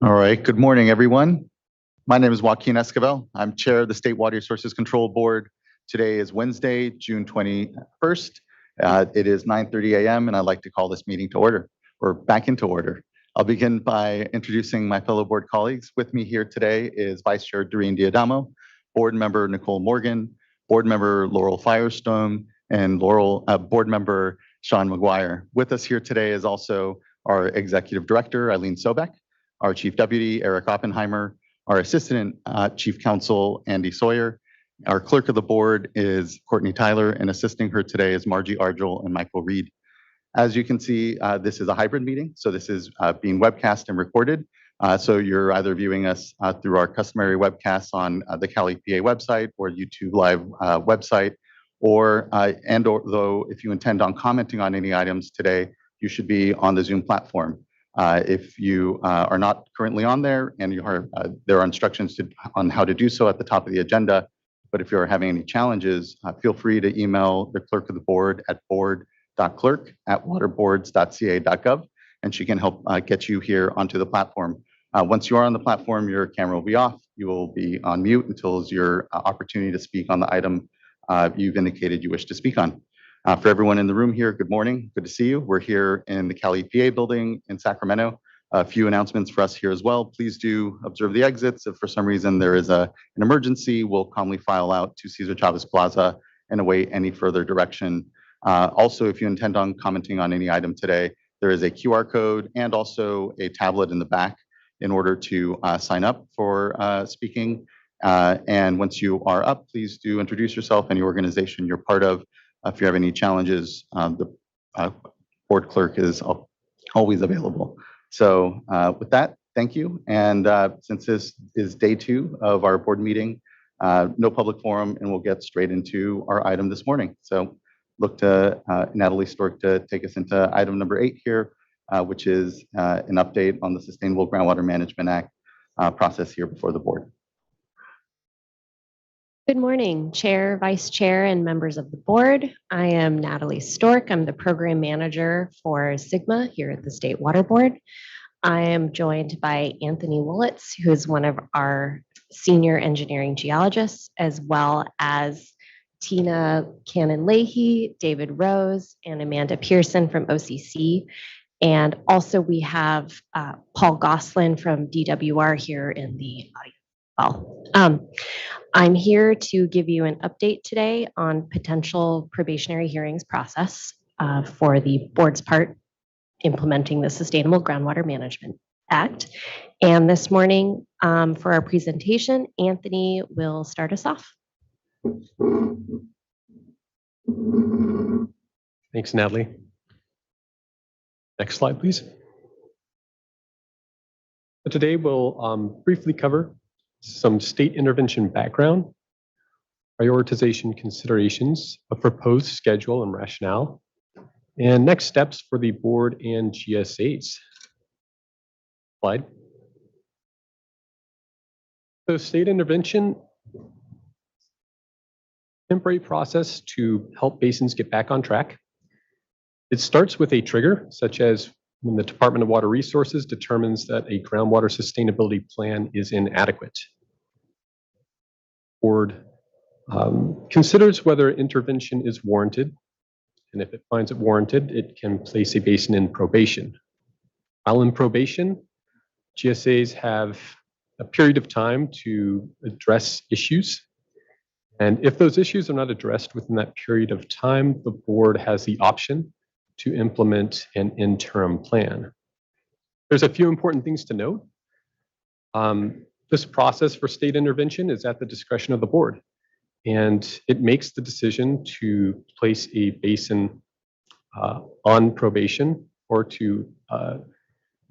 All right, good morning, everyone. My name is Joaquin Esquivel. I'm Chair of the State Water Resources Control Board. Today is Wednesday, June 21st. It is 9:30 a.m. and I'd like to call this meeting to order, or back into order. I'll begin by introducing my fellow board colleagues. With me here today is Vice Chair Doreen Diadamo, Board Member Nicole Morgan, Board Member Laurel Firestone, and Board Member Sean McGuire. With us here today is also our Executive Director, Eileen Sobek, our Chief Deputy, Eric Oppenheimer, our Assistant Chief Counsel, Andy Sawyer. Our Clerk of the Board is Courtney Tyler, and assisting her today is Margie Argel and Michael Reed. As you can see, this is a hybrid meeting, so this is being webcast and recorded. So you're either viewing us through our customary webcasts on the Cal EPA website or YouTube Live website, or though if you intend on commenting on any items today, you should be on the Zoom platform. If you are not currently on there, and there are instructions on how to do so at the top of the agenda. But if you're having any challenges, feel free to email the clerk of the board at board.clerk@waterboards.ca.gov, and she can help get you here onto the platform. Once you are on the platform, your camera will be off. You will be on mute until it's your opportunity to speak on the item you've indicated you wish to speak on. For everyone in the room here, good morning. Good to see you. We're here in the Cal EPA building in Sacramento. A few announcements for us here as well. Please do observe the exits. If for some reason there is an emergency, we'll calmly file out to Cesar Chavez Plaza and await any further direction. Also, if you intend on commenting on any item today, there is a QR code and also a tablet in the back in order to sign up for speaking. And once you are up, please do introduce yourself and your organization you're part of. If you have any challenges, the board clerk is always available. So with that, thank you. And since this is day 2 of our board meeting, no public forum, and we'll get straight into our item this morning. So look to Natalie Stork to take us into item number 8 here, which is an update on the Sustainable Groundwater Management Act process here before the board. Good morning, Chair, Vice Chair, and members of the board. I am Natalie Stork. I'm the Program Manager for SGMA here at the State Water Board. I am joined by Anthony Woolitz, who is one of our Senior Engineering Geologists, as well as Tina Cannon-Leahy, David Rose, and Amanda Pearson from OCC. And also we have Paul Goslin from DWR here in the audience. I'm here to give you an update today on potential probationary hearings process for the board's part implementing the Sustainable Groundwater Management Act. And this morning for our presentation, Anthony will start us off. Thanks, Natalie. Next slide, please. So today we'll briefly cover some state intervention background, prioritization considerations, a proposed schedule and rationale, and next steps for the board and GSAs. Slide. So state intervention, temporary process to help basins get back on track. It starts with a trigger, such as when the Department of Water Resources determines that a groundwater sustainability plan is inadequate. Board considers whether intervention is warranted, and if it finds it warranted, it can place a basin in probation. While in probation, GSAs have a period of time to address issues, and if those issues are not addressed within that period of time, the board has the option to implement an interim plan. There's a few important things to note. This process for state intervention is at the discretion of the board, and it makes the decision to place a basin on probation or to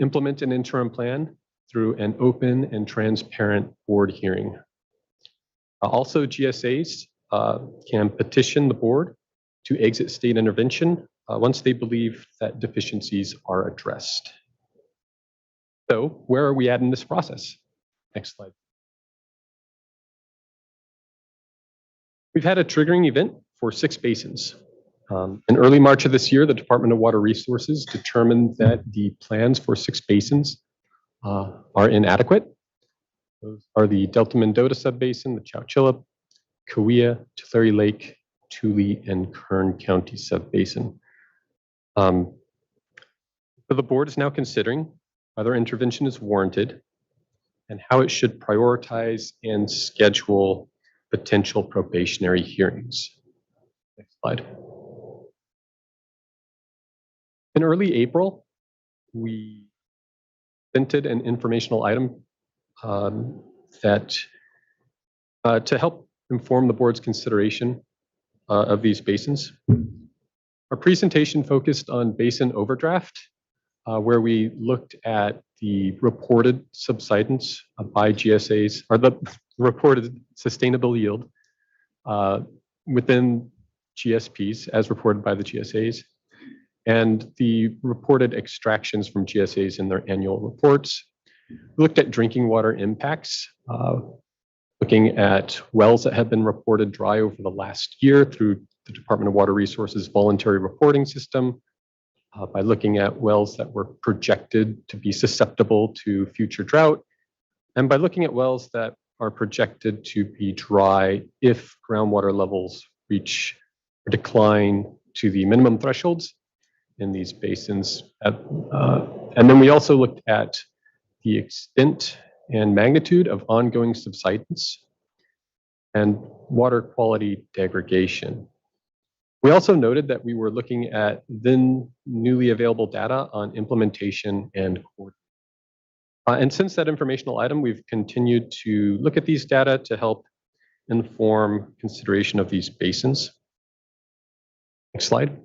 implement an interim plan through an open and transparent board hearing. Also, GSAs can petition the board to exit state intervention once they believe that deficiencies are addressed. So where are we at in this process? Next slide. We've had a triggering event for 6 basins. In early March of this year, the Department of Water Resources determined that the plans for 6 basins are inadequate. Those are the Delta Mendota Subbasin, the Chowchilla, Cahuilla, Tulare Lake, Tule, and Kern County Subbasin. So the board is now considering whether intervention is warranted and how it should prioritize and schedule potential probationary hearings. Next slide. In early April, we presented an informational item that to help inform the board's consideration of these basins. Our presentation focused on basin overdraft, where we looked at the reported subsidence by GSAs, or the reported sustainable yield within GSPs as reported by the GSAs, and the reported extractions from GSAs in their annual reports. We looked at drinking water impacts, looking at wells that have been reported dry over the last year through the Department of Water Resources voluntary reporting system, by looking at wells that were projected to be susceptible to future drought, and by looking at wells that are projected to be dry if groundwater levels reach or decline to the minimum thresholds in these basins. And then we also looked at the extent and magnitude of ongoing subsidence and water quality degradation. We also noted that we were looking at then newly available data on implementation and coordination. And since that informational item, we've continued to look at these data to help inform consideration of these basins. Next slide.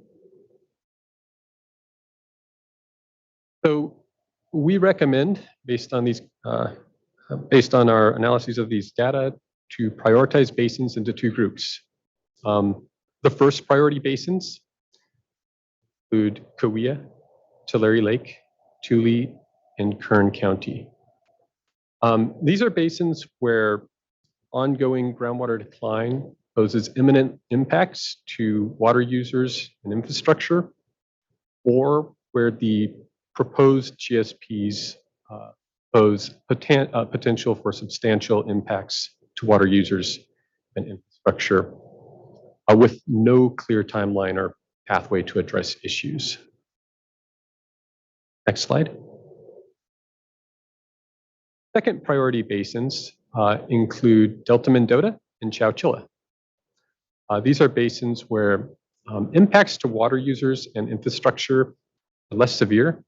So we recommend, based on our analyses of these data, to prioritize basins into two groups. The first priority basins include Cahuilla, Tulare Lake, Tule, and Kern County. These are basins where ongoing groundwater decline poses imminent impacts to water users and infrastructure, or where the proposed GSPs pose potential for substantial impacts to water users and infrastructure, with no clear timeline or pathway to address issues. Next slide. Second priority basins include Delta Mendota and Chowchilla. These are basins where impacts to water users and infrastructure are less severe,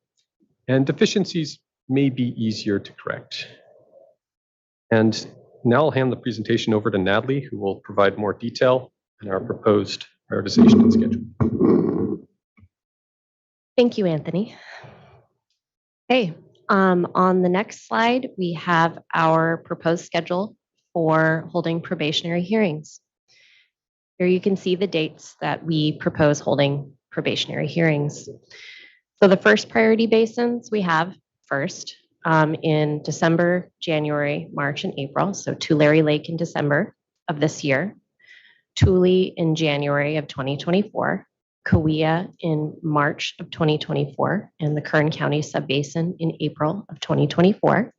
and deficiencies may be easier to correct. And now I'll hand the presentation over to Natalie, who will provide more detail on our proposed prioritization and schedule. Thank you, Anthony. Okay, on the next slide, we have our proposed schedule for holding probationary hearings. Here you can see the dates that we propose holding probationary hearings. So the first priority basins we have first in December, January, March, and April. So Tulare Lake in December of this year, Tule in January of 2024, Cahuilla in March of 2024, and the Kern County Subbasin in April of 2024.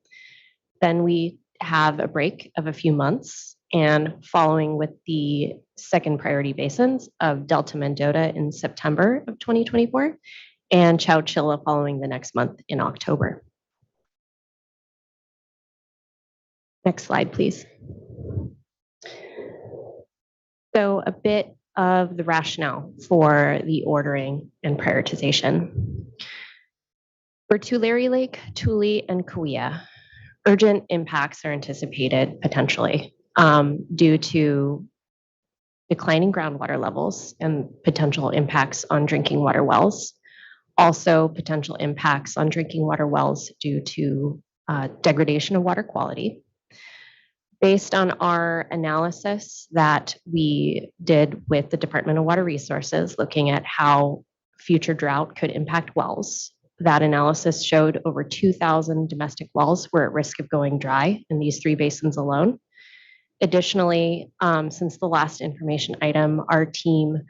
Then we have a break of a few months, and following with the second priority basins of Delta Mendota in September of 2024, and Chowchilla following the next month in October. Next slide, please. So a bit of the rationale for the ordering and prioritization. For Tulare Lake, Tule, and Cahuilla, urgent impacts are anticipated potentially due to declining groundwater levels and potential impacts on drinking water wells. Also, potential impacts on drinking water wells due to degradation of water quality. Based on our analysis that we did with the Department of Water Resources, looking at how future drought could impact wells, that analysis showed over 2,000 domestic wells were at risk of going dry in these three basins alone. Additionally, since the last information item, our team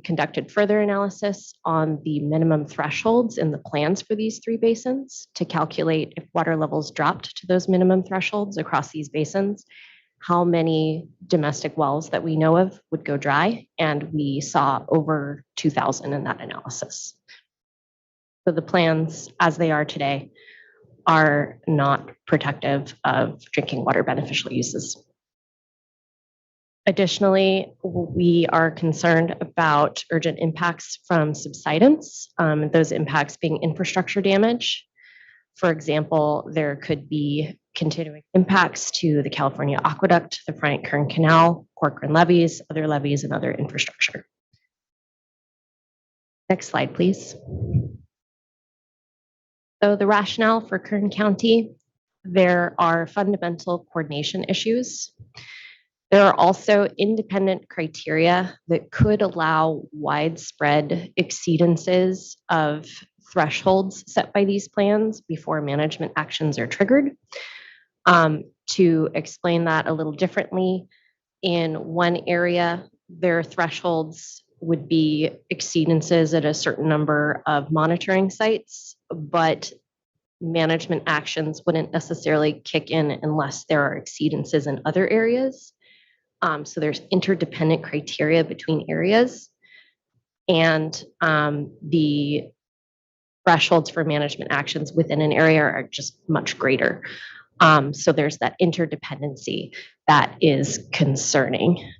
conducted further analysis on the minimum thresholds in the plans for these three basins to calculate if water levels dropped to those minimum thresholds across these basins, how many domestic wells that we know of would go dry, and we saw over 2,000 in that analysis. So the plans, as they are today, are not protective of drinking water beneficial uses. Additionally, we are concerned about urgent impacts from subsidence, those impacts being infrastructure damage. For example, there could be continuing impacts to the California Aqueduct, the Bryant-Kern Canal, Corcoran levees, and other infrastructure. Next slide, please. So the rationale for Kern County, there are fundamental coordination issues. There are also independent criteria that could allow widespread exceedances of thresholds set by these plans before management actions are triggered. To explain that a little differently, in one area, their thresholds would be exceedances at a certain number of monitoring sites, but management actions wouldn't necessarily kick in unless there are exceedances in other areas. So there's interdependent criteria between areas, and the thresholds for management actions within an area are just much greater. So there's that interdependency that is concerning,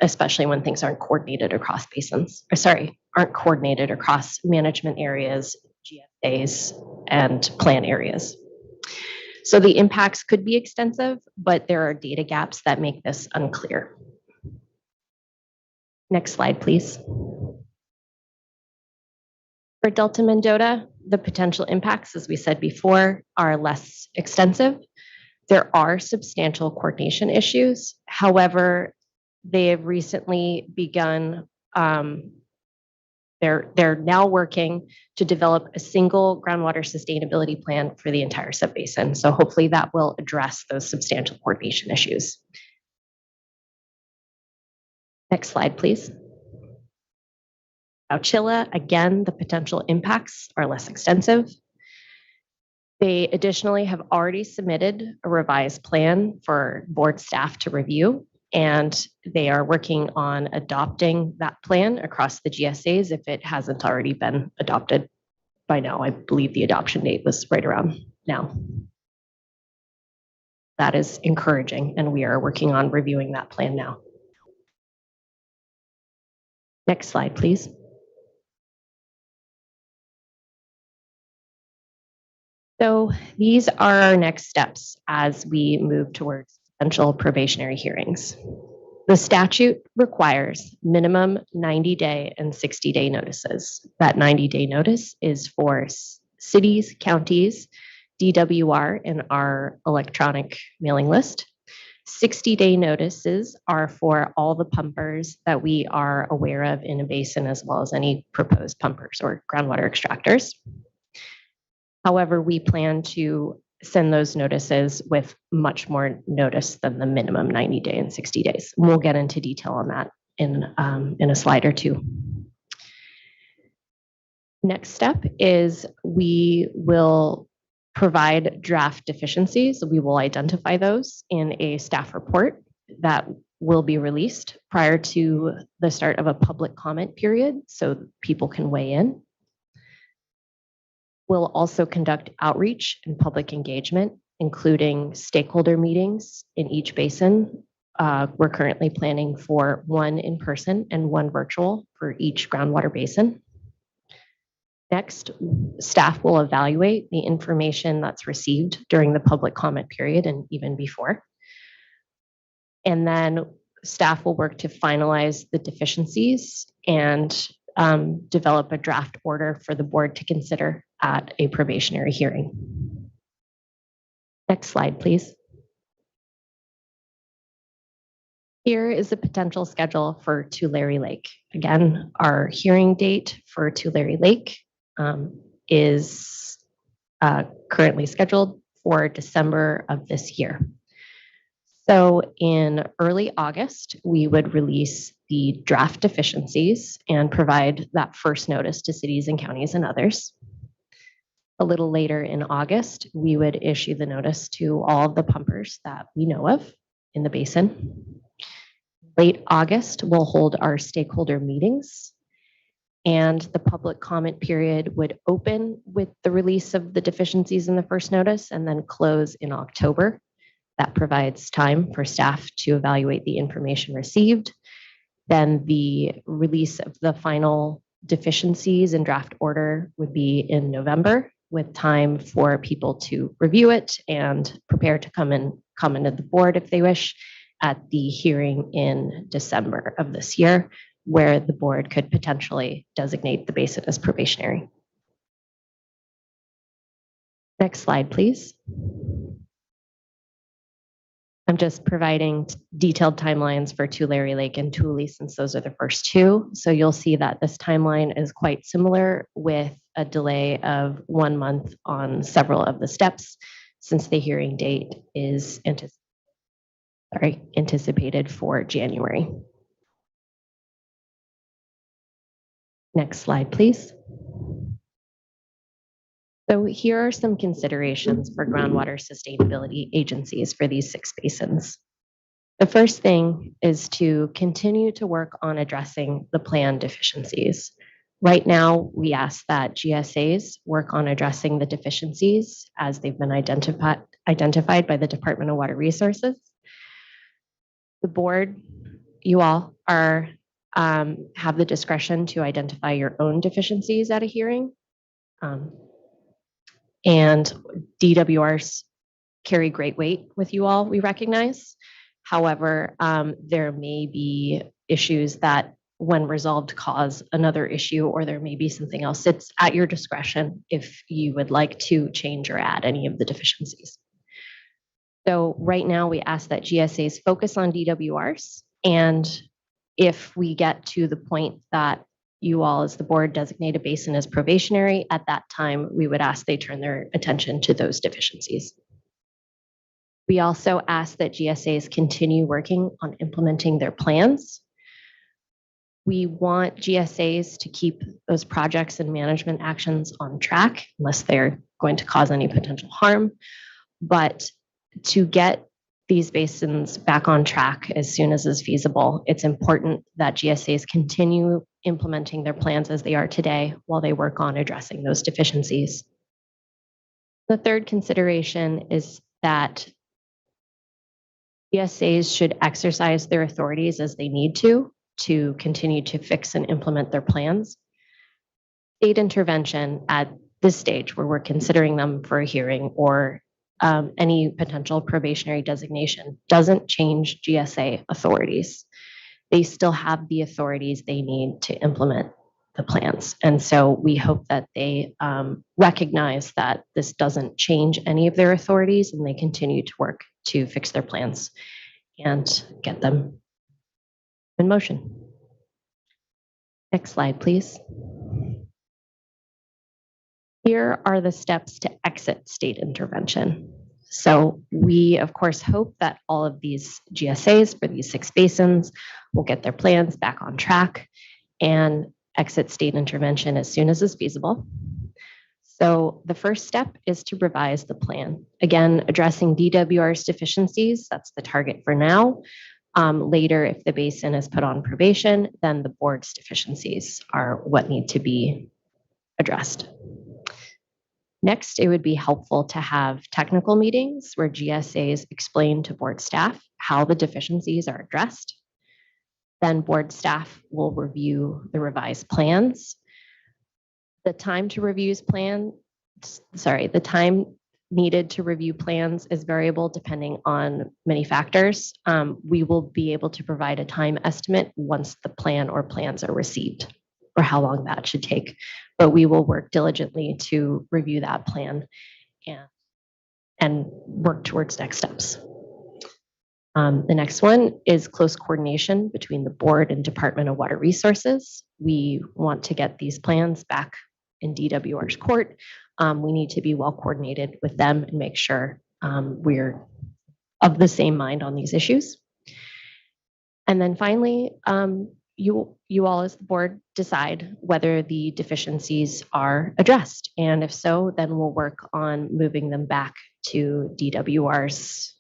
especially when things aren't coordinated across basins, aren't coordinated across management areas, GSAs, and plan areas. So the impacts could be extensive, but there are data gaps that make this unclear. Next slide, please. For Delta Mendota, the potential impacts, as we said before, are less extensive. There are substantial coordination issues. However, they have recently begun, they're now working to develop a single groundwater sustainability plan for the entire subbasin. So hopefully that will address those substantial coordination issues. Next slide, please. Chilla, again, the potential impacts are less extensive. They additionally have already submitted a revised plan for board staff to review, and they are working on adopting that plan across the GSAs if it hasn't already been adopted by now. I believe the adoption date was right around now. That is encouraging, and we are working on reviewing that plan now. Next slide, please. So these are our next steps as we move towards potential probationary hearings. The statute requires minimum 90-day and 60-day notices. That 90-day notice is for cities, counties, DWR, and our electronic mailing list. 60-day notices are for all the pumpers that we are aware of in a basin, as well as any proposed pumpers or groundwater extractors. However, we plan to send those notices with much more notice than the minimum 90-day and 60 days. We'll get into detail on that in a slide or two. Next step is we will provide draft deficiencies. We will identify those in a staff report that will be released prior to the start of a public comment period so people can weigh in. We'll also conduct outreach and public engagement, including stakeholder meetings in each basin. We're currently planning for one in person and one virtual for each groundwater basin. Next, staff will evaluate the information that's received during the public comment period and even before. And then staff will work to finalize the deficiencies and develop a draft order for the board to consider at a probationary hearing. Next slide, please. Here is the potential schedule for Tulare Lake. Again, our hearing date for Tulare Lake is currently scheduled for December of this year. So in early August, we would release the draft deficiencies and provide that first notice to cities and counties and others. A little later in August, we would issue the notice to all of the pumpers that we know of in the basin. Late August, we'll hold our stakeholder meetings, and the public comment period would open with the release of the deficiencies in the first notice and then close in October. That provides time for staff to evaluate the information received. Then the release of the final deficiencies and draft order would be in November, with time for people to review it and prepare to come into the board if they wish at the hearing in December of this year, where the board could potentially designate the basin as probationary. Next slide, please. I'm just providing detailed timelines for Tulare Lake and Tule, since those are the first two. So you'll see that this timeline is quite similar, with a delay of 1 month on several of the steps, since the hearing date is anticipated for January. Next slide, please. So here are some considerations for groundwater sustainability agencies for these 6 basins. The first thing is to continue to work on addressing the plan deficiencies. Right now, we ask that GSAs work on addressing the deficiencies as they've been identified by the Department of Water Resources. The board, you all are have the discretion to identify your own deficiencies at a hearing. And DWRs carry great weight with you all, we recognize. However, there may be issues that, when resolved, cause another issue, or there may be something else. It's at your discretion if you would like to change or add any of the deficiencies. So right now, we ask that GSAs focus on DWRs, and if we get to the point that you all as the board designate a basin as probationary, at that time, we would ask they turn their attention to those deficiencies. We also ask that GSAs continue working on implementing their plans. We want GSAs to keep those projects and management actions on track, unless they're going to cause any potential harm. But to get these basins back on track as soon as is feasible, it's important that GSAs continue implementing their plans as they are today while they work on addressing those deficiencies. The third consideration is that GSAs should exercise their authorities as they need to continue to fix and implement their plans. State intervention at this stage, where we're considering them for a hearing or any potential probationary designation, doesn't change GSA authorities. They still have the authorities they need to implement the plans. And so we hope that they recognize that this doesn't change any of their authorities, and they continue to work to fix their plans and get them in motion. Next slide, please. Here are the steps to exit state intervention. So we, of course, hope that all of these GSAs for these 6 basins will get their plans back on track and exit state intervention as soon as is feasible. So the first step is to revise the plan. Again, addressing DWR's deficiencies, that's the target for now. Later, if the basin is put on probation, then the board's deficiencies are what need to be addressed. Next, it would be helpful to have technical meetings where GSAs explain to board staff how the deficiencies are addressed. Then board staff will review the revised plans. The time needed to review plans is variable depending on many factors. We will be able to provide a time estimate once the plan or plans are received, or how long that should take. But we will work diligently to review that plan and work towards next steps. The next one is close coordination between the board and Department of Water Resources. We want to get these plans back in DWR's court. We need to be well coordinated with them and make sure we're of the same mind on these issues. And then finally, you all as the board decide whether the deficiencies are addressed. And if so, then we'll work on moving them back to DWR's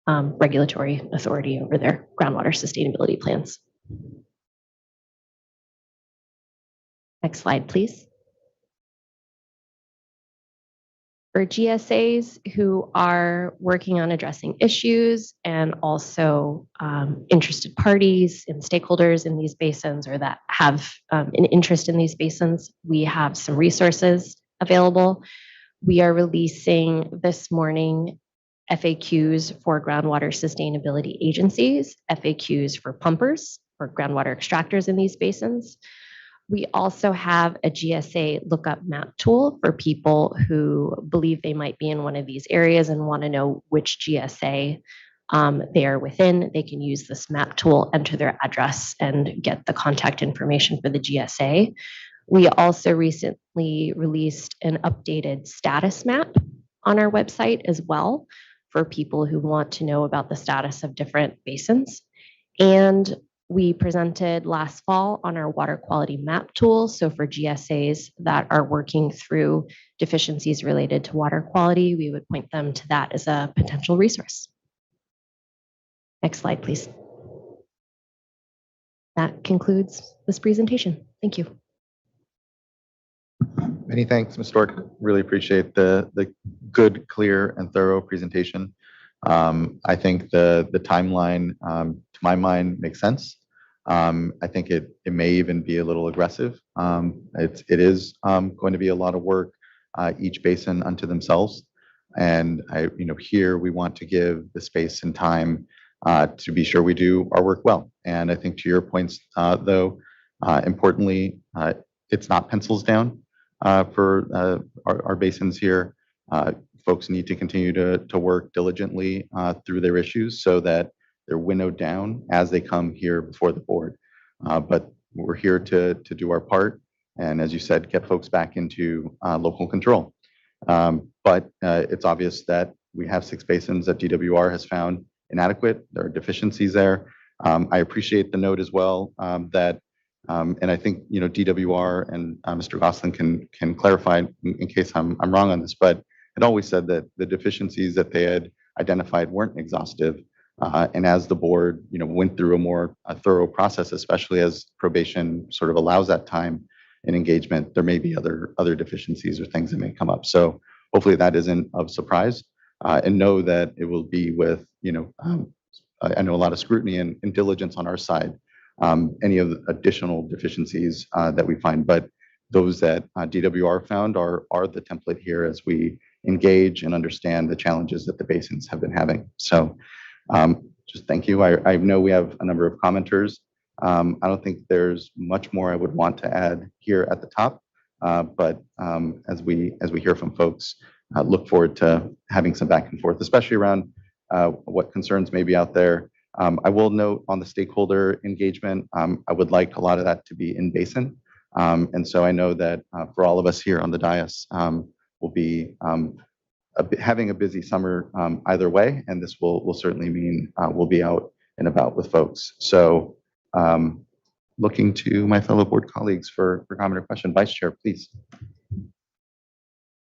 regulatory authority over their groundwater sustainability plans. Next slide, please. For GSAs who are working on addressing issues and also interested parties and stakeholders in these basins or that have an interest in these basins, we have some resources available. We are releasing this morning FAQs for groundwater sustainability agencies, FAQs for pumpers, for groundwater extractors in these basins. We also have a GSA lookup map tool for people who believe they might be in one of these areas and want to know which GSA they are within. They can use this map tool, enter their address, and get the contact information for the GSA. We also recently released an updated status map on our website as well for people who want to know about the status of different basins. And we presented last fall on our water quality map tool. So for GSAs that are working through deficiencies related to water quality, we would point them to that as a potential resource. Next slide, please. That concludes this presentation. Thank you. Many thanks, Ms. Stork. Really appreciate the good, clear, and thorough presentation. I think the timeline, to my mind, makes sense. I think it may even be a little aggressive. It is going to be a lot of work, each basin unto themselves. And here we want to give the space and time to be sure we do our work well. And I think to your points, though, importantly, it's not pencils down for our basins here. Folks need to continue to work diligently through their issues so that they're winnowed down as they come here before the board. But we're here to do our part. And as you said, get folks back into local control. But it's obvious that we have 6 basins that DWR has found inadequate. There are deficiencies there. I appreciate the note as well that, and I think DWR and Mr. Gosselin can clarify in case I'm wrong on this, but it always said that the deficiencies that they had identified weren't exhaustive. And as the board, went through a more thorough process, especially as probation sort of allows that time and engagement, there may be other deficiencies or things that may come up. So hopefully that isn't of surprise, and know that it will be with, I know a lot of scrutiny and diligence on our side, any of the additional deficiencies that we find, but those that DWR found are the template here as we engage and understand the challenges that the basins have been having. So just thank you. I know we have a number of commenters. I don't think there's much more I would want to add here at the top, but as we hear from folks, look forward to having some back and forth, especially around what concerns may be out there. I will note on the stakeholder engagement, I would like a lot of that to be in basin. And so I know that for all of us here on the dais, we'll be having a busy summer either way, and this will certainly mean we'll be out and about with folks. So looking to my fellow board colleagues for comment or question. Vice Chair, please.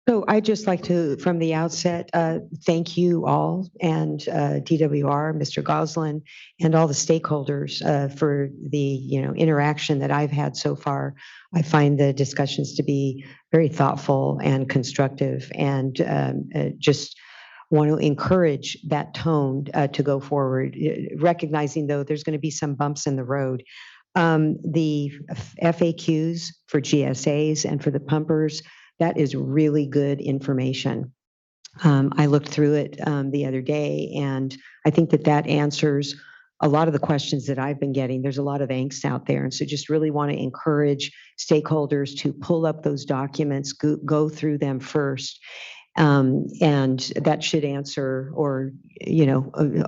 So I'd just like to, from the outset, thank you all and DWR, Mr. Gosselin, and all the stakeholders for the interaction that I've had so far. I find the discussions to be very thoughtful and constructive, and just want to encourage that tone to go forward, recognizing though there's going to be some bumps in the road. The FAQs for GSAs and for the pumpers, that is really good information. I looked through it the other day, and I think that answers a lot of the questions that I've been getting. There's a lot of angst out there. And so just really want to encourage stakeholders to pull up those documents, go through them first. And that should answer, or,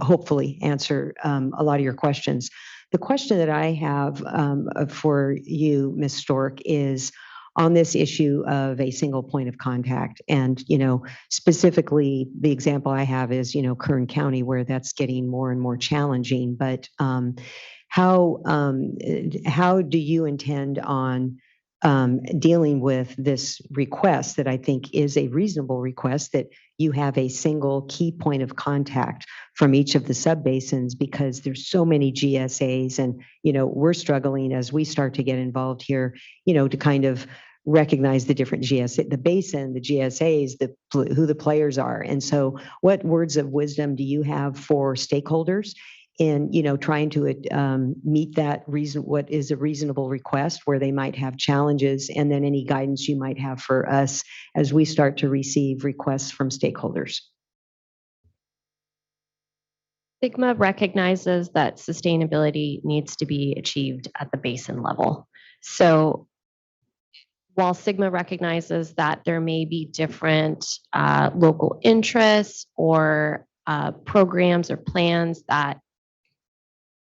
hopefully answer a lot of your questions. The question that I have for you, Ms. Stork, is on this issue of a single point of contact. And, specifically, the example I have is, Kern County, where that's getting more and more challenging. But how do you intend on dealing with this request that I think is a reasonable request, that you have a single key point of contact from each of the subbasins, because there's so many GSAs, and we're struggling as we start to get involved here, to kind of recognize the different GSA, the basin, the GSAs, who the players are. And so what words of wisdom do you have for stakeholders in trying to meet that reason, what is a reasonable request where they might have challenges, and then any guidance you might have for us as we start to receive requests from stakeholders? SWRCB recognizes that sustainability needs to be achieved at the basin level. So while SWRCB recognizes that there may be different local interests or programs or plans that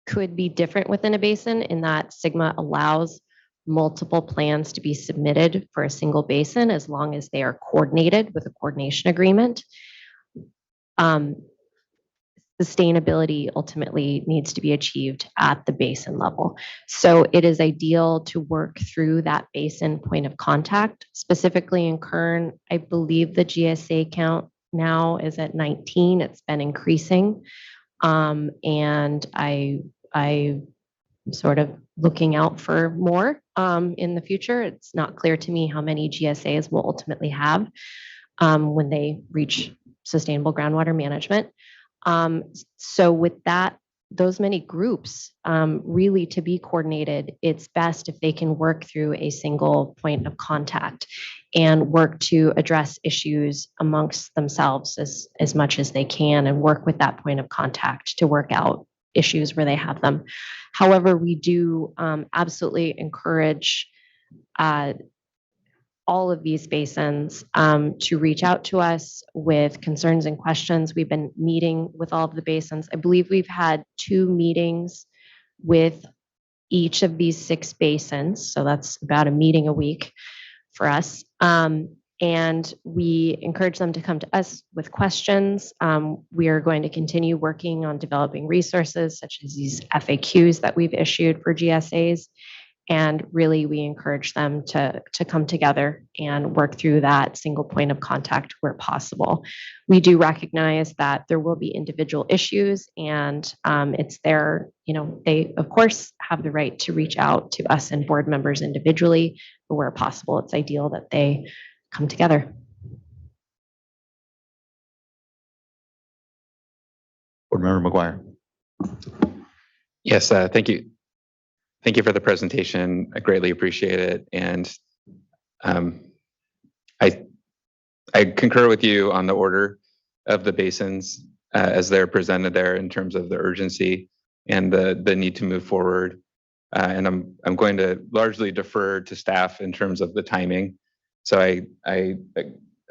could be different within a basin, in that SWRCB allows multiple plans to be submitted for a single basin as long as they are coordinated with a coordination agreement. Sustainability ultimately needs to be achieved at the basin level. So it is ideal to work through that basin point of contact. Specifically in Kern, I believe the GSA count now is at 19. It's been increasing. And I sort of looking out for more in the future. It's not clear to me how many GSAs we'll ultimately have when they reach sustainable groundwater management. So with that, those many groups really to be coordinated, it's best if they can work through a single point of contact and work to address issues amongst themselves as much as they can, and work with that point of contact to work out issues where they have them. However, we do absolutely encourage all of these basins to reach out to us with concerns and questions. We've been meeting with all of the basins. I believe we've had 2 meetings with each of these 6 basins. So that's about a meeting a week for us. And we encourage them to come to us with questions. We are going to continue working on developing resources such as these FAQs that we've issued for GSAs. And really, we encourage them to come together and work through that single point of contact where possible. We do recognize that there will be individual issues, and it's their, they, of course, have the right to reach out to us and board members individually, but where possible, it's ideal that they come together. Board Member McGuire. Yes, thank you. Thank you for the presentation. I greatly appreciate it. And I concur with you on the order of the basins as they're presented there in terms of the urgency and the need to move forward. And I'm going to largely defer to staff in terms of the timing. So I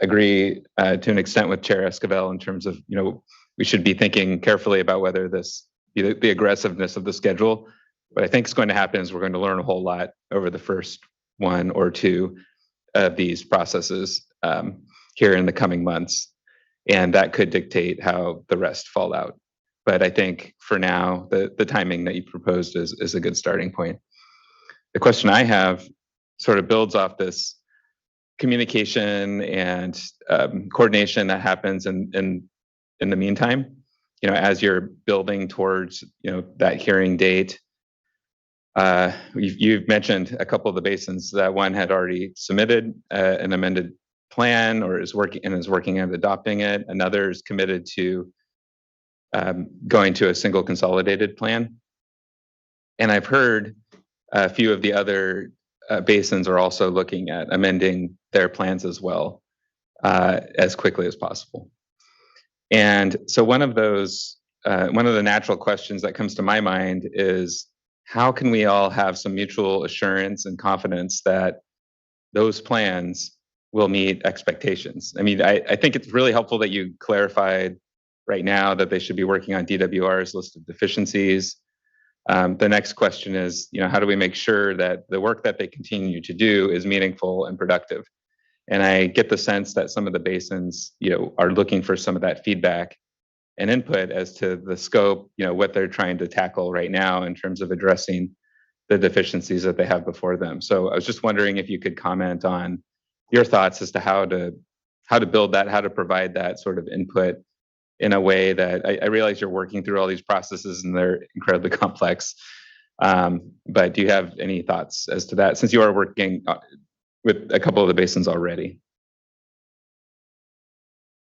agree to an extent with Chair Esquivel in terms of, we should be thinking carefully about whether the aggressiveness of the schedule. What I think is going to happen is we're going to learn a whole lot over the first 1 or 2 of these processes here in the coming months. And that could dictate how the rest fall out. But I think for now, the timing that you proposed is a good starting point. The question I have sort of builds off this communication and coordination that happens in the meantime, as you're building towards, that hearing date. You've mentioned a couple of the basins that one had already submitted an amended plan or is working at adopting it. Another is committed to going to a single consolidated plan. And I've heard a few of the other basins are also looking at amending their plans as well as quickly as possible. And so one of the natural questions that comes to my mind is, how can we all have some mutual assurance and confidence that those plans will meet expectations? I mean, I think it's really helpful that you clarified right now that they should be working on DWR's list of deficiencies. The next question is, how do we make sure that the work that they continue to do is meaningful and productive? And I get the sense that some of the basins, are looking for some of that feedback and input as to the scope, what they're trying to tackle right now in terms of addressing the deficiencies that they have before them. So I was just wondering if you could comment on your thoughts as to how to build that, how to provide that sort of input in a way that I realize you're working through all these processes and they're incredibly complex. But do you have any thoughts as to that, since you are working with a couple of the basins already?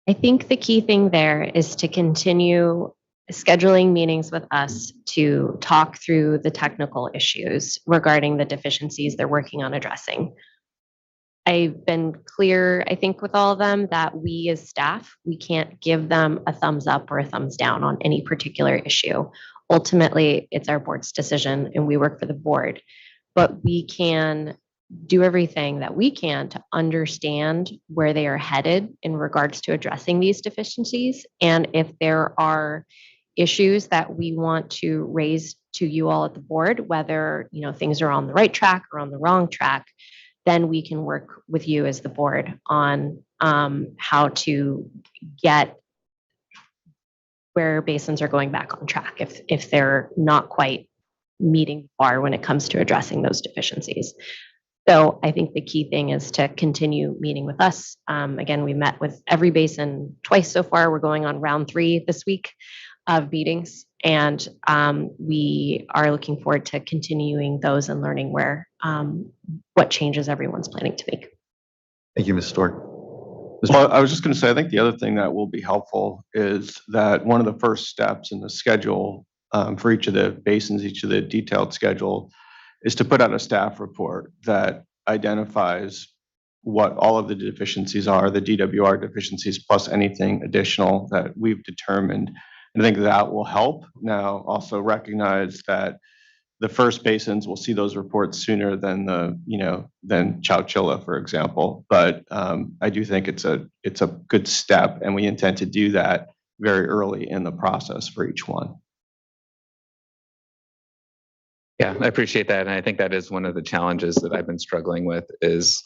I think the key thing there is to continue scheduling meetings with us to talk through the technical issues regarding the deficiencies they're working on addressing. I've been clear, I think, with all of them that we as staff, we can't give them a thumbs up or a thumbs down on any particular issue. Ultimately, it's our board's decision and we work for the board, but we can do everything that we can to understand where they are headed in regards to addressing these deficiencies. And if there are issues that we want to raise to you all at the board, whether things are on the right track or on the wrong track, then we can work with you as the board on how to get where basins are going back on track if they're not quite meeting the bar when it comes to addressing those deficiencies. So I think the key thing is to continue meeting with us. Again, we met with every basin twice so far. We're going on round 3 this week of meetings, and we are looking forward to continuing those and learning what changes everyone's planning to make. Thank you, Ms. Stork. Well, I was just going to say, I think the other thing that will be helpful is that one of the first steps in the schedule for each of the basins, each of the detailed schedule, is to put out a staff report that identifies what all of the deficiencies are, the DWR deficiencies, plus anything additional that we've determined. And I think that will help. Now, also recognize that the first basins will see those reports sooner than than Chowchilla, for example. But I do think it's a good step, and we intend to do that very early in the process for each one. Yeah, I appreciate that. And I think that is one of the challenges that I've been struggling with is,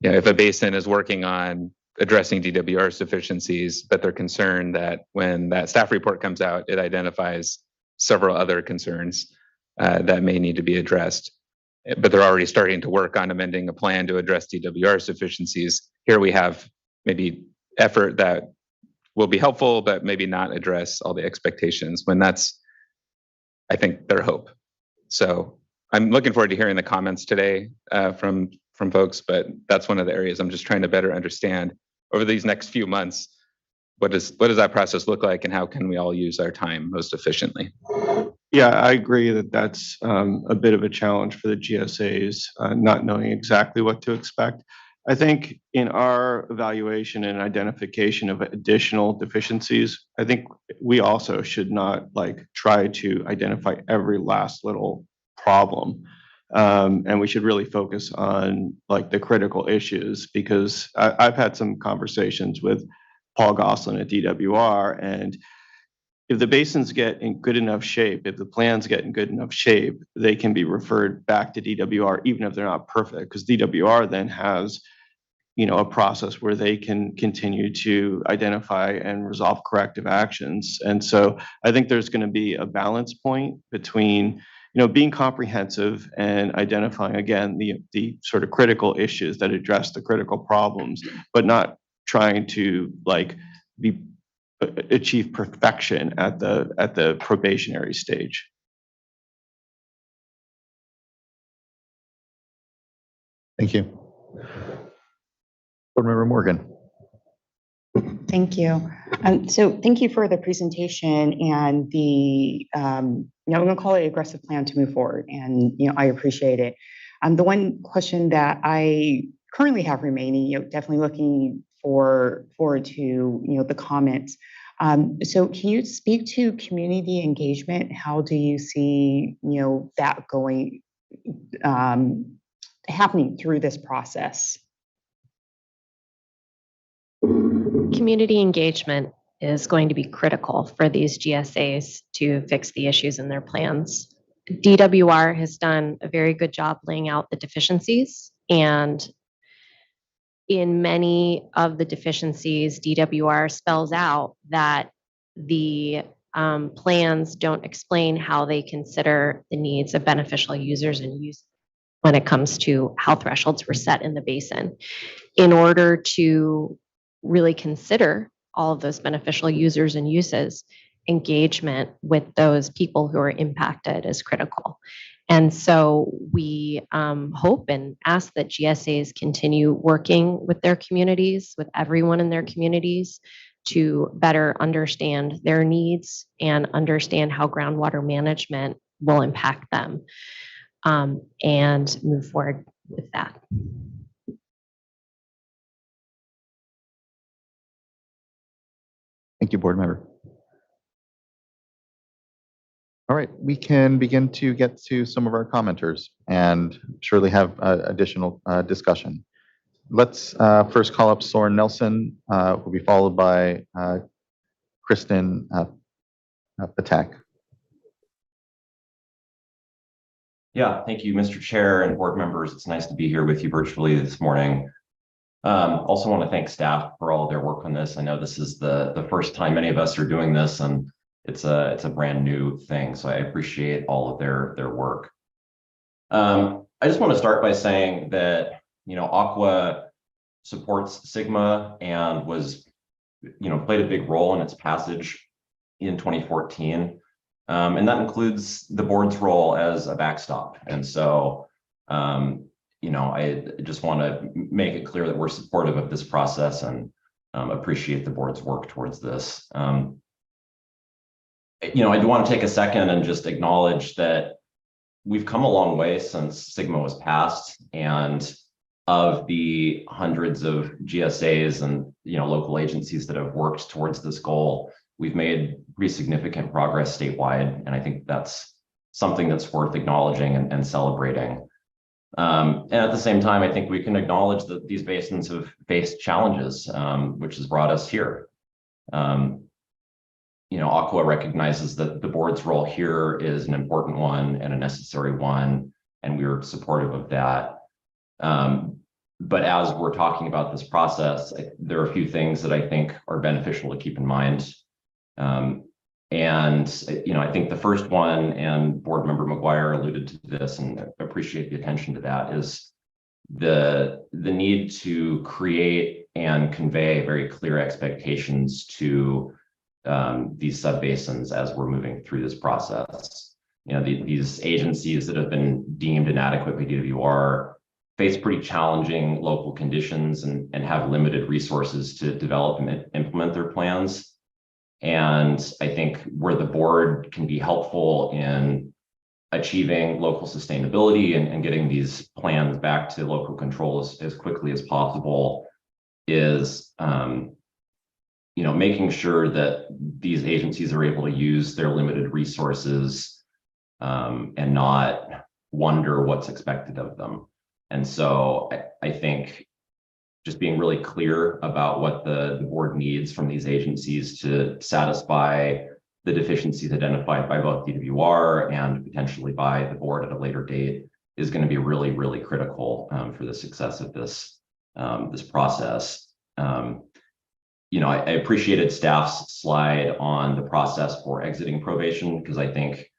if a basin is working on addressing DWR's deficiencies, but they're concerned that when that staff report comes out, it identifies several other concerns that may need to be addressed, but they're already starting to work on amending a plan to address DWR's deficiencies. Here we have maybe effort that will be helpful, but maybe not address all the expectations, when that's, I think, their hope. So I'm looking forward to hearing the comments today from folks, but that's one of the areas I'm just trying to better understand over these next few months. What does that process look like, and how can we all use our time most efficiently? Yeah, I agree that that's a bit of a challenge for the GSAs, not knowing exactly what to expect. I think in our evaluation and identification of additional deficiencies, I think we also should not try to identify every last little problem. And we should really focus on the critical issues, because I've had some conversations with Paul Gosselin at DWR, and if the basins get in good enough shape, if the plans get in good enough shape, they can be referred back to DWR, even if they're not perfect, because DWR then has a process where they can continue to identify and resolve corrective actions. And so I think there's going to be a balance point between being comprehensive and identifying, again, the sort of critical issues that address the critical problems, but not trying to achieve perfection at the probationary stage. Thank you. Board Member Morgan. Thank you. So thank you for the presentation and the, I'm going to call it aggressive plan to move forward. And, I appreciate it. The one question that I currently have remaining, definitely looking forward to, the comments. So can you speak to community engagement? How do you see, that going, happening through this process? Community engagement is going to be critical for these GSAs to fix the issues in their plans. DWR has done a very good job laying out the deficiencies, and in many of the deficiencies, DWR spells out that the plans don't explain how they consider the needs of beneficial users and use when it comes to how thresholds were set in the basin. In order to really consider all of those beneficial users and uses, engagement with those people who are impacted is critical. And so we hope and ask that GSAs continue working with their communities, with everyone in their communities, to better understand their needs and understand how groundwater management will impact them, and move forward with that. Thank you, board member. All right, we can begin to get to some of our commenters and surely have additional discussion. Let's first call up Soren Nelson, who will be followed by Kristen Patak. Yeah, thank you, Mr. Chair and board members. It's nice to be here with you virtually this morning. Also want to thank staff for all of their work on this. I know this is the first time many of us are doing this, and it's a brand new thing. So I appreciate all of their work. I just want to start by saying that, Aqua supports Sigma and was, played a big role in its passage in 2014. And that includes the board's role as a backstop. And so, I just want to make it clear that we're supportive of this process and appreciate the board's work towards this. I do want to take a second and just acknowledge that we've come a long way since Sigma was passed, and of the hundreds of GSAs and local agencies that have worked towards this goal, we've made pretty significant progress statewide, and I think that's something that's worth acknowledging and celebrating. And at the same time, I think we can acknowledge that these basins have faced challenges, which has brought us here. Aqua recognizes that the board's role here is an important one and a necessary one, and we're supportive of that. But as we're talking about this process, there are a few things that I think are beneficial to keep in mind. And I think the first one, and board member McGuire alluded to this, and appreciate the attention to that, is the need to create and convey very clear expectations to these subbasins as we're moving through this process. These agencies that have been deemed inadequate by DWR face pretty challenging local conditions and have limited resources to develop and implement their plans. And I think where the board can be helpful in achieving local sustainability and getting these plans back to local control as quickly as possible is making sure that these agencies are able to use their limited resources and not wonder what's expected of them. And so I think just being really clear about what the board needs from these agencies to satisfy the deficiencies identified by both DWR and potentially by the board at a later date is going to be really, really critical for the success of this process. I appreciated staff's slide on the process for exiting probation, because I think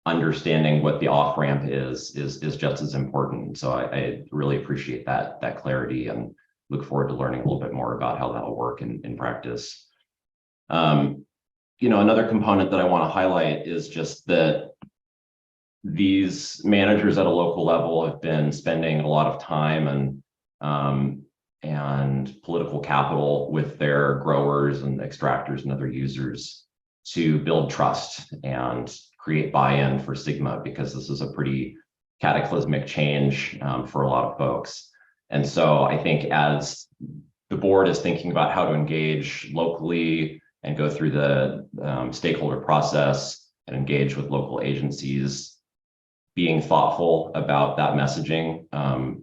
understanding what the off-ramp is just as important. So I really appreciate that clarity and look forward to learning a little bit more about how that'll work in practice. Another component that I want to highlight is just that these managers at a local level have been spending a lot of time and political capital with their growers and extractors and other users to build trust and create buy-in for Sigma, because this is a pretty cataclysmic change for a lot of folks. And so I think as the board is thinking about how to engage locally and go through the stakeholder process and engage with local agencies, being thoughtful about that messaging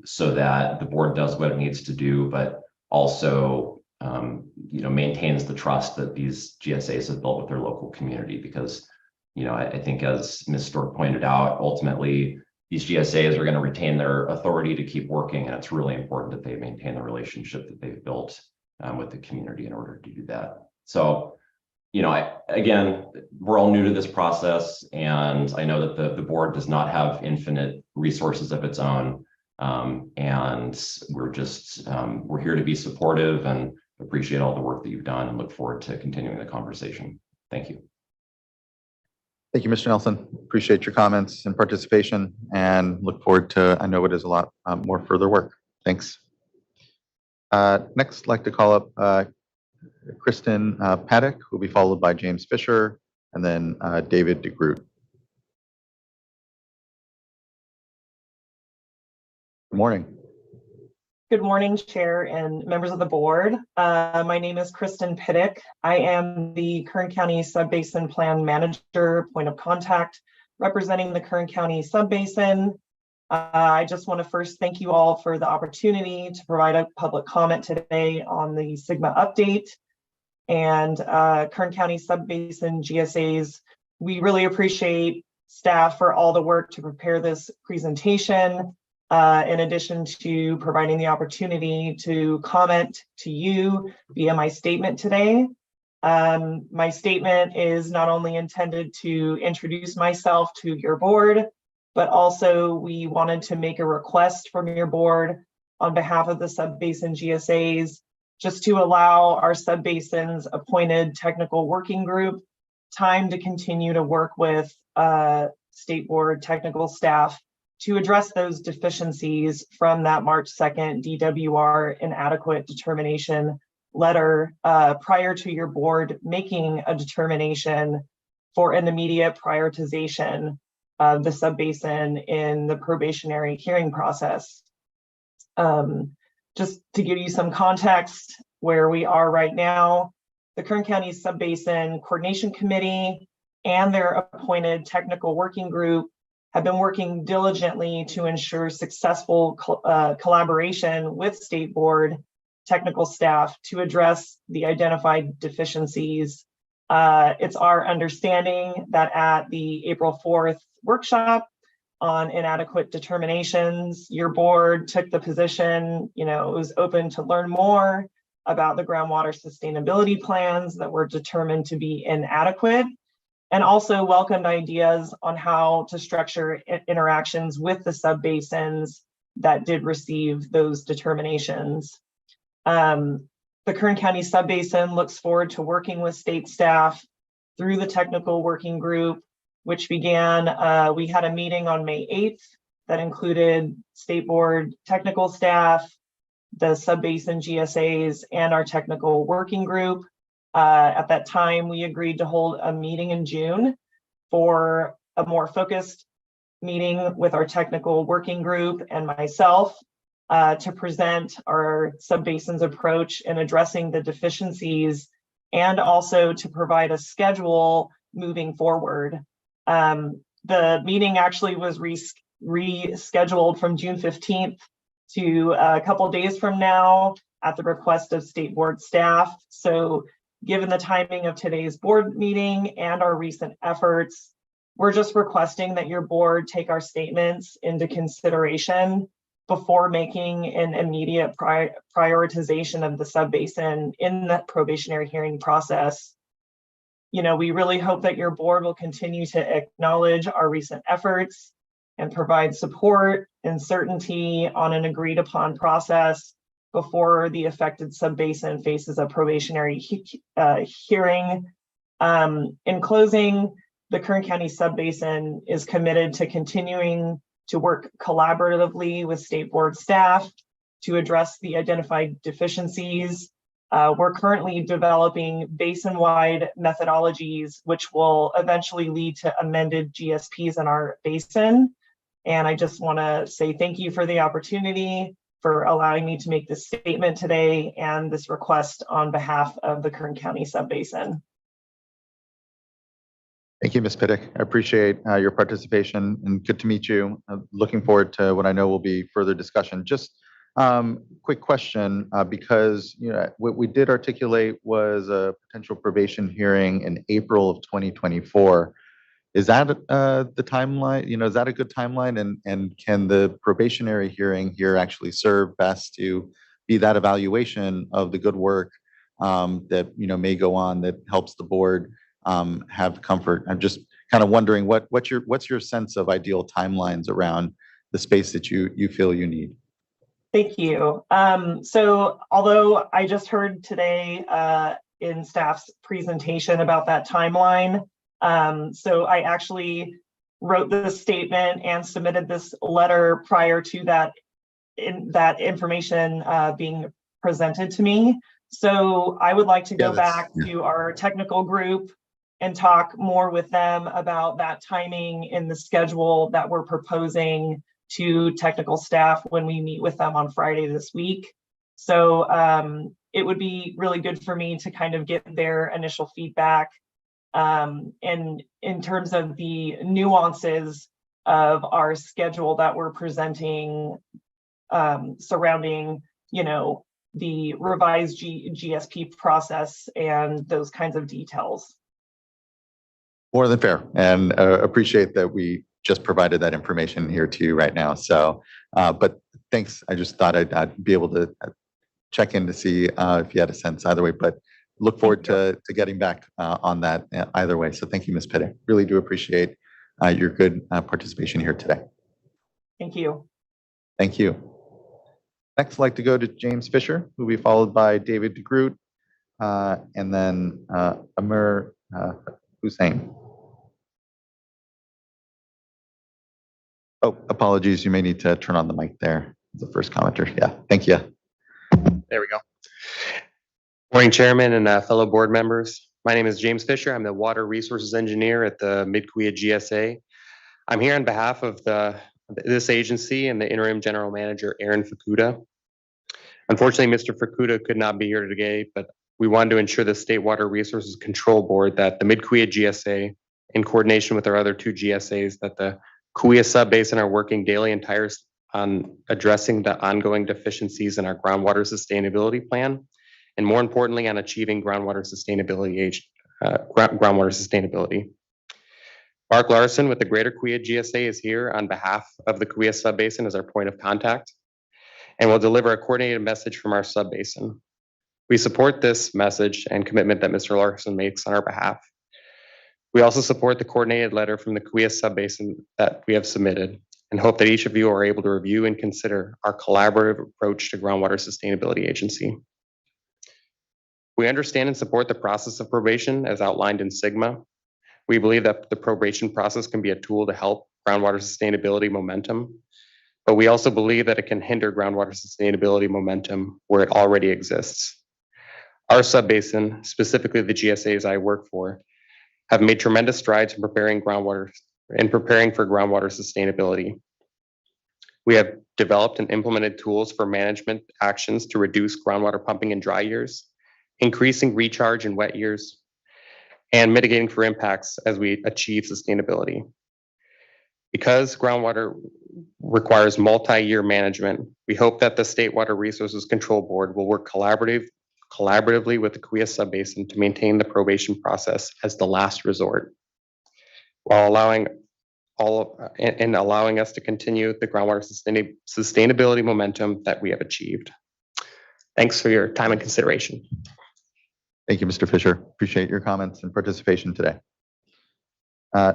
so that the board does what it needs to do, but also maintains the trust that these GSAs have built with their local community, because I think as Ms. Stork pointed out, ultimately, these GSAs are going to retain their authority to keep working, and it's really important that they maintain the relationship that they've built with the community in order to do that. So, again, we're all new to this process, and I know that the board does not have infinite resources of its own, and we're here to be supportive and appreciate all the work that you've done and look forward to continuing the conversation. Thank you. Thank you, Mr. Nelson. Appreciate your comments and participation and look forward to, I know it is a lot more further work. Thanks. Next, I'd like to call up Kristen Paddock, who will be followed by James Fisher and then David DeGroot. Good morning. Good morning, Chair and members of the board. My name is Kristen Piddick. I am the Kern County Subbasin Plan Manager, point of contact, representing the Kern County Subbasin. I just want to first thank you all for the opportunity to provide a public comment today on the SGMA update and Kern County Subbasin GSAs. We really appreciate staff for all the work to prepare this presentation. In addition to providing the opportunity to comment to you via my statement today. My statement is not only intended to introduce myself to your board, but also we wanted to make a request from your board on behalf of the Subbasin GSAs, just to allow our Subbasins appointed technical working group time to continue to work with state board technical staff to address those deficiencies from that March 2nd DWR inadequate determination letter prior to your board making a determination for an immediate prioritization of the subbasin in the probationary hearing process. Just to give you some context where we are right now, the Kern County Subbasin Coordination Committee and their appointed technical working group have been working diligently to ensure successful collaboration with state board technical staff to address the identified deficiencies. It's our understanding that at the April 4th workshop on inadequate determinations, your board took the position, it was open to learn more about the groundwater sustainability plans that were determined to be inadequate, and also welcomed ideas on how to structure interactions with the subbasins that did receive those determinations. The Kern County Subbasin looks forward to working with state staff through the technical working group, which began, we had a meeting on May 8th that included state board technical staff, the Subbasin GSAs, and our technical working group. At that time, we agreed to hold a meeting in June for a more focused meeting with our technical working group and myself to present our subbasin's approach in addressing the deficiencies and also to provide a schedule moving forward. The meeting actually was rescheduled from June 15th to a couple days from now at the request of state board staff. So given the timing of today's board meeting and our recent efforts, we're just requesting that your board take our statements into consideration before making an immediate prioritization of the subbasin in the probationary hearing process. We really hope that your board will continue to acknowledge our recent efforts and provide support and certainty on an agreed upon process before the affected subbasin faces a probationary hearing. In closing, the Kern County Subbasin is committed to continuing to work collaboratively with state board staff to address the identified deficiencies. We're currently developing basin-wide methodologies, which will eventually lead to amended GSPs in our basin. And I just want to say thank you for the opportunity for allowing me to make this statement today and this request on behalf of the Kern County Subbasin. Thank you, Ms. Piddick. I appreciate your participation and good to meet you. Looking forward to what I know will be further discussion. Just quick question, because what we did articulate was a potential probation hearing in April of 2024. Is that the timeline? Is that a good timeline? And can the probationary hearing here actually serve best to be that evaluation of the good work that may go on that helps the board have comfort? I'm just kind of wondering what's your sense of ideal timelines around the space that you feel you need? Thank you. So although I just heard today in staff's presentation about that timeline, so I actually wrote this statement and submitted this letter prior to that information being presented to me. So I would like to go back to our technical group and talk more with them about that timing in the schedule that we're proposing to technical staff when we meet with them on Friday this week. So it would be really good for me to kind of get their initial feedback. And in terms of the nuances of our schedule that we're presenting surrounding, the revised GSP process and those kinds of details. More than fair, and appreciate that we just provided that information here to you right now. So, but thanks. I just thought I'd be able to check in to see if you had a sense either way, but look forward to getting back on that either way. So thank you, Ms. Pitte. Really do appreciate your good participation here today. Thank you. Thank you. Next, I'd like to go to James Fisher, who will be followed by David DeGroot, and then Amir Hussain. Oh, apologies. You may need to turn on the mic there. The first commenter. Yeah, thank you. There we go. Morning, Chairman and fellow board members. My name is James Fisher. I'm the Water Resources Engineer at the Mid-Cahuilla GSA. I'm here on behalf of this agency and the Interim General Manager, Aaron Fukuda. Unfortunately, Mr. Fukuda could not be here today, but we wanted to ensure the State Water Resources Control Board that the Mid-Cahuilla GSA, in coordination with our other two GSAs, that the Cahuilla Subbasin are working daily and tirelessly on addressing the ongoing deficiencies in our groundwater sustainability plan, and more importantly, on achieving groundwater sustainability. Mark Larson with the Greater Cahuilla GSA is here on behalf of the Cahuilla Subbasin as our point of contact, and will deliver a coordinated message from our subbasin. We support this message and commitment that Mr. Larson makes on our behalf. We also support the coordinated letter from the Cahuilla Subbasin that we have submitted, and hope that each of you are able to review and consider our collaborative approach to Groundwater Sustainability Agency. We understand and support the process of probation as outlined in SGMA. We believe that the probation process can be a tool to help groundwater sustainability momentum, but we also believe that it can hinder groundwater sustainability momentum where it already exists. Our subbasin, specifically the GSAs I work for, have made tremendous strides in preparing for groundwater sustainability. We have developed and implemented tools for management actions to reduce groundwater pumping in dry years, increasing recharge in wet years, and mitigating for impacts as we achieve sustainability. Because groundwater requires multi-year management, we hope that the State Water Resources Control Board will work collaboratively with the Cahuilla Subbasin to maintain the probation process as the last resort, while allowing us to continue the groundwater sustainability momentum that we have achieved. Thanks for your time and consideration. Thank you, Mr. Fisher. Appreciate your comments and participation today.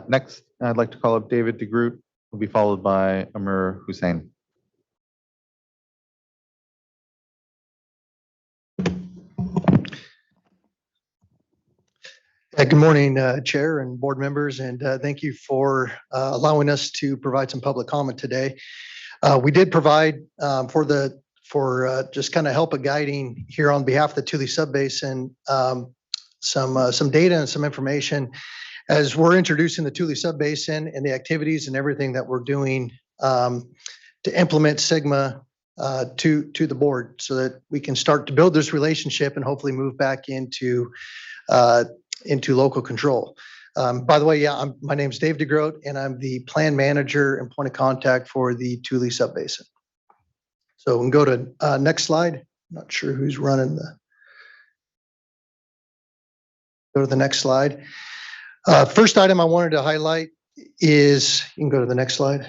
Next, I'd like to call up David DeGroot, who will be followed by Amir Hussain. Good morning, Chair and board members, and thank you for allowing us to provide some public comment today. We did provide for just kind of help guiding here on behalf of the Tule Subbasin some data and some information as we're introducing the Tule Subbasin and the activities and everything that we're doing to implement SGMA to the board so that we can start to build this relationship and hopefully move back into local control. By the way, yeah, my name is Dave DeGroot, and I'm the plan manager and point of contact for the Tule Subbasin. So we can go to next slide. Not sure who's running go to the next slide. First item I wanted to highlight is, you can go to the next slide,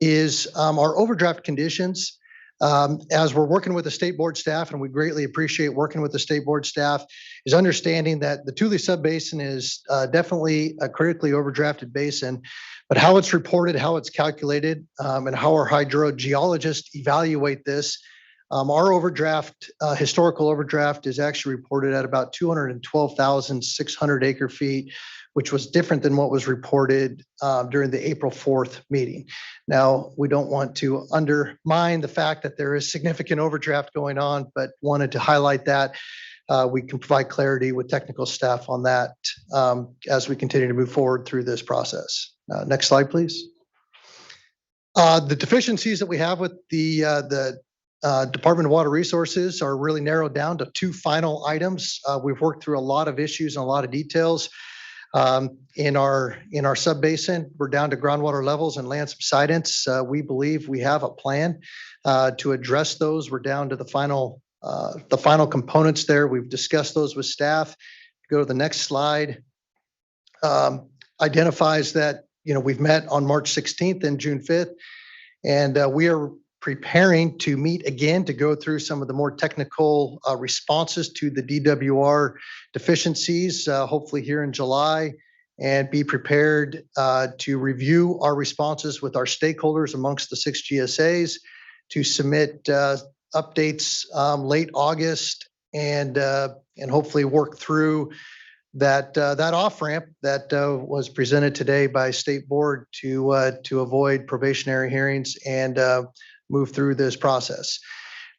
is our overdraft conditions. As we're working with the state board staff, and we greatly appreciate working with the state board staff, is understanding that the Tule subbasin is definitely a critically overdrafted basin, but how it's reported, how it's calculated, and how our hydrogeologists evaluate this. Our overdraft, historical overdraft, is actually reported at about 212,600 acre feet, which was different than what was reported during the April 4th meeting. Now, we don't want to undermine the fact that there is significant overdraft going on, but wanted to highlight that. We can provide clarity with technical staff on that as we continue to move forward through this process. Next slide, please. The deficiencies that we have with the Department of Water Resources are really narrowed down to 2 final items. We've worked through a lot of issues and a lot of details. In our subbasin, we're down to groundwater levels and land subsidence. We believe we have a plan to address those. We're down to the final components there. We've discussed those with staff. Go to the next slide. Identifies that we've met on March 16th and June 5th, and we are preparing to meet again to go through some of the more technical responses to the DWR deficiencies, hopefully here in July, and be prepared to review our responses with our stakeholders amongst the 6 GSAs, to submit updates late August, and hopefully work through that off-ramp that was presented today by State Board to avoid probationary hearings and move through this process.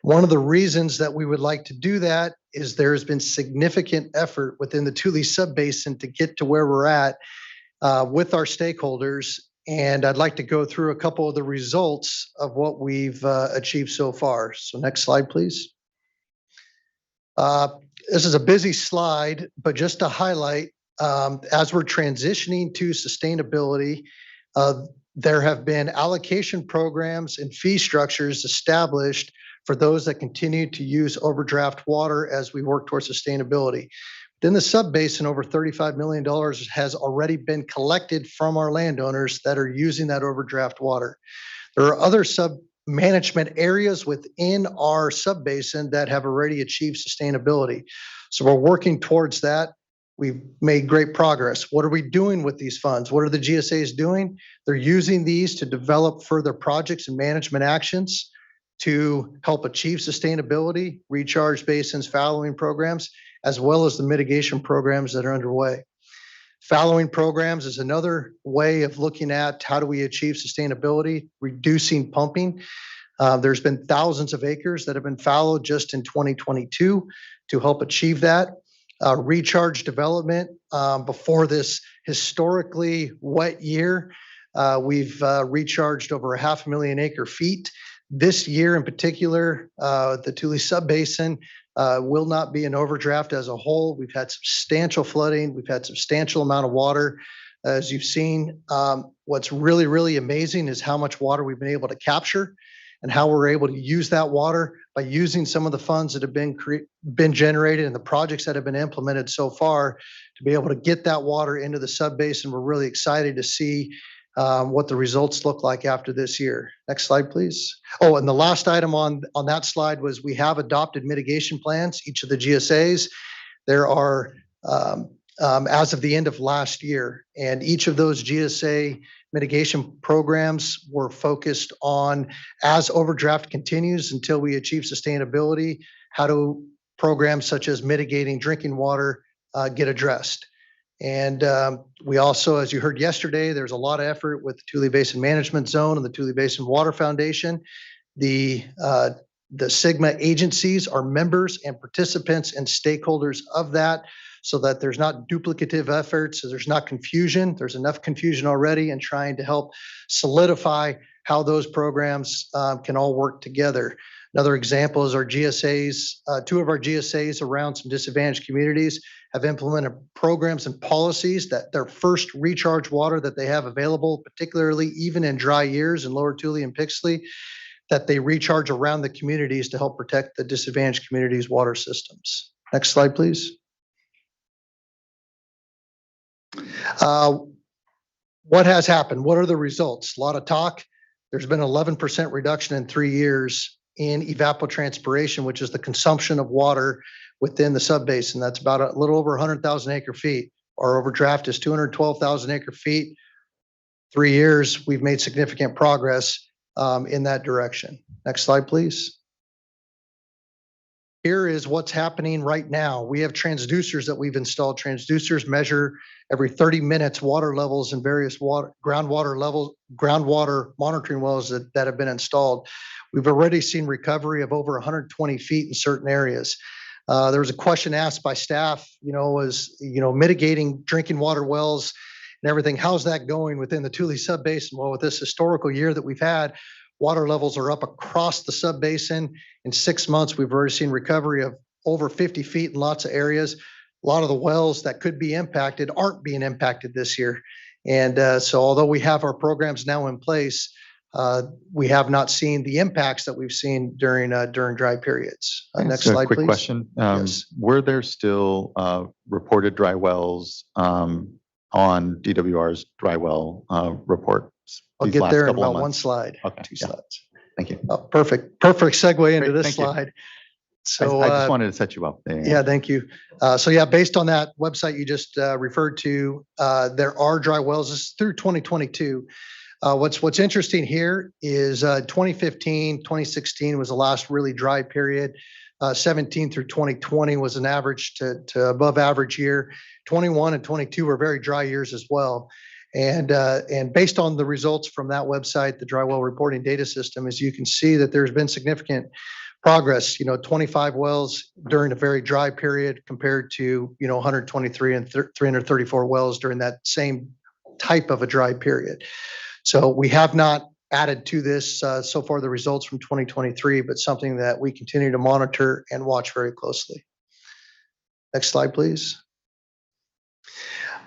One of the reasons that we would like to do that is there has been significant effort within the Tule subbasin to get to where we're at with our stakeholders. And I'd like to go through a couple of the results of what we've achieved so far. So next slide, please. This is a busy slide, but just to highlight, as we're transitioning to sustainability, there have been allocation programs and fee structures established for those that continue to use overdraft water as we work towards sustainability. Within the subbasin, over $35 million has already been collected from our landowners that are using that overdraft water. There are other sub-management areas within our subbasin that have already achieved sustainability. So we're working towards that. We've made great progress. What are we doing with these funds? What are the GSAs doing? They're using these to develop further projects and management actions to help achieve sustainability, recharge basins, fallowing programs, as well as the mitigation programs that are underway. Fallowing programs is another way of looking at how do we achieve sustainability, reducing pumping. There's been thousands of acres that have been fallowed just in 2022 to help achieve that. Recharge development before this historically wet year. We've recharged over 500,000 acre feet. This year in particular, the Tule subbasin will not be an overdraft as a whole. We've had substantial flooding. We've had substantial amount of water. As you've seen, what's really, really amazing is how much water we've been able to capture and how we're able to use that water by using some of the funds that have been generated and the projects that have been implemented so far to be able to get that water into the subbasin. We're really excited to see what the results look like after this year. Next slide, please. Oh, and the last item on that slide was we have adopted mitigation plans, each of the GSAs. There are, as of the end of last year, and each of those GSA mitigation programs were focused on, as overdraft continues until we achieve sustainability, how do programs such as mitigating drinking water get addressed. And we also, as you heard yesterday, there's a lot of effort with the Tule Basin Management Zone and the Tule Basin Water Foundation. The SWRCB agencies are members and participants and stakeholders of that, so that there's not duplicative efforts, so there's not confusion. There's enough confusion already, and trying to help solidify how those programs can all work together. Another example is our GSAs, 2 of our GSAs around some disadvantaged communities have implemented programs and policies that their first recharge water that they have available, particularly even in dry years in Lower Tule and Pixley, that they recharge around the communities to help protect the disadvantaged communities' water systems. Next slide, please. What has happened? What are the results? A lot of talk. There's been 11% reduction in 3 years in evapotranspiration, which is the consumption of water within the subbasin. That's about a little over 100,000 acre feet. Our overdraft is 212,000 acre feet. 3 years, we've made significant progress in that direction. Next slide, please. Here is what's happening right now. We have transducers that we've installed. Transducers measure every 30 minutes water levels in various groundwater monitoring wells that have been installed. We've already seen recovery of over 120 feet in certain areas. There was a question asked by staff, mitigating drinking water wells and everything. How's that going within the Tule subbasin? Well, with this historical year that we've had, water levels are up across the subbasin. In 6 months, we've already seen recovery of over 50 feet in lots of areas. A lot of the wells that could be impacted aren't being impacted this year. And so although we have our programs now in place, we have not seen the impacts that we've seen during dry periods. Next slide, quick please. question. Yes. Were there still reported dry wells on DWR's dry well reports? I'll these get last there in couple of about one months? slide, Okay, 2 yeah. slides. Thank you. Oh, perfect segue into Great, this thank you. slide. So I just wanted to set you up there. yeah, thank you. So yeah, based on that website you just referred to, there are dry wells. This is through 2022. What's interesting here is 2015, 2016 was the last really dry period. 17 through 2020 was an average to above average year. 21 and 22 were very dry years as well. And based on the results from that website, the dry well reporting data system, as you can see that there's been significant progress, 25 wells during a very dry period compared to, 123 and 334 wells during that same type of a dry period. So we have not added to this so far the results from 2023, but something that we continue to monitor and watch very closely. Next slide, please.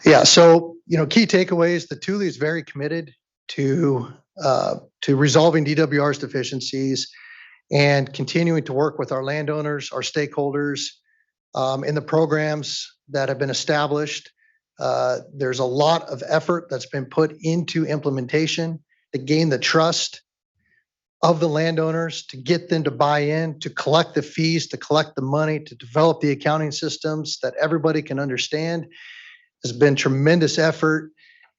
Yeah, so key takeaways: the Tule is very committed to resolving DWR's deficiencies and continuing to work with our landowners, our stakeholders in the programs that have been established. There's a lot of effort that's been put into implementation to gain the trust of the landowners, to get them to buy in, to collect the fees, to collect the money, to develop the accounting systems that everybody can understand. There's been tremendous effort,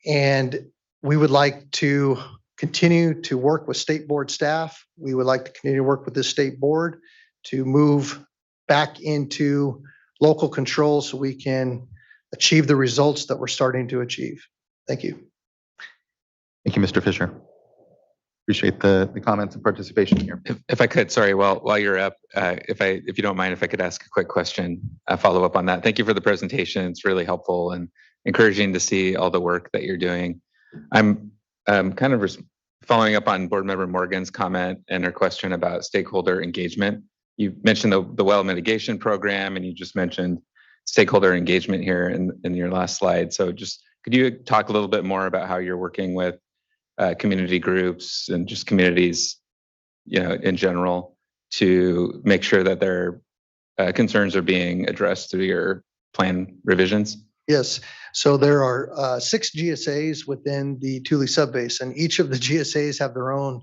and we would like to continue to work with state board staff. We would like to continue to work with this state board to move back into local control so we can achieve the results that we're starting to achieve. Thank you. Thank you, Mr. Fisher. Appreciate the comments and participation here. If I could, sorry, while you're up, if you don't mind, if I could ask a quick question, follow up on that. Thank you for the presentation. It's really helpful and encouraging to see all the work that you're doing. I'm kind of following up on Board Member Morgan's comment and her question about stakeholder engagement. You mentioned the well mitigation program, and you just mentioned stakeholder engagement here in your last slide. So just could you talk a little bit more about how you're working with community groups and just communities, in general, to make sure that their concerns are being addressed through your plan revisions? Yes. So there are 6 GSAs within the Tule subbasin. Each of the GSAs have their own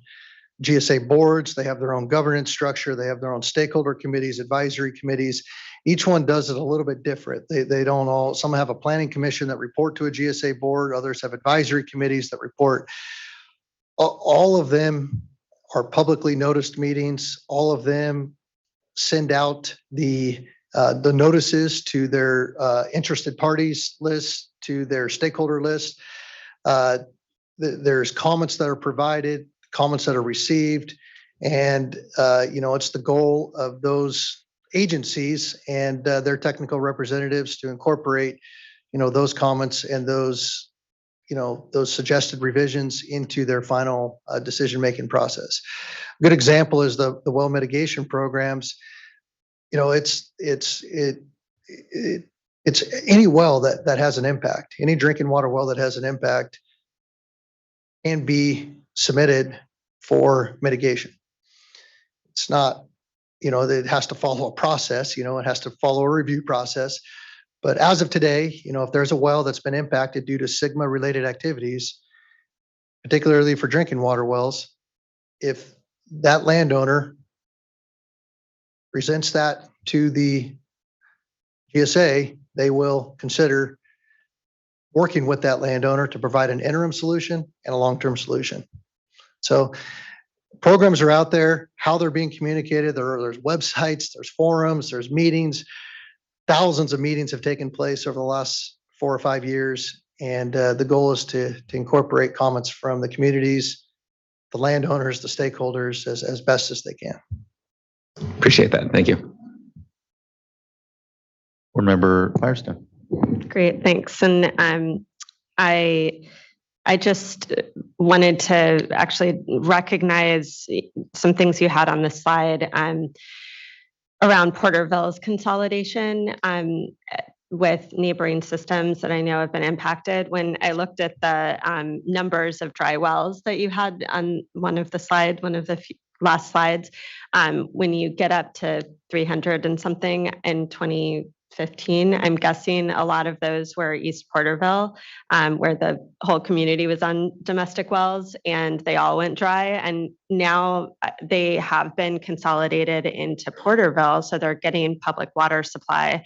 GSA boards. They have their own governance structure. They have their own stakeholder committees, advisory committees. Each one does it a little bit different. They don't all, some have a planning commission that report to a GSA board. Others have advisory committees that report. All of them are publicly noticed meetings. All of them send out the notices to their interested parties list, to their stakeholder list. There's comments that are provided, comments that are received, and it's the goal of those agencies and their technical representatives to incorporate those comments and those suggested revisions into their final decision-making process. A good example is the well mitigation programs. It's any well that has an impact, any drinking water well that has an impact can be submitted for mitigation. It's not, it has to follow a process, it has to follow a review process. But as of today, if there's a well that's been impacted due to SGMA related activities, particularly for drinking water wells, if that landowner presents that to the GSA, they will consider working with that landowner to provide an interim solution and a long-term solution. So programs are out there, how they're being communicated. There's websites, there's forums, there's meetings. Thousands of meetings have taken place over the last 4 or 5 years. And the goal is to incorporate comments from the communities, the landowners, the stakeholders as best as they can. Appreciate that. Thank you. Board Member Firestone. Great, thanks. And I just wanted to actually recognize some things you had on the slide around Porterville's consolidation with neighboring systems that I know have been impacted. When I looked at the numbers of dry wells that you had on one of the last slides, when you get up to 300 and something in 2015, I'm guessing a lot of those were East Porterville, where the whole community was on domestic wells and they all went dry. And now they have been consolidated into Porterville, so they're getting public water supply.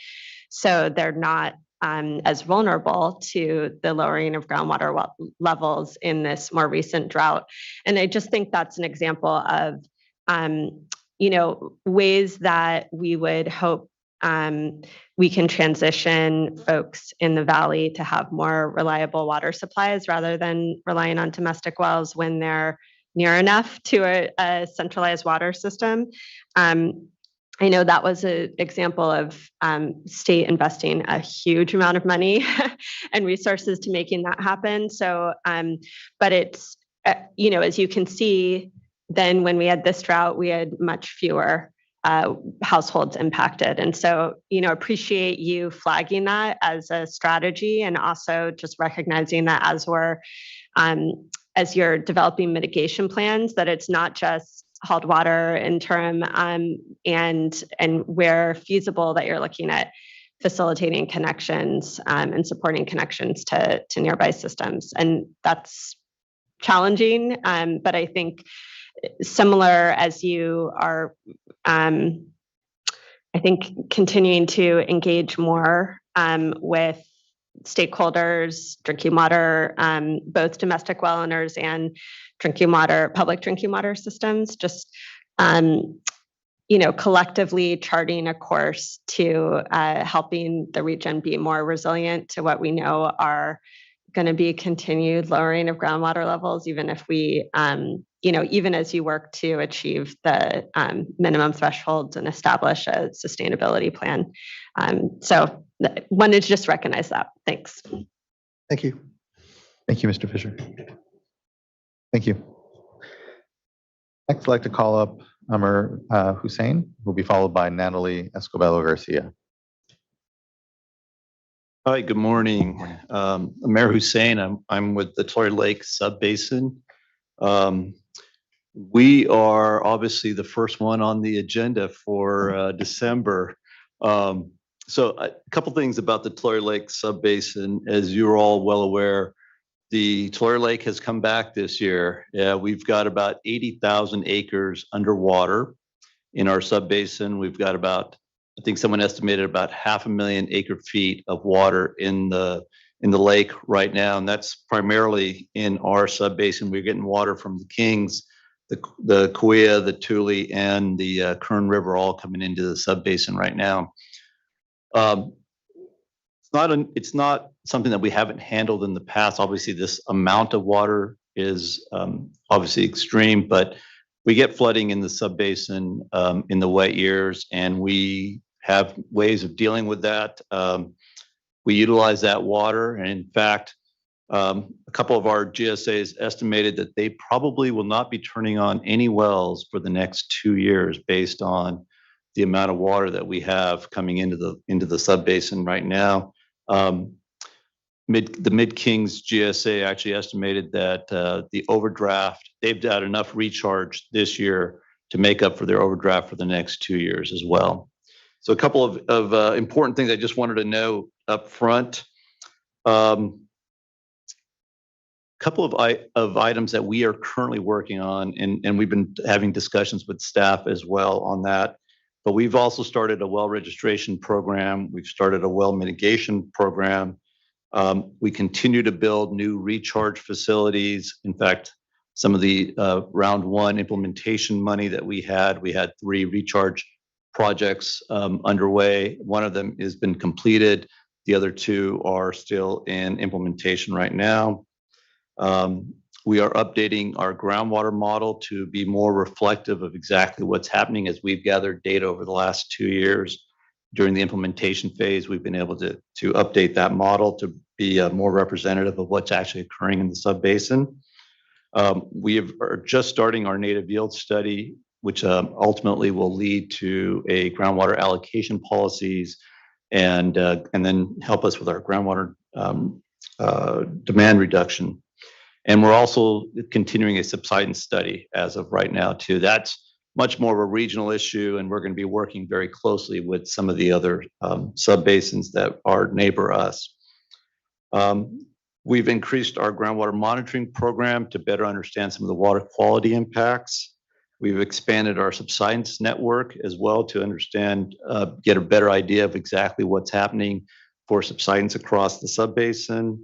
So they're not as vulnerable to the lowering of groundwater levels in this more recent drought. And I just think that's an example of, ways that we would hope we can transition folks in the valley to have more reliable water supplies rather than relying on domestic wells when they're near enough to a centralized water system. I know that was an example of state investing a huge amount of money and resources to making that happen. So, but it's, as you can see, then when we had this drought, we had much fewer households impacted. And so, appreciate you flagging that as a strategy and also just recognizing that as you're developing mitigation plans, that it's not just hauled water interim and where feasible that you're looking at facilitating connections and supporting connections to nearby systems. And that's challenging, but I think similar as you are, I think continuing to engage more with stakeholders, drinking water, both domestic well owners and public drinking water systems, just collectively charting a course to helping the region be more resilient to what we know are going to be continued lowering of groundwater levels, even if we, even as you work to achieve the minimum thresholds and establish a sustainability plan. So wanted to just recognize that. Thanks. Thank you. Thank you, Mr. Fisher. Thank you. Next, I'd like to call up Amr Hussein, who will be followed by Natalie Escobedo Garcia. Hi, good morning. Amir Hussein, I'm with the Tulare Lake Subbasin. We are obviously the first one on the agenda for December. So a couple things about the Tulare Lake Subbasin. As you're all well aware, the Tulare Lake has come back this year. We've got about 80,000 acres underwater in our subbasin. We've got about, I think someone estimated about 500,000 acre-feet of water in the lake right now, and that's primarily in our subbasin. We're getting water from the Kings, the Kauai, the Tule, and the Kern River all coming into the subbasin right now. It's not something that we haven't handled in the past. Obviously, this amount of water is obviously extreme, but we get flooding in the subbasin in the wet years, and we have ways of dealing with that. We utilize that water, and in fact, a couple of our GSAs estimated that they probably will not be turning on any wells for the next 2 years based on the amount of water that we have coming into the subbasin right now. The Mid-Kings GSA actually estimated that the overdraft, they've got enough recharge this year to make up for their overdraft for the next 2 years as well. So a couple of important things I just wanted to know up front. Couple of items that we are currently working on, and we've been having discussions with staff as well on that. But we've also started a well registration program. We've started a well mitigation program. We continue to build new recharge facilities. In fact, some of the round one implementation money that we had 3 recharge projects underway. One of them has been completed. The other 2 are still in implementation right now. We are updating our groundwater model to be more reflective of exactly what's happening as we've gathered data over the last 2 years. During the implementation phase, we've been able to update that model to be more representative of what's actually occurring in the subbasin. We are just starting our native yield study, which ultimately will lead to a groundwater allocation policies and then help us with our groundwater demand reduction. And we're also continuing a subsidence study as of right now too. That's much more of a regional issue, and we're going to be working very closely with some of the other subbasins that are neighbor us. We've increased our groundwater monitoring program to better understand some of the water quality impacts. We've expanded our subsidence network as well to understand, get a better idea of exactly what's happening for subsidence across the subbasin.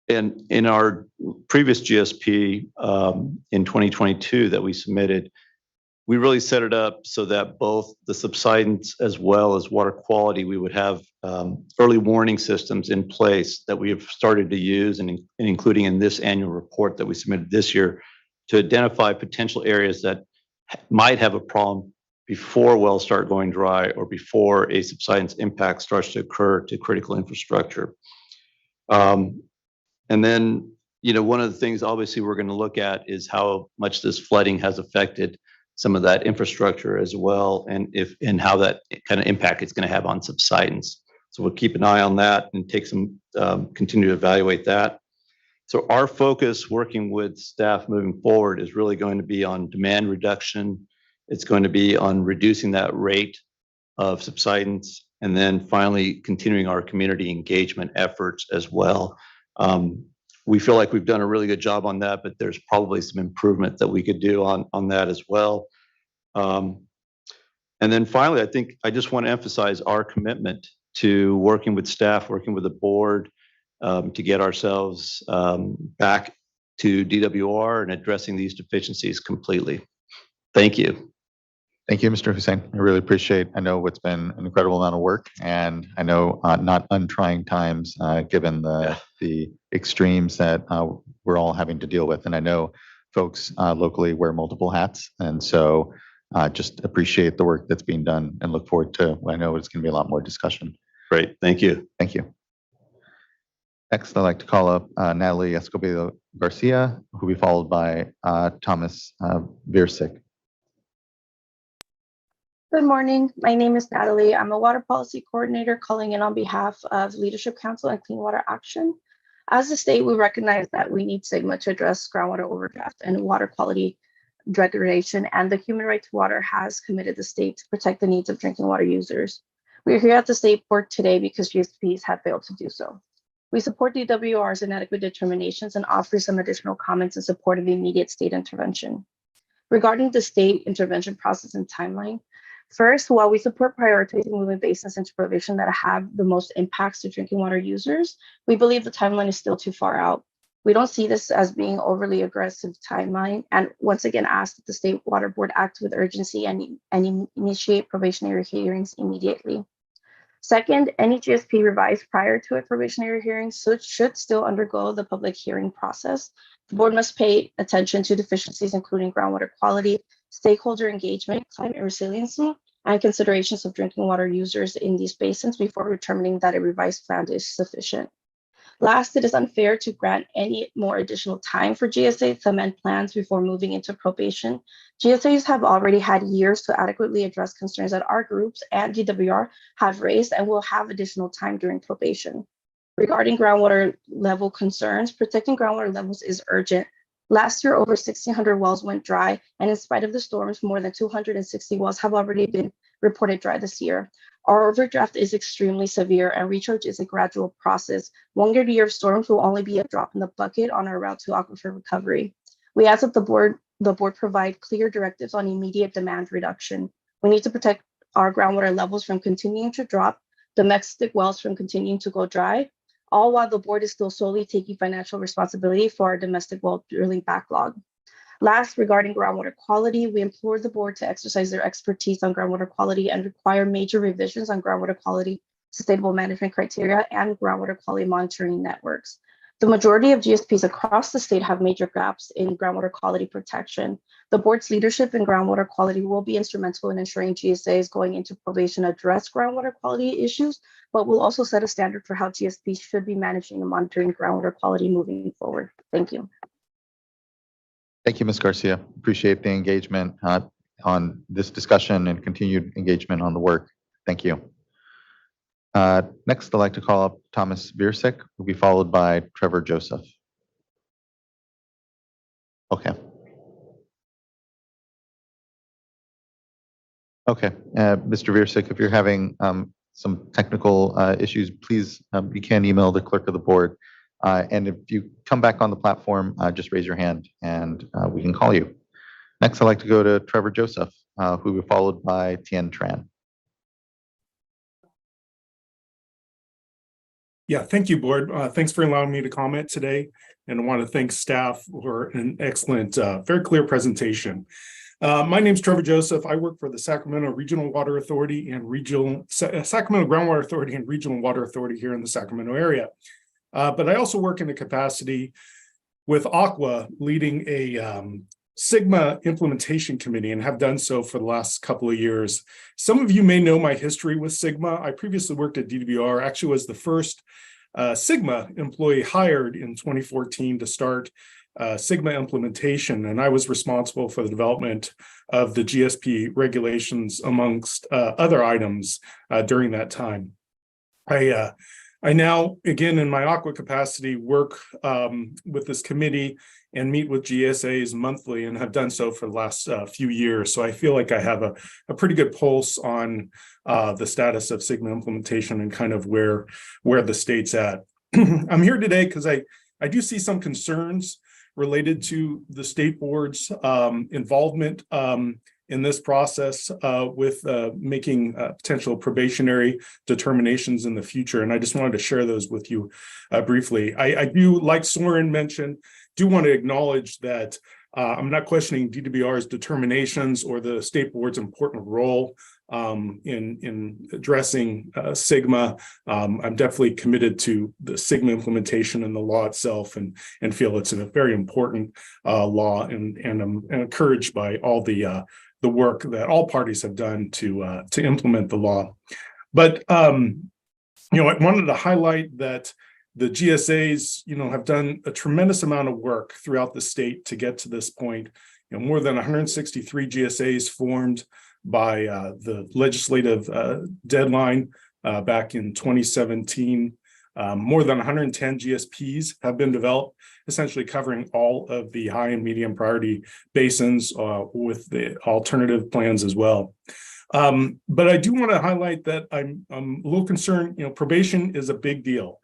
And in our previous GSP in 2022 that we submitted, we really set it up so that both the subsidence as well as water quality, we would have early warning systems in place that we have started to use and including in this annual report that we submitted this year to identify potential areas that might have a problem before wells start going dry or before a subsidence impact starts to occur to critical infrastructure. And then, one of the things obviously we're going to look at is how much this flooding has affected some of that infrastructure as well, and how that kind of impact it's going to have on subsidence. So we'll keep an eye on that and take some continue to evaluate that. So our focus working with staff moving forward is really going to be on demand reduction. It's going to be on reducing that rate of subsidence, and then finally continuing our community engagement efforts as well. We feel like we've done a really good job on that, but there's probably some improvement that we could do on that as well. And then finally, I think I just want to emphasize our commitment to working with staff, working with the board to get ourselves back to DWR and addressing these deficiencies completely. Thank you. Thank you, Mr. Hussein. I really appreciate. I know it's been an incredible amount of work, and I know not untrying times given the extremes that we're all having to deal with. And I know folks locally wear multiple hats, and so just appreciate the work that's being done and look forward to. I know it's going to be a lot more discussion. Great, thank you. Thank you. Next, I'd like to call up Natalie Escobedo Garcia, who will be followed by Thomas Viersick. Good morning. My name is Natalie. I'm a water policy coordinator calling in on behalf of Leadership Council and Clean Water Action. As a state, we recognize that we need SGMA to address groundwater overdraft and water quality degradation, and the Human Right to Water has committed the state to protect the needs of drinking water users. We are here at the state board today because GSPs have failed to do so. We support DWR's inadequate determinations and offer some additional comments in support of the immediate state intervention. Regarding the state intervention process and timeline, first, while we support prioritizing moving basins into provision that have the most impacts to drinking water users, we believe the timeline is still too far out. We don't see this as being overly aggressive timeline, and once again ask that the State Water Board act with urgency and initiate probationary hearings immediately. Second, any GSP revised prior to a probationary hearing should still undergo the public hearing process. The board must pay attention to deficiencies, including groundwater quality, stakeholder engagement, climate resiliency, and considerations of drinking water users in these basins before determining that a revised plan is sufficient. Last, it is unfair to grant any more additional time for GSA to amend plans before moving into probation. GSAs have already had years to adequately address concerns that our groups and DWR have raised and will have additional time during probation. Regarding groundwater level concerns, protecting groundwater levels is urgent. Last year, over 1,600 wells went dry, and in spite of the storms, more than 260 wells have already been reported dry this year. Our overdraft is extremely severe, and recharge is a gradual process. 1 good year of storms will only be a drop in the bucket on our route to aquifer recovery. We ask that the board provide clear directives on immediate demand reduction. We need to protect our groundwater levels from continuing to drop, domestic wells from continuing to go dry, all while the board is still solely taking financial responsibility for our domestic well drilling backlog. Last, regarding groundwater quality, we implore the board to exercise their expertise on groundwater quality and require major revisions on groundwater quality, sustainable management criteria, and groundwater quality monitoring networks. The majority of GSPs across the state have major gaps in groundwater quality protection. The board's leadership in groundwater quality will be instrumental in ensuring GSAs going into probation address groundwater quality issues, but will also set a standard for how GSPs should be managing and monitoring groundwater quality moving forward. Thank you. Thank you, Ms. Garcia. Appreciate the engagement on this discussion and continued engagement on the work. Thank you. Next, I'd like to call up Thomas Viersick, who will be followed by Trevor Joseph. Okay. Okay, Mr. Viersick, if you're having some technical issues, please, you can email the clerk of the board. And if you come back on the platform, just raise your hand and we can call you. Next, I'd like to go to Trevor Joseph, who will be followed by Tien Tran. Yeah, thank you, board. Thanks for allowing me to comment today. And I want to thank staff for an excellent, very clear presentation. My name is Trevor Joseph. I work for the Sacramento Regional Water Authority and Sacramento Groundwater Authority and Regional Water Authority here in the Sacramento area. But I also work in the capacity with Aqua, leading a SWRCB implementation committee, and have done so for the last couple of years. Some of you may know my history with SWRCB. I previously worked at DWR, actually was the first SWRCB employee hired in 2014 to start SWRCB implementation, and I was responsible for the development of the GSP regulations amongst other items during that time. I now, again, in my Aqua capacity, work with this committee and meet with GSAs monthly, and have done so for the last few years. So I feel like I have a pretty good pulse on the status of SWRCB implementation and kind of where the state's at. I'm here today because I do see some concerns related to the state board's involvement in this process with making potential probationary determinations in the future. And I just wanted to share those with you briefly. I do, like Soren mentioned, do want to acknowledge that I'm not questioning DWR's determinations or the state board's important role in addressing SWRCB. I'm definitely committed to the SWRCB implementation and the law itself, and feel it's a very important law, and I'm encouraged by all the work that all parties have done to implement the law. But I wanted to highlight that the GSAs, have done a tremendous amount of work throughout the state to get to this point. More than 163 GSAs formed by the legislative deadline back in 2017. More than 110 GSPs have been developed, essentially covering all of the high and medium priority basins with the alternative plans as well. But I do want to highlight that I'm a little concerned. Probation is a big deal,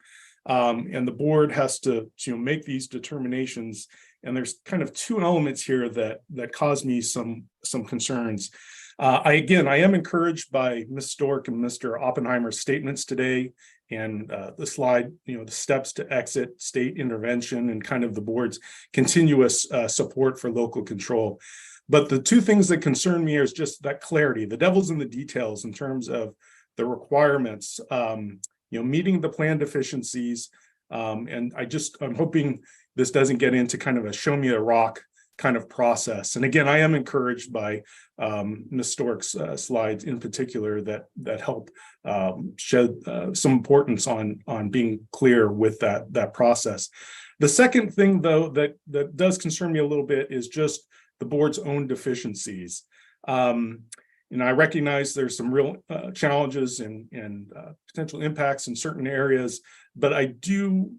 and the board has to make these determinations. And there's kind of two elements here that cause me some concerns. I am encouraged by Ms. Stork and Mr. Oppenheimer's statements today, and the slide, the steps to exit state intervention and kind of the board's continuous support for local control. But the two things that concern me is just that clarity. The devil's in the details in terms of the requirements, meeting the plan deficiencies. And I'm hoping this doesn't get into kind of a show me a rock kind of process. And again, I am encouraged by Ms. Stork's slides in particular that help shed some importance on being clear with that process. The second thing, though, that does concern me a little bit is just the board's own deficiencies. I recognize there's some real challenges and potential impacts in certain areas, but I do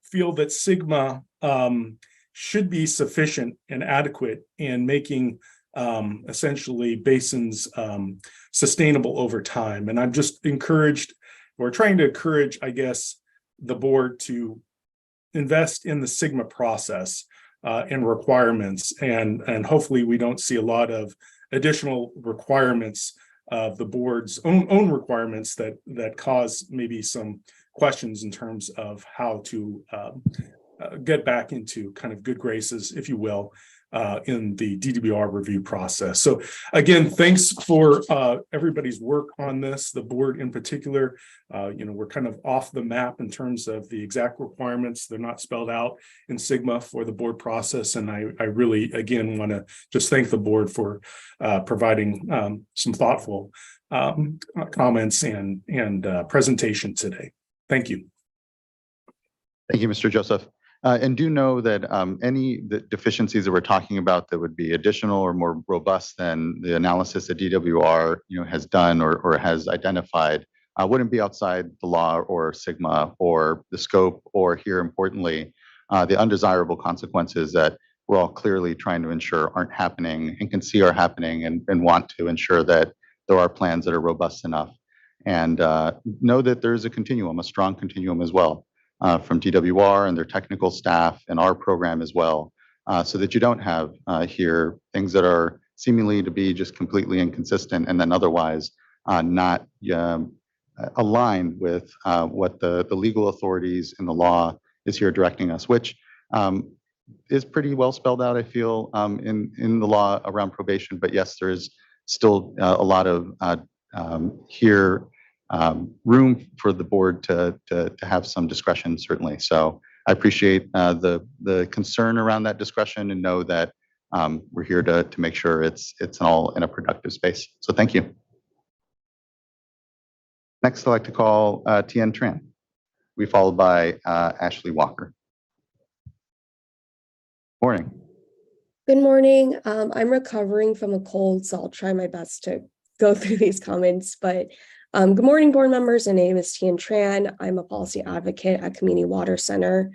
feel that SWRCB should be sufficient and adequate in making essentially basins sustainable over time. And I'm just encouraged, we're trying to encourage, I guess, the board to invest in the SWRCB process and requirements, and hopefully we don't see a lot of additional requirements of the board's own requirements that cause maybe some questions in terms of how to get back into kind of good graces, if you will, in the DWR review process. So again, thanks for everybody's work on this, the board in particular. We're kind of off the map in terms of the exact requirements. They're not spelled out in SWRCB for the board process. And I really, again, want to just thank the board for providing some thoughtful comments and presentation today. Thank you. Thank you, Mr. Joseph. And do know that any deficiencies that we're talking about that would be additional or more robust than the analysis that DWR has done or has identified wouldn't be outside the law or SWRCB or the scope, or here importantly, the undesirable consequences that we're all clearly trying to ensure aren't happening and can see are happening, and want to ensure that there are plans that are robust enough. And know that there's a continuum, a strong continuum as well. From DWR and their technical staff and our program as well, so that you don't have here things that are seemingly to be just completely inconsistent and then otherwise not aligned with what the legal authorities and the law is here directing us, which is pretty well spelled out, I feel, in the law around probation. But yes, there is still a lot of here room for the board to have some discretion, certainly. So I appreciate the concern around that discretion, and know that we're here to make sure it's all in a productive space. So thank you. Next, I'd like to call Tien Tran. We followed by Ashley Walker. Morning. Good morning. I'm recovering from a cold, so I'll try my best to go through these comments, but good morning, board members. My name is Tien Tran. I'm a policy advocate at Community Water Center.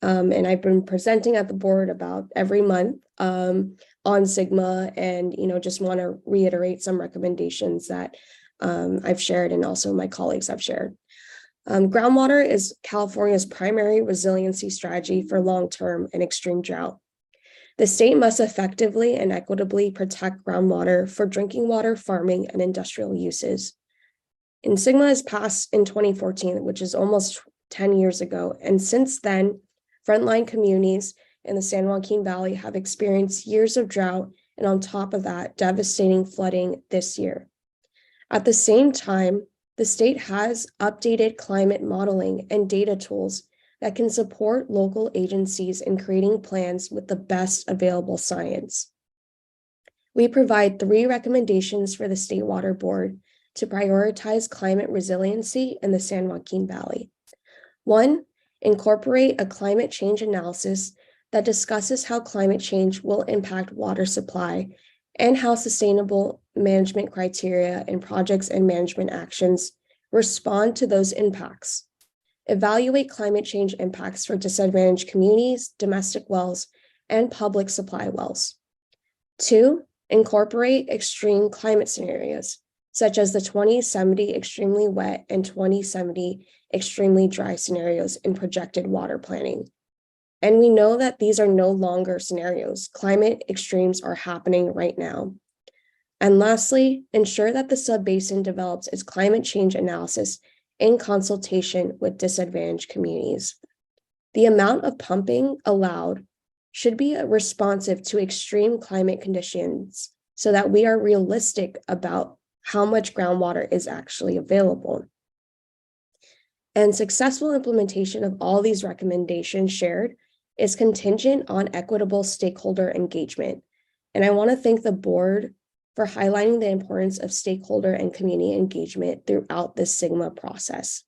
And I've been presenting at the board about every month on SWRCB, and, just want to reiterate some recommendations that I've shared, and also my colleagues have shared. Groundwater is California's primary resiliency strategy for long-term and extreme drought. The state must effectively and equitably protect groundwater for drinking water, farming, and industrial uses. And SWRCB was passed in 2014, which is almost 10 years ago. And since then, frontline communities in the San Joaquin Valley have experienced years of drought, and on top of that, devastating flooding this year. At the same time, the state has updated climate modeling and data tools that can support local agencies in creating plans with the best available science. We provide 3 recommendations for the State Water Board to prioritize climate resiliency in the San Joaquin Valley. 1, incorporate a climate change analysis that discusses how climate change will impact water supply and how sustainable management criteria and projects and management actions respond to those impacts. Evaluate climate change impacts for disadvantaged communities, domestic wells, and public supply wells. 2, incorporate extreme climate scenarios, such as the 2070 extremely wet and 2070 extremely dry scenarios in projected water planning. And we know that these are no longer scenarios. Climate extremes are happening right now. And lastly, ensure that the subbasin develops its climate change analysis in consultation with disadvantaged communities. The amount of pumping allowed should be responsive to extreme climate conditions so that we are realistic about how much groundwater is actually available. And successful implementation of all these recommendations shared is contingent on equitable stakeholder engagement. And I want to thank the board for highlighting the importance of stakeholder and community engagement throughout this SWRCB process.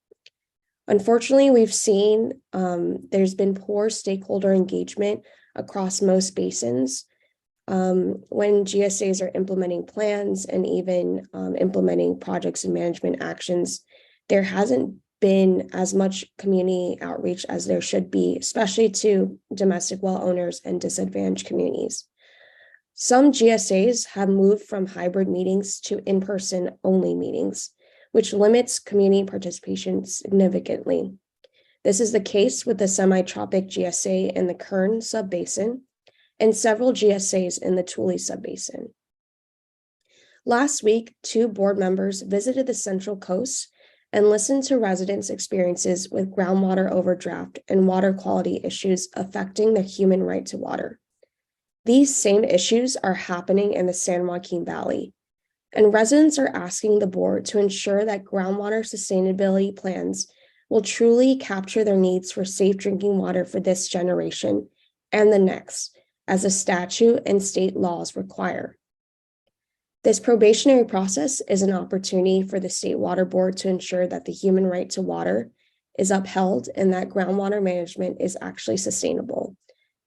Unfortunately, we've seen there's been poor stakeholder engagement across most basins when GSAs are implementing plans and even implementing projects and management actions. There hasn't been as much community outreach as there should be, especially to domestic well owners and disadvantaged communities. Some GSAs have moved from hybrid meetings to in-person only meetings, which limits community participation significantly. This is the case with the semi-tropic GSA in the Kern subbasin and several GSAs in the Tule subbasin. Last week, 2 board members visited the Central Coast and listened to residents' experiences with groundwater overdraft and water quality issues affecting their human right to water. These same issues are happening in the San Joaquin Valley, and residents are asking the board to ensure that groundwater sustainability plans will truly capture their needs for safe drinking water for this generation and the next, as the statute and state laws require. This probationary process is an opportunity for the State Water Board to ensure that the human right to water is upheld and that groundwater management is actually sustainable.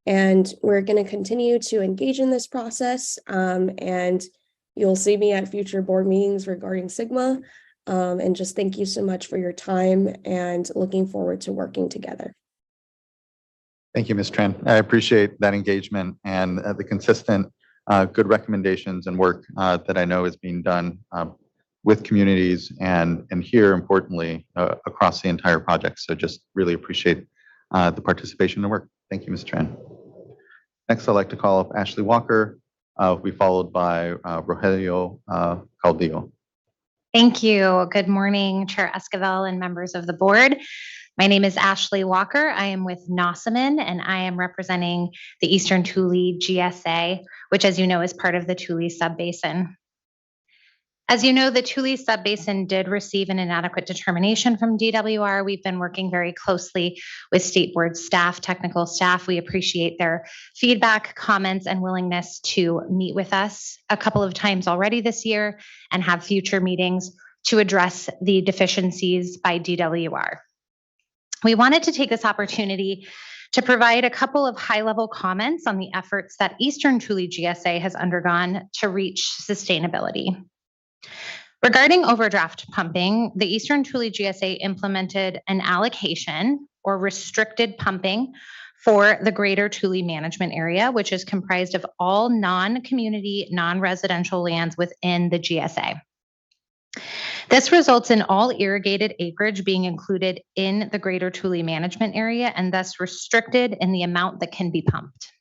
And we're going to continue to engage in this process, and you'll see me at future board meetings regarding SWRCB. And just thank you so much for your time and looking forward to working together. Thank you, Ms. Tran. I appreciate that engagement and the consistent good recommendations and work that I know is being done with communities and here, importantly, across the entire project. So just really appreciate the participation and work. Thank you, Ms. Tran. Next, I'd like to call up Ashley Walker, will be followed by Rogelio Caudillo. Thank you. Good morning, Chair Esquivel and members of the board. My name is Ashley Walker. I am with Nossaman, and I am representing the Eastern Tule GSA, which, as you know, is part of the Tule subbasin. As you know, the Tule subbasin did receive an inadequate determination from DWR. We've been working very closely with State Board staff, technical staff. We appreciate their feedback, comments, and willingness to meet with us a couple of times already this year and have future meetings to address the deficiencies by DWR. We wanted to take this opportunity to provide a couple of high-level comments on the efforts that Eastern Tule GSA has undergone to reach sustainability. Regarding overdraft pumping, the Eastern Tule GSA implemented an allocation or restricted pumping for the Greater Tule Management Area, which is comprised of all non-community, non-residential lands within the GSA. This results in all irrigated acreage being included in the Greater Tule Management Area and thus restricted in the amount that can be pumped.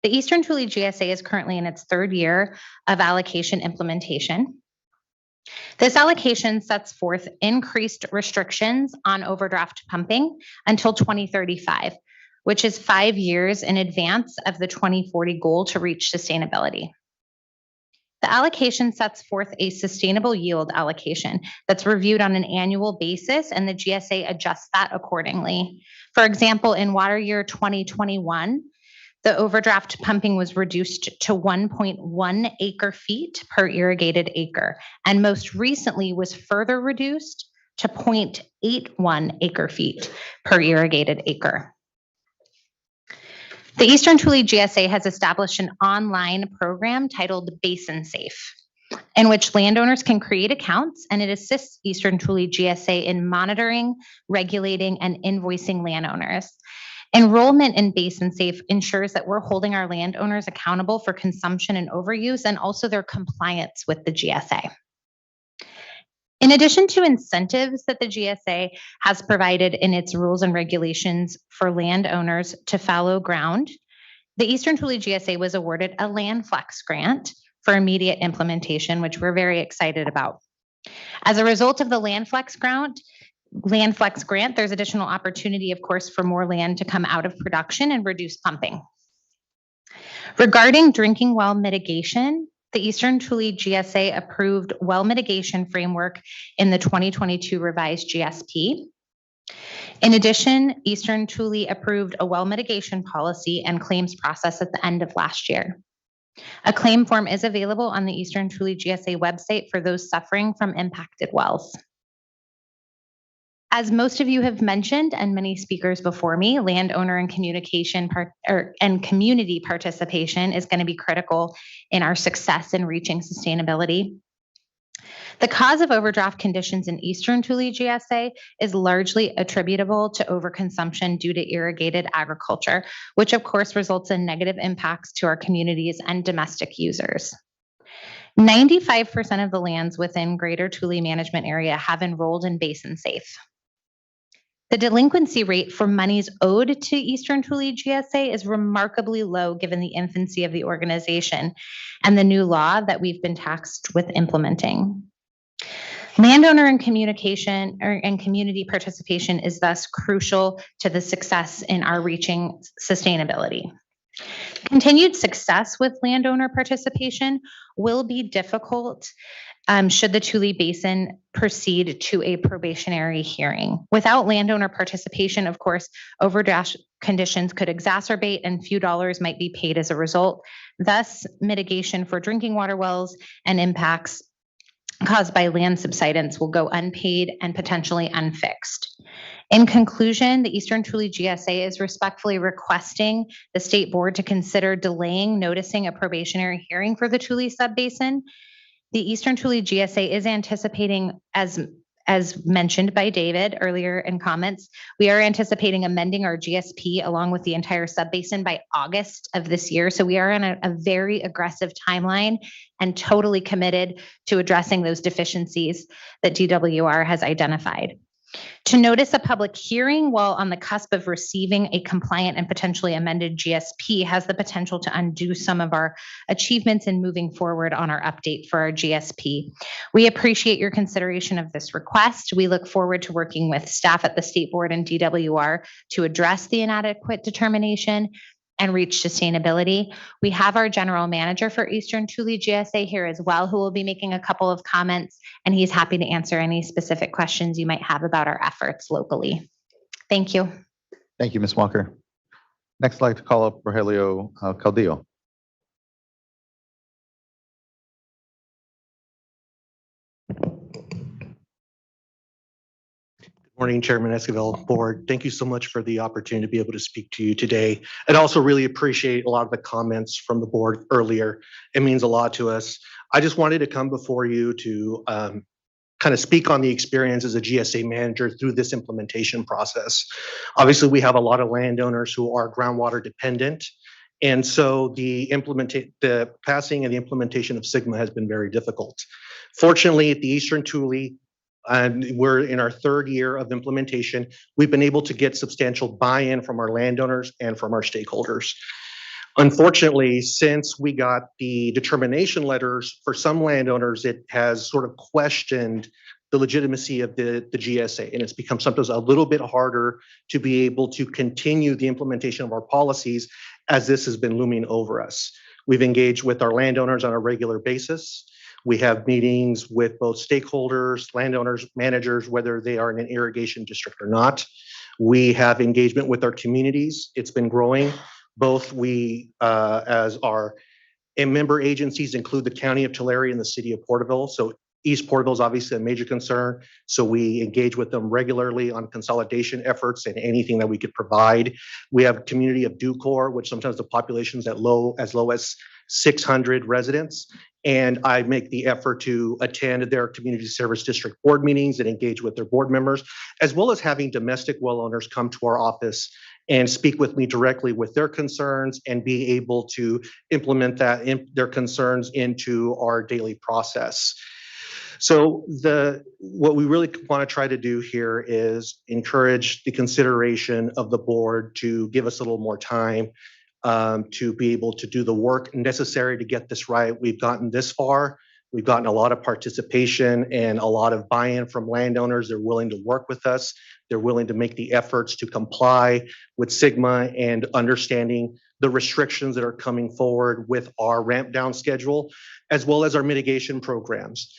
The Eastern Tule GSA is currently in its 3rd year of allocation implementation. This allocation sets forth increased restrictions on overdraft pumping until 2035, which is 5 years in advance of the 2040 goal to reach sustainability. The allocation sets forth a sustainable yield allocation that's reviewed on an annual basis, and the GSA adjusts that accordingly. For example, in water year 2021, the overdraft pumping was reduced to 1.1 acre feet per irrigated acre, and most recently was further reduced to 0.81 acre feet per irrigated acre. The Eastern Tule GSA has established an online program titled Basin Safe, in which landowners can create accounts, and it assists Eastern Tule GSA in monitoring, regulating, and invoicing landowners. Enrollment in Basin Safe ensures that we're holding our landowners accountable for consumption and overuse and also their compliance with the GSA. In addition to incentives that the GSA has provided in its rules and regulations for landowners to fallow ground, the Eastern Tule GSA was awarded a land flex grant for immediate implementation, which we're very excited about. As a result of the land flex grant, there's additional opportunity, of course, for more land to come out of production and reduce pumping. Regarding drinking well mitigation, the Eastern Tule GSA approved well mitigation framework in the 2022 revised GSP. In addition, Eastern Tule approved a well mitigation policy and claims process at the end of last year. A claim form is available on the Eastern Tule GSA website for those suffering from impacted wells. As most of you have mentioned, and many speakers before me, landowner and community participation is going to be critical in our success in reaching sustainability. The cause of overdraft conditions in Eastern Tule GSA is largely attributable to overconsumption due to irrigated agriculture, which of course results in negative impacts to our communities and domestic users. 95% of the lands within Greater Tule Management Area have enrolled in Basin Safe. The delinquency rate for monies owed to Eastern Tule GSA is remarkably low given the infancy of the organization and the new law that we've been tasked with implementing. Landowner and communication and community participation is thus crucial to the success in our reaching sustainability. Continued success with landowner participation will be difficult should the Tule Basin proceed to a probationary hearing. Without landowner participation, of course, overdraft conditions could exacerbate and few dollars might be paid as a result. Thus, mitigation for drinking water wells and impacts caused by land subsidence will go unpaid and potentially unfixed. In conclusion, the Eastern Tule GSA is respectfully requesting the state board to consider delaying noticing a probationary hearing for the Tule subbasin. The Eastern Tule GSA is anticipating, as mentioned by David earlier in comments, we are anticipating amending our GSP along with the entire subbasin by August of this year. So we are on a very aggressive timeline and totally committed to addressing those deficiencies that DWR has identified. To notice a public hearing while on the cusp of receiving a compliant and potentially amended GSP has the potential to undo some of our achievements in moving forward on our update for our GSP. We appreciate your consideration of this request. We look forward to working with staff at the State Board and DWR to address the inadequate determination and reach sustainability. We have our general manager for Eastern Tule GSA here as well, who will be making a couple of comments, and he's happy to answer any specific questions you might have about our efforts locally. Thank you. Thank you, Ms. Walker. Next, I'd like to call up Rogelio Caudillo. Morning, Chairman Esquivel, Board. Thank you so much for the opportunity to be able to speak to you today. I'd also really appreciate a lot of the comments from the board earlier. It means a lot to us. I just wanted to come before you to kind of speak on the experience as a GSA manager through this implementation process. Obviously, we have a lot of landowners who are groundwater dependent. And so the passing and the implementation of SGMA has been very difficult. Fortunately, at the Eastern Tule, and we're in our third year of implementation, we've been able to get substantial buy-in from our landowners and from our stakeholders. Unfortunately, since we got the determination letters, for some landowners, it has sort of questioned the legitimacy of the GSA, and it's become sometimes a little bit harder to be able to continue the implementation of our policies as this has been looming over us. We've engaged with our landowners on a regular basis. We have meetings with both stakeholders, landowners, managers, whether they are in an irrigation district or not. We have engagement with our communities. It's been growing. Both we, as our member agencies, include the County of Tulare and the City of Porterville. So East Porterville is obviously a major concern. So we engage with them regularly on consolidation efforts and anything that we could provide. We have community of Ducor, which sometimes the population is as low as 600 residents. And I make the effort to attend their community service district board meetings and engage with their board members, as well as having domestic well owners come to our office and speak with me directly with their concerns and be able to implement their concerns into our daily process. So what we really want to try to do here is encourage the consideration of the board to give us a little more time to be able to do the work necessary to get this right. We've gotten this far. We've gotten a lot of participation and a lot of buy-in from landowners. They're willing to work with us. They're willing to make the efforts to comply with SGMA and understanding the restrictions that are coming forward with our ramp down schedule, as well as our mitigation programs.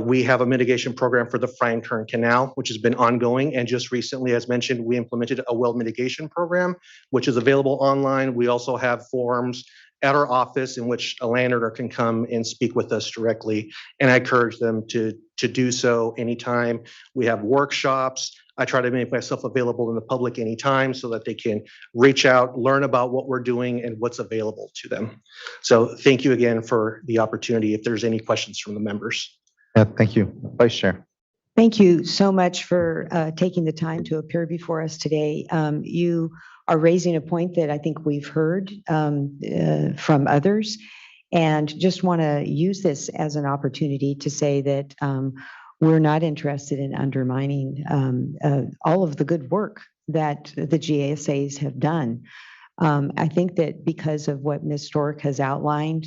We have a mitigation program for the Frank Kern Canal, which has been ongoing. And just recently, as mentioned, we implemented a well mitigation program, which is available online. We also have forums at our office in which a landowner can come and speak with us directly. And I encourage them to do so anytime. We have workshops. I try to make myself available in the public anytime so that they can reach out, learn about what we're doing and what's available to them. So thank you again for the opportunity. If there's any questions from the members. Yeah, thank you. Vice Chair. Thank you so much for taking the time to appear before us today. You are raising a point that I think we've heard from others, and just want to use this as an opportunity to say that we're not interested in undermining all of the good work that the GSAs have done. I think that because of what Ms. Stork has outlined,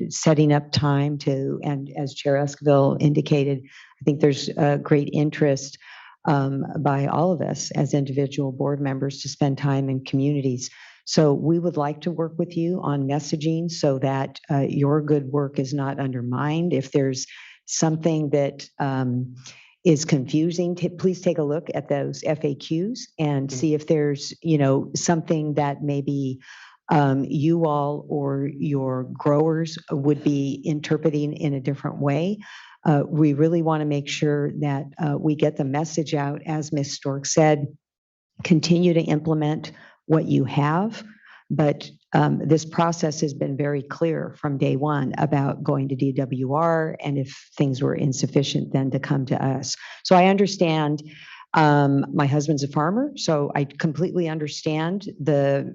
setting up time to, and as Chair Esquivel indicated, I think there's great interest by all of us as individual board members to spend time in communities. So we would like to work with you on messaging so that your good work is not undermined. If there's something that is confusing, please take a look at those FAQs and see if there's, something that maybe you all or your growers would be interpreting in a different way. We really want to make sure that we get the message out, as Ms. Stork said, continue to implement what you have. But this process has been very clear from day one about going to DWR, and if things were insufficient, then to come to us. So I understand. My husband's a farmer, so I completely understand how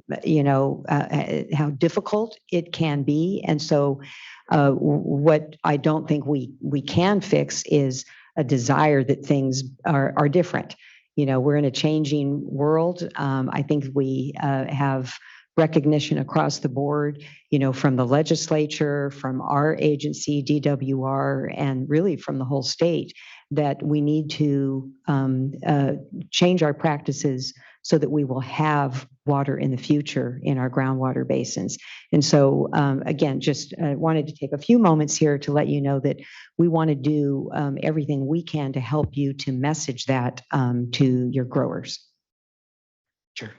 difficult it can be. And so what I don't think we can fix is a desire that things are different. We're in a changing world. I think we have recognition across the board, from the legislature, from our agency, DWR, and really from the whole state, that we need to change our practices so that we will have water in the future in our groundwater basins. And so, again, just wanted to take a few moments here to let you know that we want to do everything we can to help you to message that to your growers. Sure.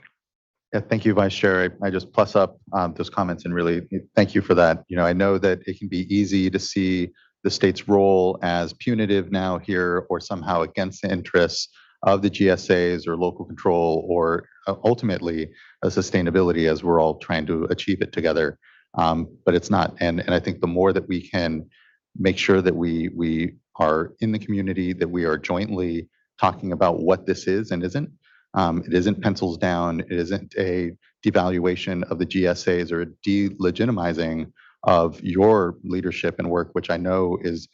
Yeah, thank you, Vice Chair. I just plus up those comments and really thank you for that. I know that it can be easy to see the state's role as punitive now here, or somehow against the interests of the GSAs or local control, or ultimately a sustainability, as we're all trying to achieve it together. But it's not. And I think the more that we can make sure that we are in the community, that we are jointly talking about what this is and isn't. It isn't pencils down. It isn't a devaluation of the GSAs or a delegitimizing of your leadership and work, which I know is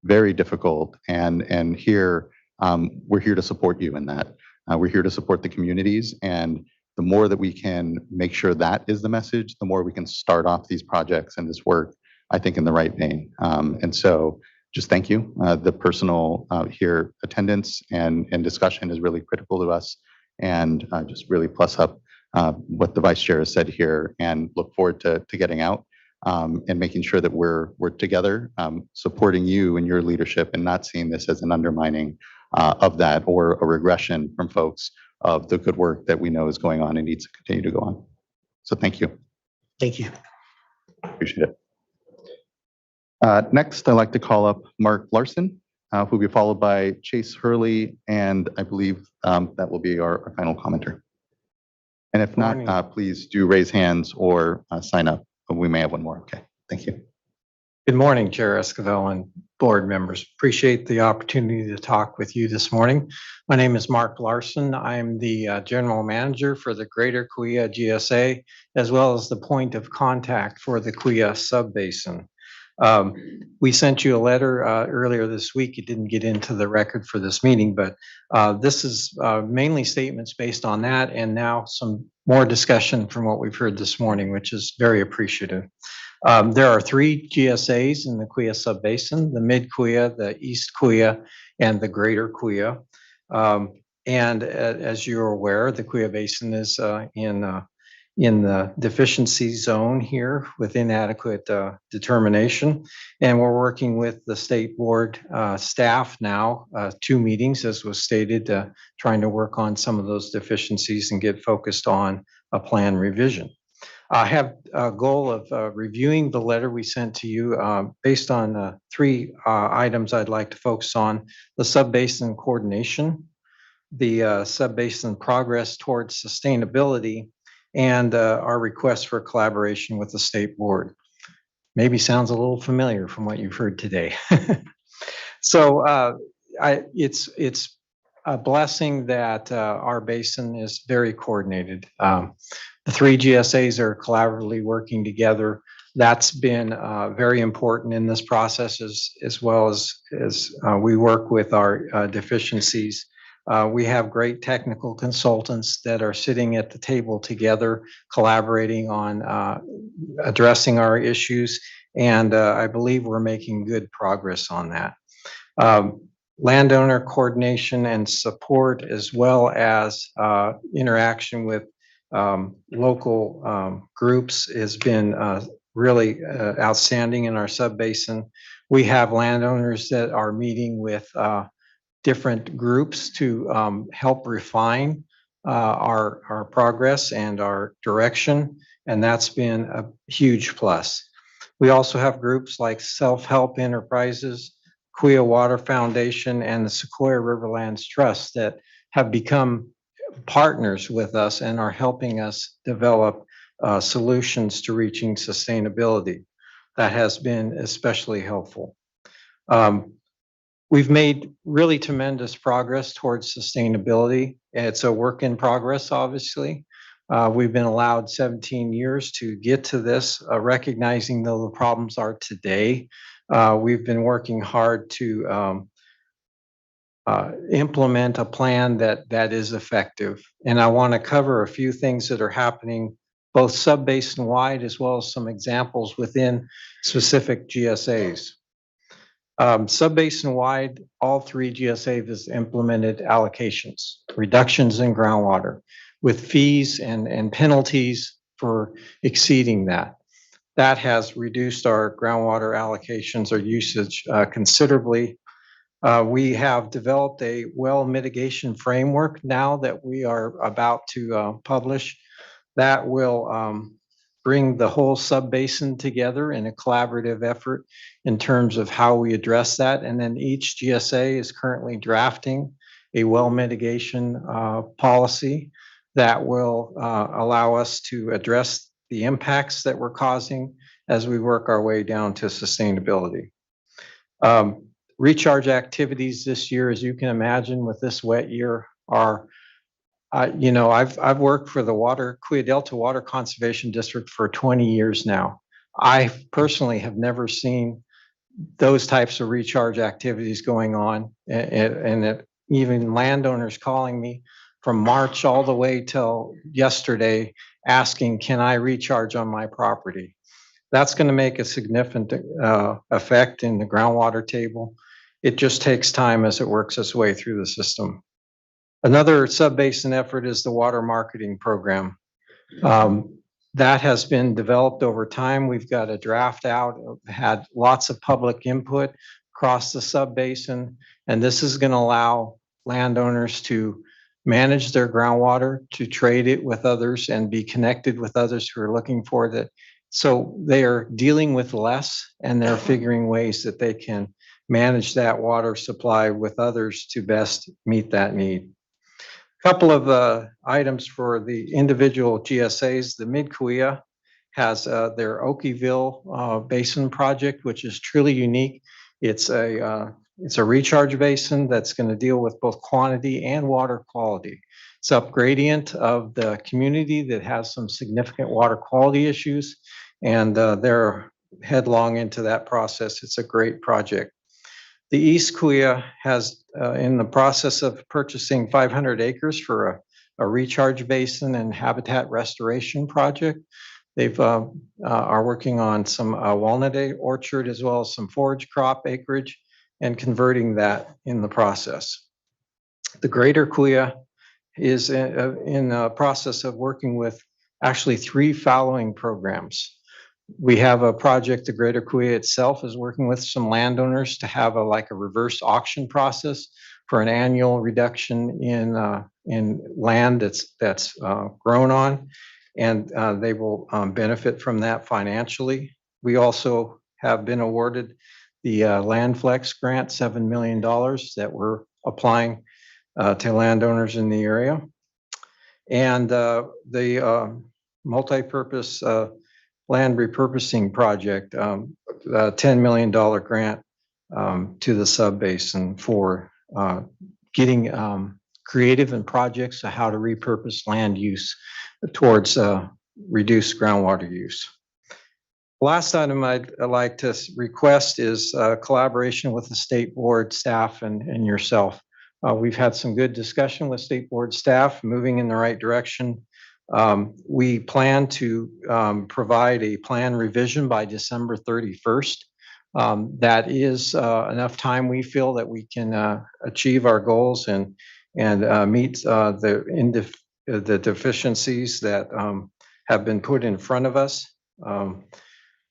very difficult. And here, we're here to support you in that. We're here to support the communities. And the more that we can make sure that is the message, the more we can start off these projects and this work, I think, in the right vein. And so just thank you. The personal here attendance and discussion is really critical to us. And just really plus up what the Vice Chair has said here, and look forward to getting out and making sure that we're together, supporting you and your leadership, and not seeing this as an undermining of that, or a regression from folks of the good work that we know is going on and needs to continue to go on. So thank you. Thank you. Appreciate it. Next, I'd like to call up Mark Larson, who will be followed by Chase Hurley, and I believe that will be our final commenter. And if not, please do raise hands or sign up. We may have one more. Okay, thank you. Good morning, Chair Esquivel and board members. Appreciate the opportunity to talk with you this morning. My name is Mark Larson. I'm the General Manager for the Greater Kuya GSA, as well as the point of contact for the Kuya Subbasin. We sent you a letter earlier this week. It didn't get into the record for this meeting, but this is mainly statements based on that, and now some more discussion from what we've heard this morning, which is very appreciative. There are 3 GSAs in the Kuya Subbasin: the Mid Kuya, the East Kuya, and the Greater Kuya. And as you're aware, the Kuya Basin is in the deficiency zone here with inadequate determination. And we're working with the state board staff now, 2 meetings, as was stated, trying to work on some of those deficiencies and get focused on a plan revision. I have a goal of reviewing the letter we sent to you based on 3 items I'd like to focus on: the subbasin coordination, the subbasin progress towards sustainability, and our request for collaboration with the state board. Maybe sounds a little familiar from what you've heard today. So it's a blessing that our basin is very coordinated. The three GSAs are collaboratively working together. That's been very important in this process as well as we work with our deficiencies. We have great technical consultants that are sitting at the table together, collaborating on addressing our issues, and I believe we're making good progress on that. Landowner coordination and support, as well as interaction with local groups, has been really outstanding in our subbasin. We have landowners that are meeting with different groups to help refine our progress and our direction, and that's been a huge plus. We also have groups like Self-Help Enterprises, Kuya Water Foundation, and the Sequoia Riverlands Trust that have become partners with us and are helping us develop solutions to reaching sustainability. That has been especially helpful. We've made really tremendous progress towards sustainability. It's a work in progress, obviously. We've been allowed 17 years to get to this, recognizing though the problems are today. We've been working hard to implement a plan that is effective. And I want to cover a few things that are happening both sub-basin wide as well as some examples within specific GSAs. Sub-basin wide, all three GSAs has implemented allocations, reductions in groundwater, with fees and penalties for exceeding that. That has reduced our groundwater allocations or usage considerably. We have developed a well mitigation framework now that we are about to publish that will bring the whole sub-basin together in a collaborative effort in terms of how we address that. And then each GSA is currently drafting a well mitigation policy that will allow us to address the impacts that we're causing as we work our way down to sustainability. Recharge activities this year, as you can imagine, with this wet year are, I've worked for the Kuya Delta Water Conservation District for 20 years now. I personally have never seen those types of recharge activities going on, and even landowners calling me from March all the way till yesterday asking, can I recharge on my property? That's going to make a significant effect in the groundwater table. It just takes time as it works its way through the system. Another sub-basin effort is the water marketing program. That has been developed over time. We've got a draft out, had lots of public input across the sub-basin, and this is going to allow landowners to manage their groundwater, to trade it with others and be connected with others who are looking for it. So they are dealing with less and they're figuring ways that they can manage that water supply with others to best meet that need. A couple of items for the individual GSAs. The Mid-Kuya has their Okieville Basin project, which is truly unique. It's a recharge basin that's going to deal with both quantity and water quality. It's up gradient of the community that has some significant water quality issues, and they're headlong into that process. It's a great project. The East Kuya has in the process of purchasing 500 acres for a recharge basin and habitat restoration project. They've are working on some walnut orchard as well as some forage crop acreage and converting that in the process. The Greater Kuya is in the process of working with actually 3 fallowing programs. We have a project, the Greater Kuya itself is working with some landowners to have a reverse auction process for an annual reduction in land that's grown on, and they will benefit from that financially. We also have been awarded the Land Flex grant, $7 million that we're applying to landowners in the area. And the multi-purpose land repurposing project, a $10 million grant to the sub-basin for getting creative in projects of how to repurpose land use towards reduced groundwater use. Last item I'd like to request is collaboration with the state board staff and yourself. We've had some good discussion with state board staff, moving in the right direction. We plan to provide a plan revision by December 31st. That is enough time, we feel, that we can achieve our goals and meet the deficiencies that have been put in front of us.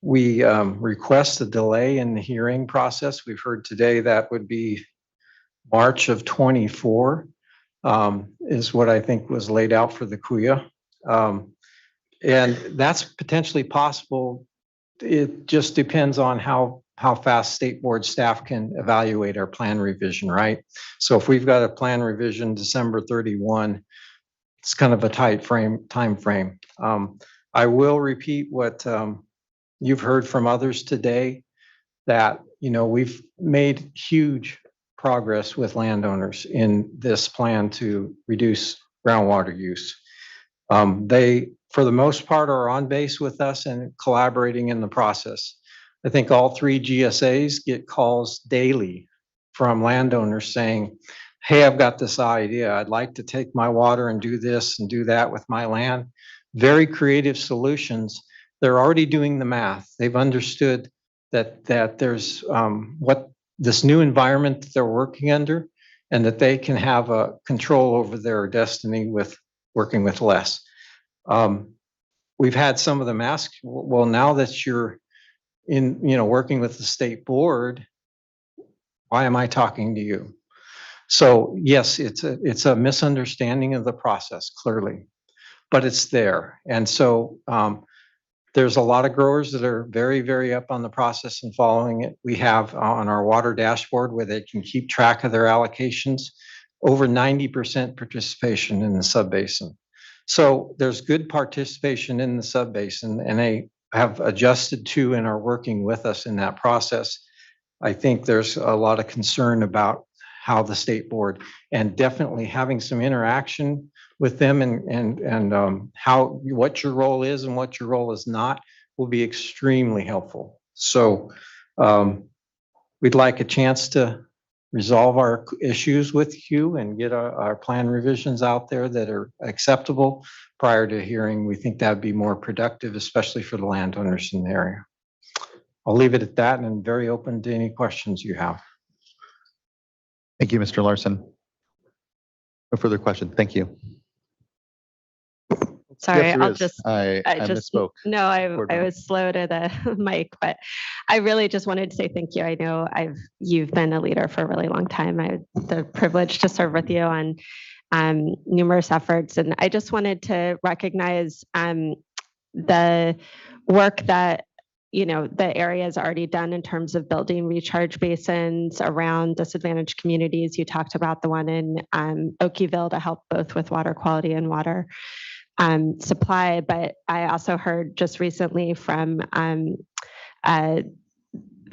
We request a delay in the hearing process. We've heard today that would be March of 24 is what I think was laid out for the CUYA. And that's potentially possible. It just depends on how fast state board staff can evaluate our plan revision, right? So if we've got a plan revision December 31, it's kind of a tight time frame. I will repeat what you've heard from others today, that we've made huge progress with landowners in this plan to reduce groundwater use. They, for the most part, are on base with us and collaborating in the process. I think all 3 GSAs get calls daily from landowners saying, hey, I've got this idea. I'd like to take my water and do this and do that with my land. Very creative solutions. They're already doing the math. They've understood that there's what this new environment that they're working under, and that they can have a control over their destiny with working with less. We've had some of them ask, well, now that you're in, working with the state board, why am I talking to you? So yes, it's a misunderstanding of the process, clearly, but it's there. And so there's a lot of growers that are very, very up on the process and following it. We have on our water dashboard where they can keep track of their allocations, over 90% participation in the subbasin. So there's good participation in the subbasin, and they have adjusted to and are working with us in that process. I think there's a lot of concern about how the state board, and definitely having some interaction with them and what your role is and what your role is not will be extremely helpful. So we'd like a chance to resolve our issues with you and get our plan revisions out there that are acceptable prior to hearing. We think that'd be more productive, especially for the landowners in the area. I'll leave it at that, and I'm very open to any questions you have. Thank you, Mr. Larson. No further questions. Thank you. Sorry, Yes, there I'll is. just, I just, misspoke. no, Board I member. was slow to the mic, but I really just wanted to say thank you. I know you've been a leader for a really long time. I had the privilege to serve with you on numerous efforts, and I just wanted to recognize the work that the area has already done in terms of building recharge basins around disadvantaged communities. You talked about the one in Okieville to help both with water quality and water supply, but I also heard just recently from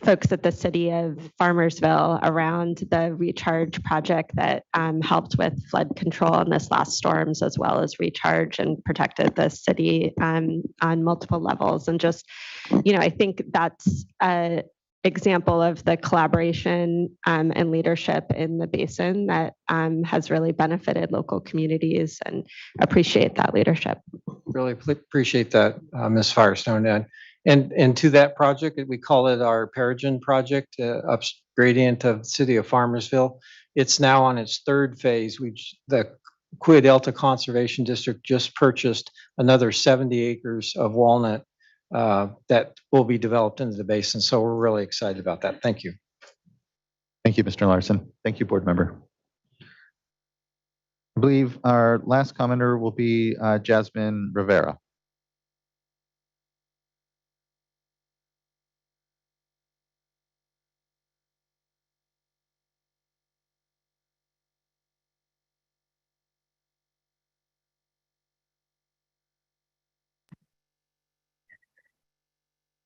folks at the city of Farmersville around the recharge project that helped with flood control in this last storms, as well as recharge and protected the city on multiple levels. And just, I think that's an example of the collaboration and leadership in the basin that has really benefited local communities, and appreciate that leadership. Really appreciate that, Ms. Firestone. And to that project, we call it our Peregrine project, up gradient of the city of Farmersville. It's now on its 3rd phase. The Cuya Delta Conservation District just purchased another 70 acres of walnut that will be developed into the basin. So we're really excited about that. Thank you. Thank you, Mr. Larson. Thank you, board member. I believe our last commenter will be Jasmine Rivera.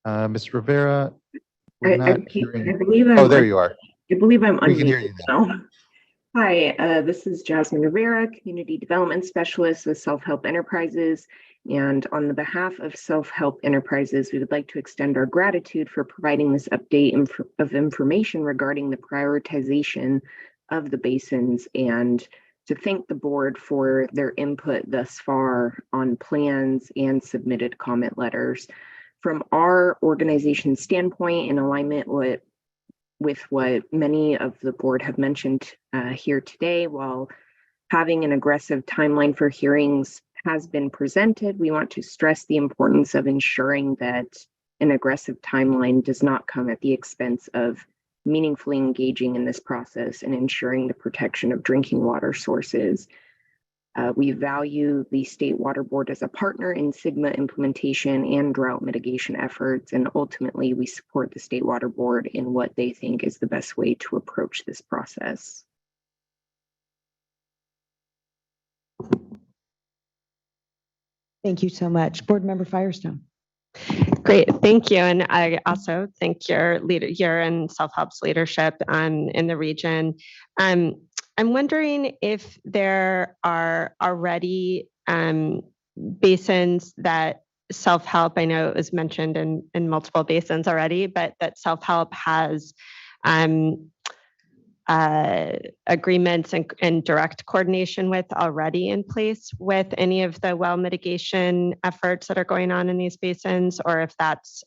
Ms. Rivera, We're not I hearing. believe I'm. Oh, there you are. I believe I'm We can hear you unmuted now. Hi, this is Jasmine Rivera, Community Development Specialist with Self-Help Enterprises. And on the behalf of Self-Help Enterprises, we would like to extend our gratitude for providing this update of information regarding the prioritization of the basins and to thank the board for their input thus far on plans and submitted comment letters. From our organization's standpoint, in alignment with what many of the board have mentioned here today, while having an aggressive timeline for hearings has been presented, we want to stress the importance of ensuring that an aggressive timeline does not come at the expense of meaningfully engaging in this process and ensuring the protection of drinking water sources. We value the State Water Board as a partner in SGMA implementation and drought mitigation efforts, and ultimately we support the State Water Board in what they think is the best way to approach this process. Thank you so much. Board Member Firestone. Great, thank you. And I also thank your and Self-Help's leadership in the region. I'm wondering if there are already basins that Self-Help, I know it was mentioned in multiple basins already, but that Self-Help has agreements and direct coordination with already in place with any of the well mitigation efforts that are going on in these basins, or if that's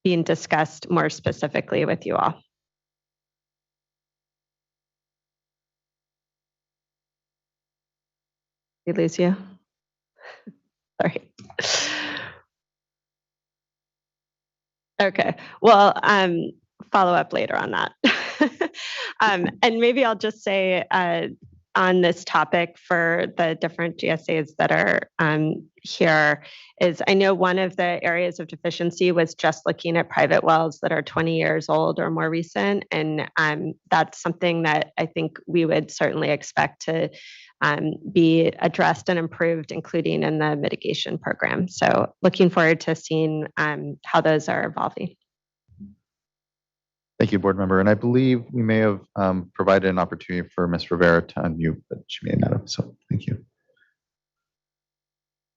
being discussed more specifically with you all. Did we lose you? Sorry. Okay, well, follow up later on that. And maybe I'll just say on this topic for the different GSAs that are here is I know one of the areas of deficiency was just looking at private wells that are 20 years old or more recent. And that's something that I think we would certainly expect to be addressed and improved, including in the mitigation program. So looking forward to seeing how those are evolving. Thank you, board member. And I believe we may have provided an opportunity for Ms. Rivera to unmute, but she may not have. So thank you.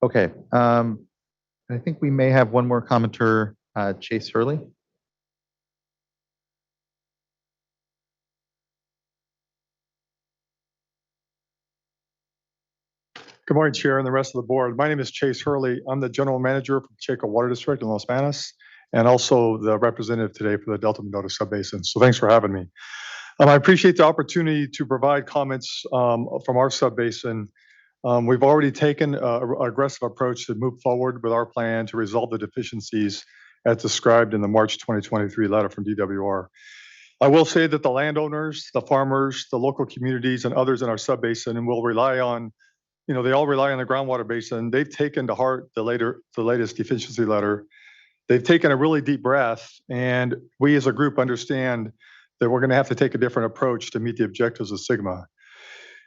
Okay. I think we may have one more commenter, Chase Hurley. Good morning, Chair and the rest of the board. My name is Chase Hurley. I'm the General Manager for Pacheco Water District in Los Banos, and also the representative today for the Delta Mendota Subbasin. So thanks for having me. I appreciate the opportunity to provide comments from our subbasin. We've already taken an aggressive approach to move forward with our plan to resolve the deficiencies as described in the March 2023 letter from DWR. I will say that the landowners, the farmers, the local communities, and others in our subbasin and will rely on, they all rely on the groundwater basin. They've taken to heart the latest deficiency letter. They've taken a really deep breath, and we as a group understand that we're going to have to take a different approach to meet the objectives of SGMA.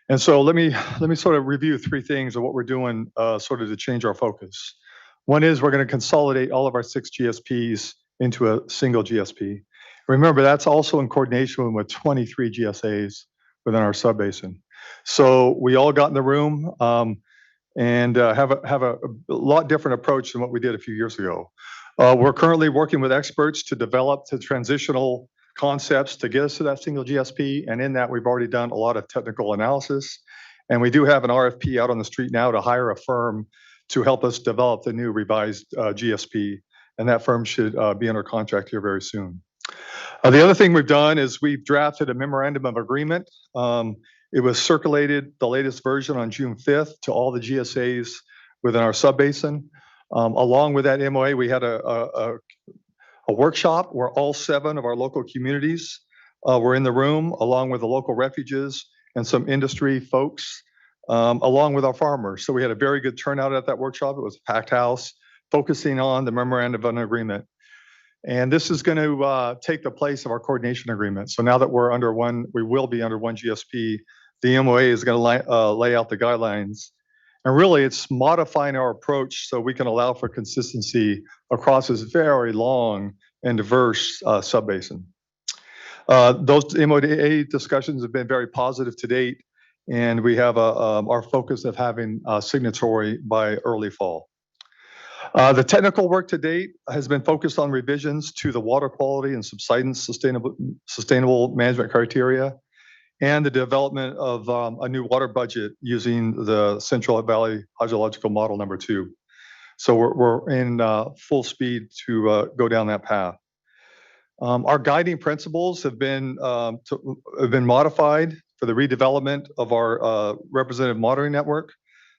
And so let me sort of review three things of what we're doing sort of to change our focus. One is we're going to consolidate all of our 6 GSPs into a single GSP. Remember, that's also in coordination with 23 GSAs within our subbasin. So we all got in the room and have a lot different approach than what we did a few years ago. We're currently working with experts to develop the transitional concepts to get us to that single GSP. And in that, we've already done a lot of technical analysis. And we do have an RFP out on the street now to hire a firm to help us develop the new revised GSP. And that firm should be under contract here very soon. The other thing we've done is we've drafted a memorandum of agreement. It was circulated, the latest version, on June 5th to all the GSAs within our subbasin. Along with that MOA, we had a workshop where all 7 of our local communities were in the room, along with the local refuges and some industry folks, along with our farmers. So we had a very good turnout at that workshop. It was a packed house, focusing on the memorandum of agreement. And this is going to take the place of our coordination agreement. So now that we will be under one GSP, the MOA is going to lay out the guidelines. And really, it's modifying our approach so we can allow for consistency across this very long and diverse subbasin. Those MOA discussions have been very positive to date, and we have our focus of having a signatory by early fall. The technical work to date has been focused on revisions to the water quality and subsidence sustainable management criteria, and the development of a new water budget using the Central Valley Hydrological Model number 2. So we're in full speed to go down that path. Our guiding principles have been modified for the redevelopment of our representative monitoring network.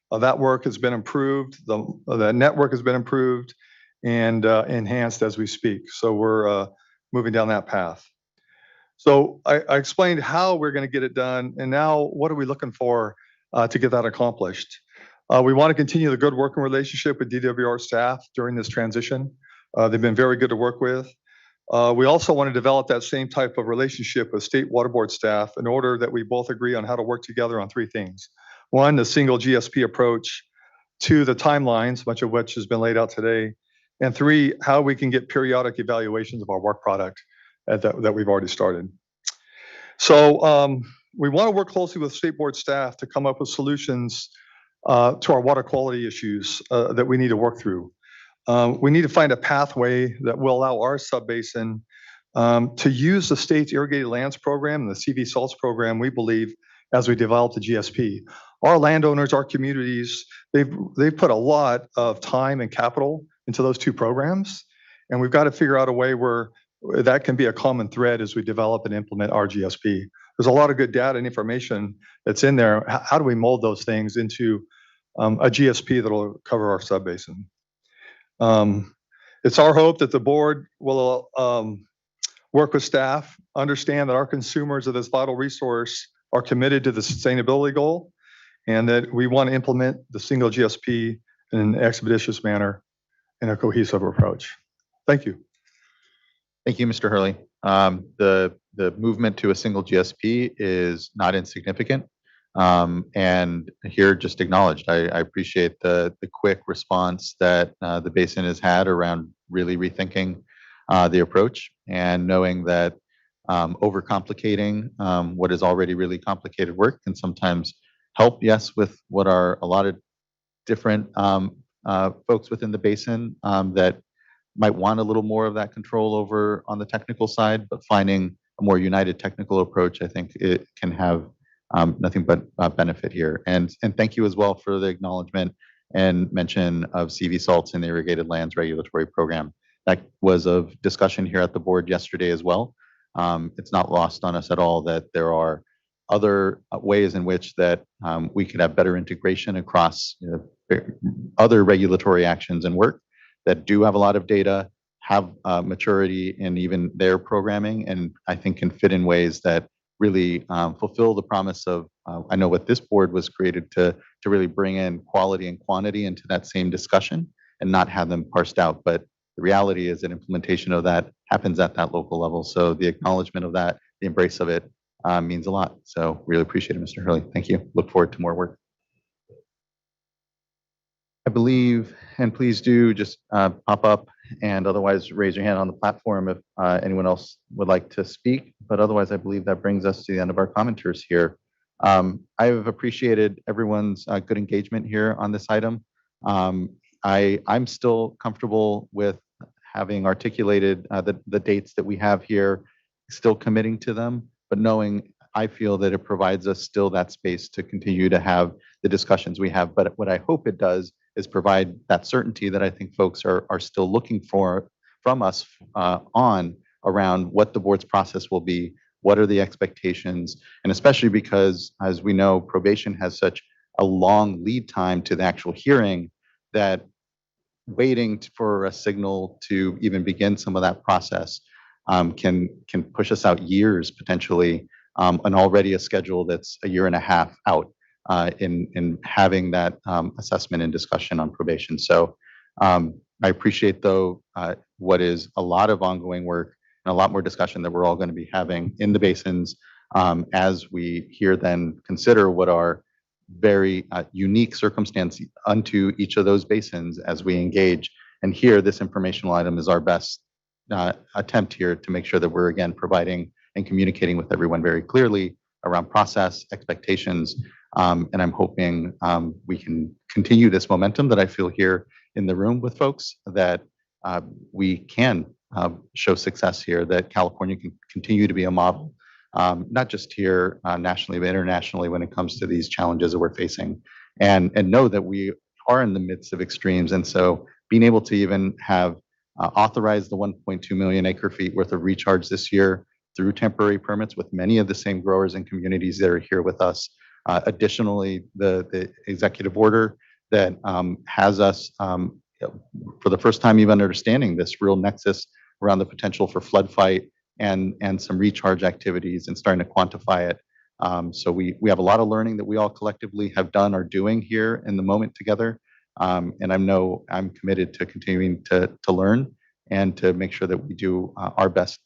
That work has been improved. The network has been improved and enhanced as we speak. So we're moving down that path. So I explained how we're going to get it done, and now what are we looking for to get that accomplished? We want to continue the good working relationship with DWR staff during this transition. They've been very good to work with. We also want to develop that same type of relationship with state water board staff in order that we both agree on how to work together on 3 things. 1, the single GSP approach. 2, the timelines, much of which has been laid out today. And 3, how we can get periodic evaluations of our work product that we've already started. So we want to work closely with state board staff to come up with solutions to our water quality issues that we need to work through. We need to find a pathway that will allow our subbasin to use the state's irrigated lands program and the CV salts program, we believe, as we develop the GSP. Our landowners, our communities, they've put a lot of time and capital into those 2 programs, and we've got to figure out a way where that can be a common thread as we develop and implement our GSP. There's a lot of good data and information that's in there. How do we mold those things into a GSP that'll cover our subbasin? It's our hope that the board will work with staff, understand that our consumers of this vital resource are committed to the sustainability goal, and that we want to implement the single GSP in an expeditious manner in a cohesive approach. Thank you. Thank you, Mr. Hurley. The movement to a single GSP is not insignificant, and here just acknowledged. I appreciate the quick response that the basin has had around really rethinking the approach, and knowing that overcomplicating what is already really complicated work can sometimes help, yes, with what are a lot of different folks within the basin that might want a little more of that control over on the technical side, but finding a more united technical approach, I think it can have nothing but benefit here. And thank you as well for the acknowledgement and mention of CV salts in the irrigated lands regulatory program. That was of discussion here at the board yesterday as well. It's not lost on us at all that there are other ways in which that we could have better integration across other regulatory actions and work that do have a lot of data, have maturity in even their programming, and I think can fit in ways that really fulfill the promise of, I know what this board was created to really bring in quality and quantity into that same discussion and not have them parsed out. But the reality is that implementation of that happens at that local level. So the acknowledgement of that, the embrace of it means a lot. So really appreciate it, Mr. Hurley. Thank you. Look forward to more work. I believe, and please do just pop up and otherwise raise your hand on the platform if anyone else would like to speak. But otherwise, I believe that brings us to the end of our commenters here. I have appreciated everyone's good engagement here on this item. I'm still comfortable with having articulated the dates that we have here, still committing to them, but knowing I feel that it provides us still that space to continue to have the discussions we have. But what I hope it does is provide that certainty that I think folks are still looking for from us on around what the board's process will be, what are the expectations, and especially because, as we know, probation has such a long lead time to the actual hearing that waiting for a signal to even begin some of that process can push us out years potentially, and already a schedule that's a year and a half out in having that assessment and discussion on probation. So I appreciate, though, what is a lot of ongoing work and a lot more discussion that we're all going to be having in the basins as we here then consider what are very unique circumstance unto each of those basins as we engage. And here, this informational item is our best attempt here to make sure that we're again providing and communicating with everyone very clearly around process, expectations, and I'm hoping we can continue this momentum that I feel here in the room with folks, that we can show success here, that California can continue to be a model, not just here nationally, but internationally when it comes to these challenges that we're facing, and know that we are in the midst of extremes. And so being able to even have authorized the 1.2 million acre feet worth of recharge this year through temporary permits with many of the same growers and communities that are here with us. Additionally, the executive order that has us for the first time even understanding this real nexus around the potential for flood fight and some recharge activities and starting to quantify it. So we have a lot of learning that we all collectively have done or doing here in the moment together. And I'm committed to continuing to learn and to make sure that we do our best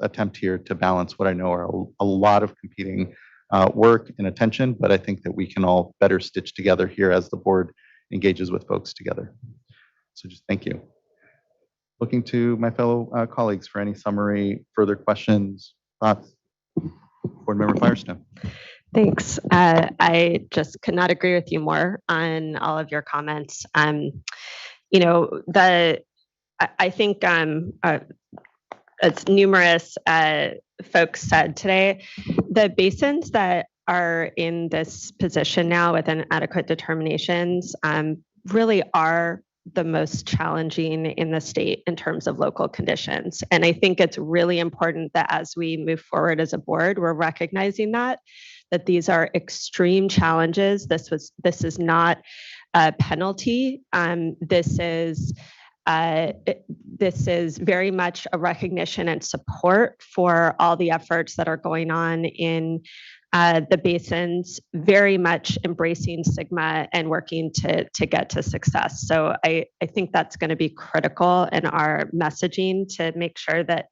attempt here to balance what I know are a lot of competing work and attention, but I think that we can all better stitch together here as the board engages with folks together. So just thank you. Looking to my fellow colleagues for any summary, further questions, thoughts. Board Member Firestone. Thanks. I just could not agree with you more on all of your comments. You know, I think as numerous folks said today, the basins that are in this position now with inadequate determinations really are the most challenging in the state in terms of local conditions. And I think it's really important that as we move forward as a board, we're recognizing that these are extreme challenges. This is not a penalty. This is very much a recognition and support for all the efforts that are going on in the basins, very much embracing SGMA and working to get to success. So I think that's going to be critical in our messaging to make sure that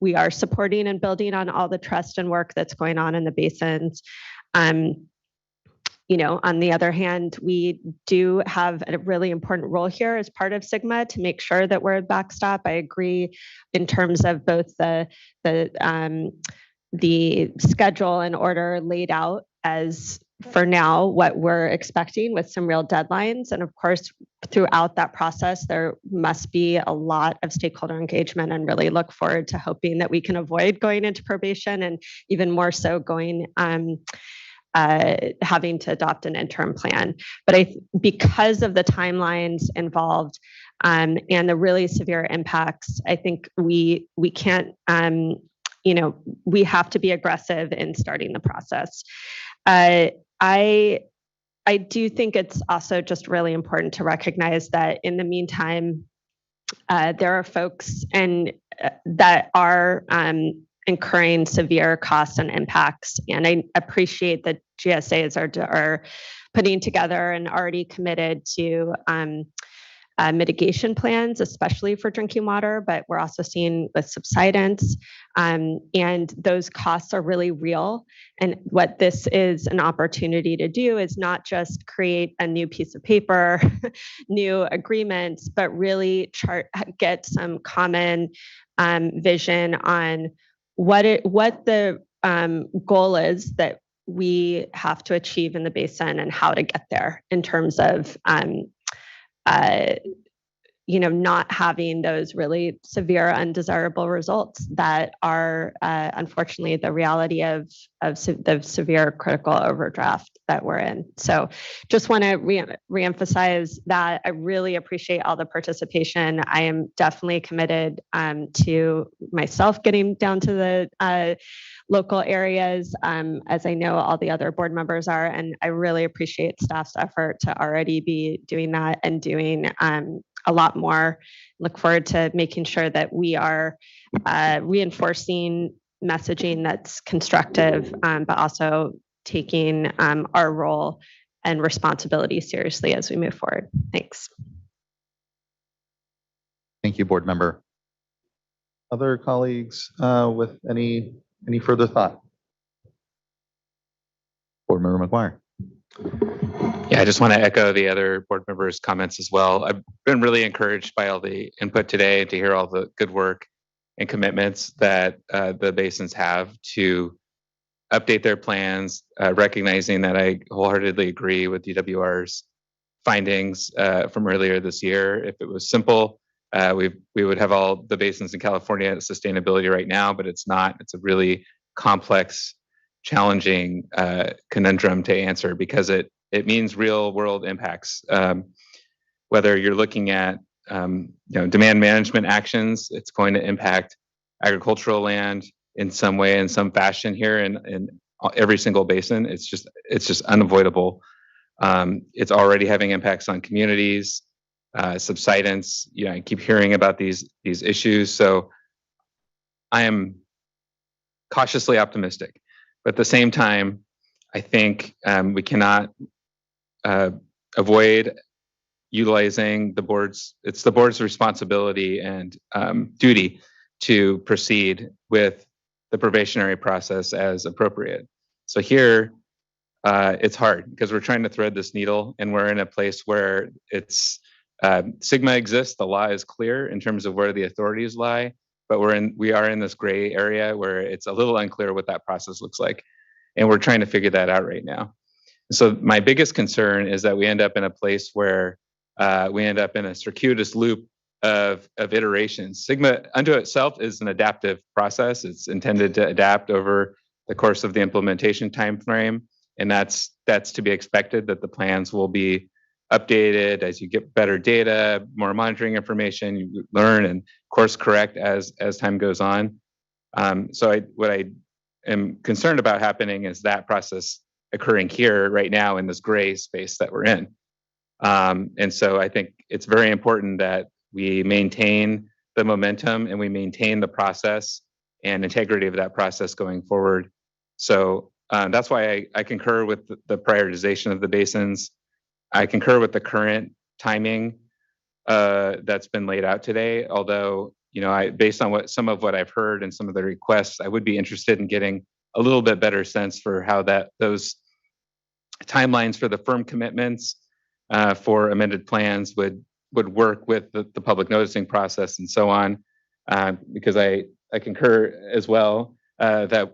we are supporting and building on all the trust and work that's going on in the basins. You know, on the other hand, we do have a really important role here as part of SGMA to make sure that we're a backstop. I agree in terms of both the schedule and order laid out as for now what we're expecting with some real deadlines. And of course, throughout that process, there must be a lot of stakeholder engagement, and really look forward to hoping that we can avoid going into probation, and even more so going having to adopt an interim plan. But because of the timelines involved and the really severe impacts, I think we can't, you know, we have to be aggressive in starting the process. I do think it's also just really important to recognize that in the meantime, there are folks that are incurring severe costs and impacts. And I appreciate that GSAs are putting together and already committed to mitigation plans, especially for drinking water, but we're also seeing with subsidence, and those costs are really real. And what this is an opportunity to do is not just create a new piece of paper, new agreements, but really get some common vision on what the goal is that we have to achieve in the basin and how to get there in terms of you know, not having those really severe undesirable results that are unfortunately the reality of the severe critical overdraft that we're in. So just want to reemphasize that I really appreciate all the participation. I am definitely committed to myself getting down to the local areas, as I know all the other board members are, and I really appreciate staff's effort to already be doing that and doing a lot more. Look forward to making sure that we are reinforcing messaging that's constructive, but also taking our role and responsibility seriously as we move forward. Thanks. Thank you, board member. Other colleagues with any further thought? Board member McGuire. Yeah, I just want to echo the other board members' comments as well. I've been really encouraged by all the input today to hear all the good work and commitments that the basins have to update their plans, recognizing that I wholeheartedly agree with DWR's findings from earlier this year. If it was simple, we would have all the basins in California at sustainability right now, but it's not. It's a really complex, challenging conundrum to answer because it means real world impacts. Whether you're looking at demand management actions, it's going to impact agricultural land in some way, in some fashion here in every single basin. It's just unavoidable. It's already having impacts on communities, subsidence. I keep hearing about these issues. So I am cautiously optimistic, but at the same time, I think we cannot avoid utilizing it's the board's responsibility and duty to proceed with the probationary process as appropriate. So here, it's hard because we're trying to thread this needle and we're in a place where it's SGMA exists, the law is clear in terms of where the authorities lie, but we are in this gray area where it's a little unclear what that process looks like. And we're trying to figure that out right now. So my biggest concern is that we end up in a place where we end up in a circuitous loop of iterations. SGMA unto itself is an adaptive process. It's intended to adapt over the course of the implementation timeframe. And that's to be expected, that the plans will be updated as you get better data, more monitoring information, you learn and course correct as time goes on. So what I am concerned about happening is that process occurring here right now in this gray space that we're in. And so I think it's very important that we maintain the momentum and we maintain the process and integrity of that process going forward. So that's why I concur with the prioritization of the basins. I concur with the current timing that's been laid out today. Although, based on some of what I've heard and some of the requests, I would be interested in getting a little bit better sense for how those timelines for the firm commitments for amended plans would work with the public noticing process and so on. Because I concur as well that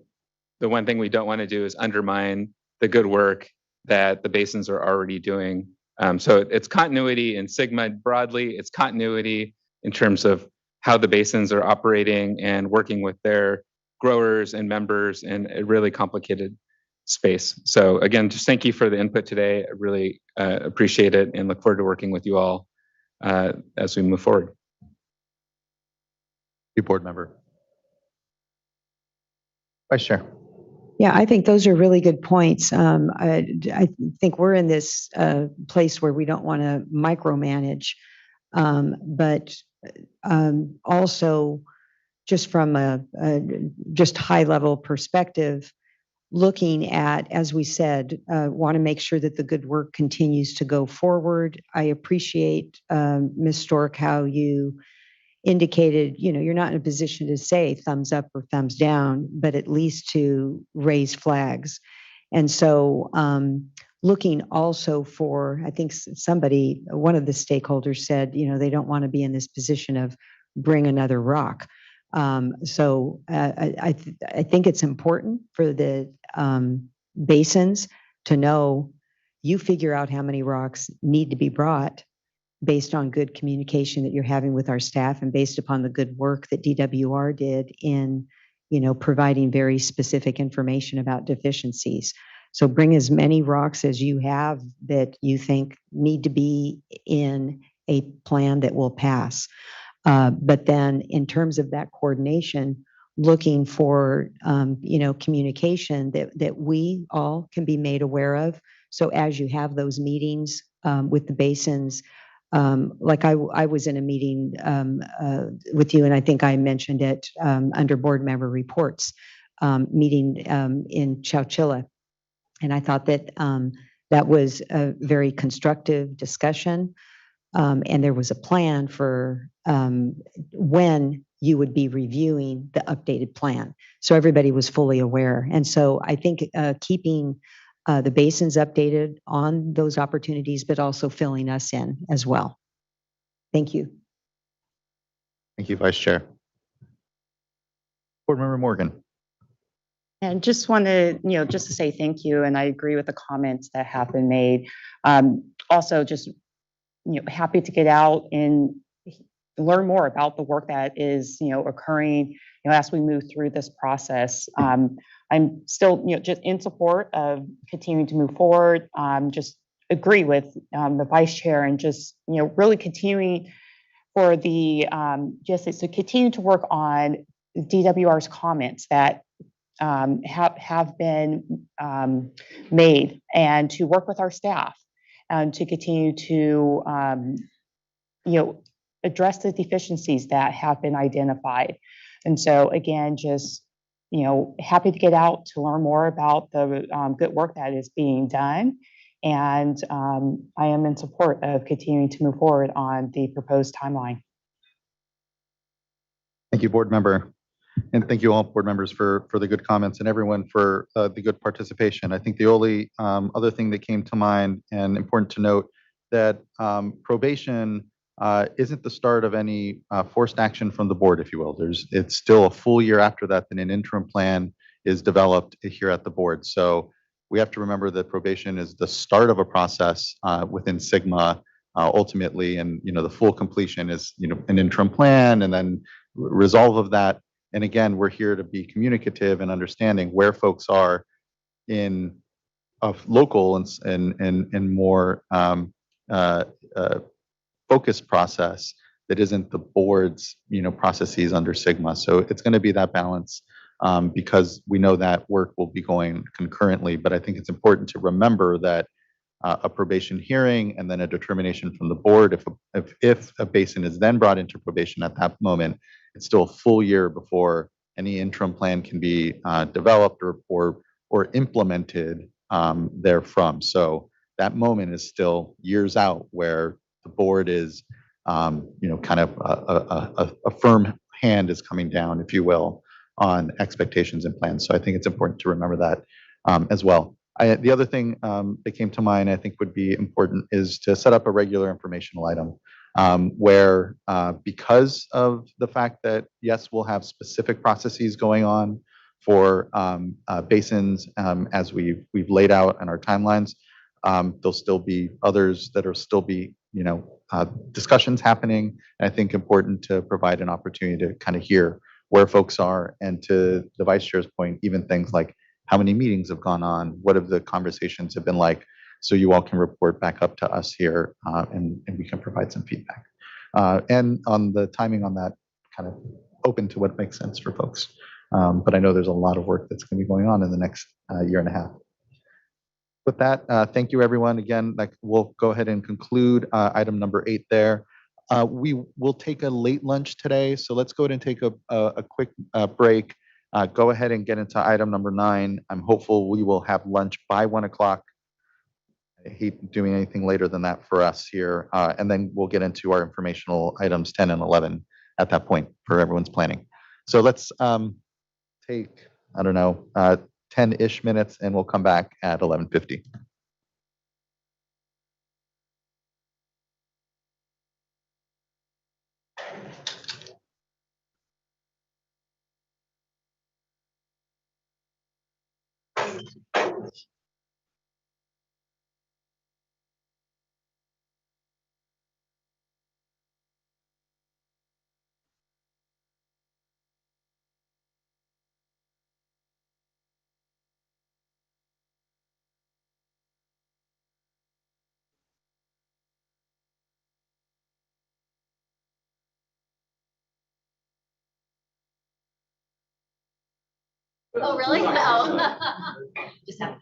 the one thing we don't want to do is undermine the good work that the basins are already doing. So it's continuity in SGMA broadly, it's continuity in terms of how the basins are operating and working with their growers and members in a really complicated space. So again, just thank you for the input today. I really appreciate it and look forward to working with you all as we move forward. You board member. Vice Chair. Yeah, I think those are really good points. I think we're in this place where we don't want to micromanage, but also just from a just high level perspective, looking at, as we said, want to make sure that the good work continues to go forward. I appreciate, Ms. Stork, how you indicated, you're not in a position to say thumbs up or thumbs down, but at least to raise flags. And so looking also for, I think one of the stakeholders said, they don't want to be in this position of bring another rock. So I think it's important for the basins to know you figure out how many rocks need to be brought based on good communication that you're having with our staff and based upon the good work that DWR did in, providing very specific information about deficiencies. So bring as many rocks as you have that you think need to be in a plan that will pass. But then in terms of that coordination, looking for, communication that we all can be made aware of. So as you have those meetings with the basins, like I was in a meeting with you, and I think I mentioned it under board member reports, meeting in Chowchilla. And I thought that that was a very constructive discussion. And there was a plan for when you would be reviewing the updated plan. So everybody was fully aware. And so I think keeping the basins updated on those opportunities, but also filling us in as well. Thank you. Thank you, Vice Chair. Board Member Morgan. And just want to, just to say thank you, and I agree with the comments that have been made. Also, just, happy to get out and learn more about the work that is, occurring, as we move through this process. I'm still, just in support of continuing to move forward. Just agree with the Vice Chair and just, really continuing for the GSA to continue to work on DWR's comments that have been made, and to work with our staff and to continue to address the deficiencies that have been identified. And so again, just happy to get out to learn more about the good work that is being done. And I am in support of continuing to move forward on the proposed timeline. Thank you, Board Member. And thank you all, board members, for the good comments, and everyone for the good participation. I think the only other thing that came to mind, and important to note, that probation isn't the start of any forced action from the board, if you will. It's still a full year after that an interim plan is developed here at the board. So we have to remember that probation is the start of a process within Sigma ultimately, and the full completion is an interim plan and then resolve of that. And again, we're here to be communicative and understanding where folks are in a local and more focused process that isn't the board's processes under Sigma. So it's going to be that balance because we know that work will be going concurrently. But I think it's important to remember that a probation hearing and then a determination from the board, if a basin is then brought into probation at that moment, it's still a full year before any interim plan can be developed or implemented therefrom. So that moment is still years out, where the board is, kind of a firm hand is coming down, if you will, on expectations and plans. So I think it's important to remember that as well. The other thing that came to mind, I think would be important, is to set up a regular informational item where because of the fact that, yes, we'll have specific processes going on for basins as we've laid out in our timelines, there'll still be others that are still be, discussions happening. And I think important to provide an opportunity to kind of hear where folks are, and to the Vice Chair's point, even things like how many meetings have gone on, what have the conversations have been like, so you all can report back up to us here and we can provide some feedback. And on the timing on that, kind of open to what makes sense for folks. But I know there's a lot of work that's going to be going on in the next year and a half. With that, thank you, everyone. Again, we'll go ahead and conclude item number 8 there. We will take a late lunch today, so let's go ahead and take a quick break. Go ahead and get into item number 9. I'm hopeful we will have lunch by 1 o'clock. I hate doing anything later than that for us here. And then we'll get into our informational items 10 and 11 at that point for everyone's planning. So let's take, 10-ish minutes, and we'll come back at 11:50. Oh, really? No. Just have.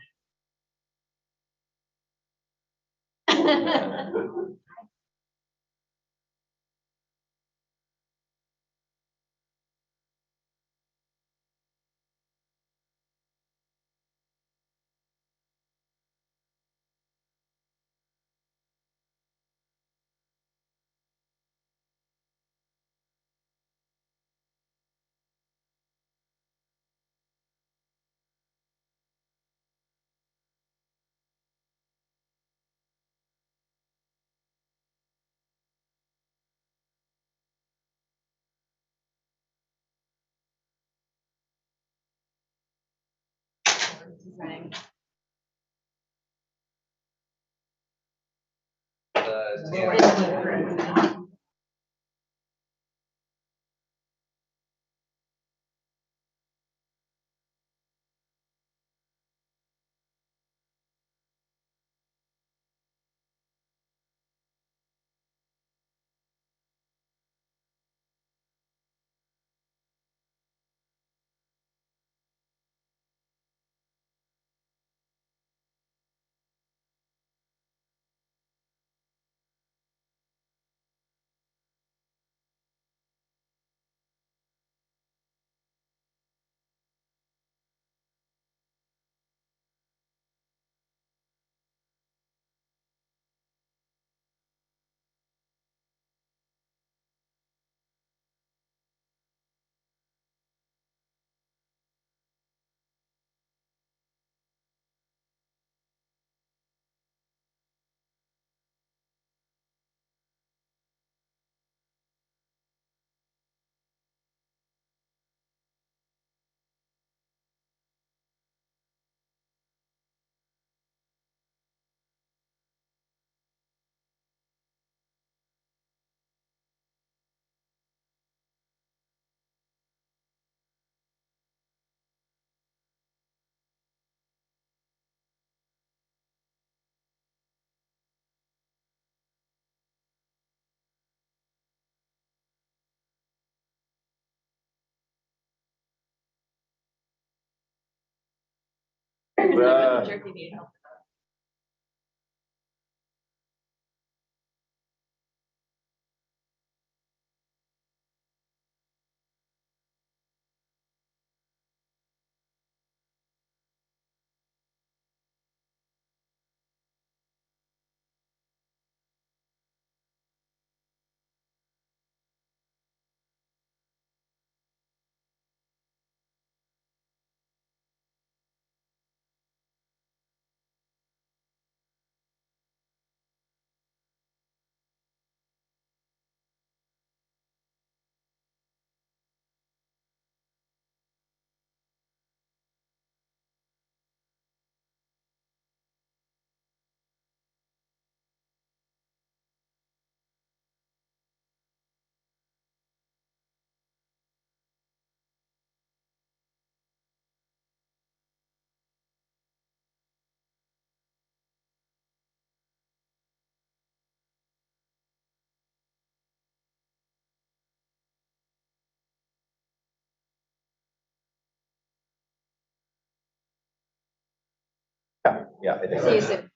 Yeah, I think See you so. soon.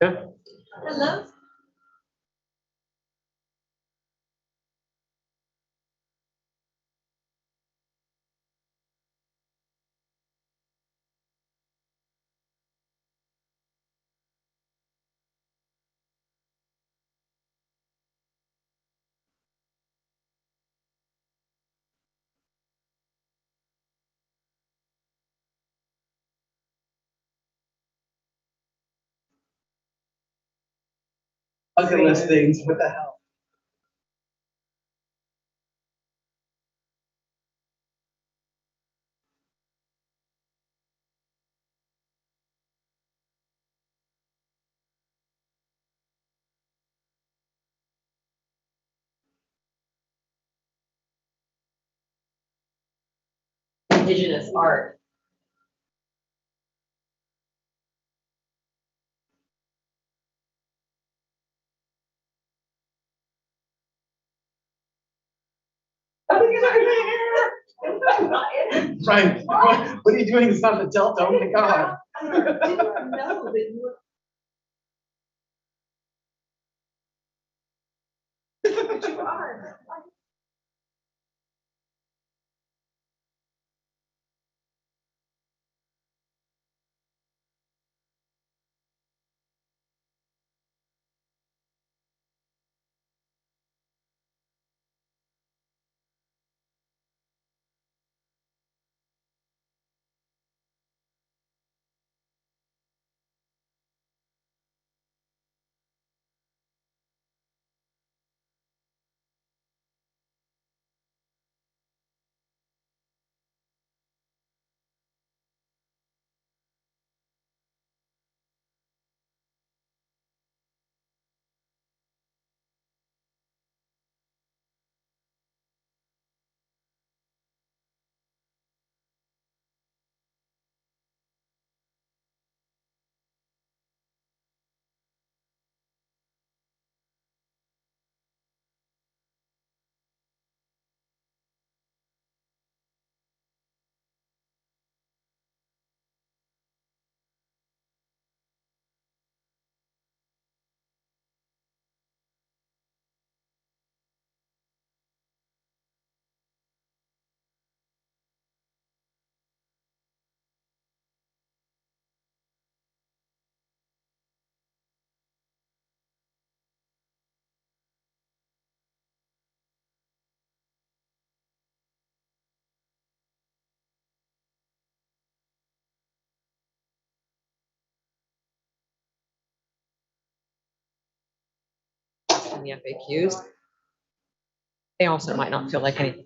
Yeah. Hello. Bucket list things, what the hell? Indigenous art. Right, what are you doing? It's not the Delta, oh my God. But you are. watching the FAQs, they also might not feel like anything.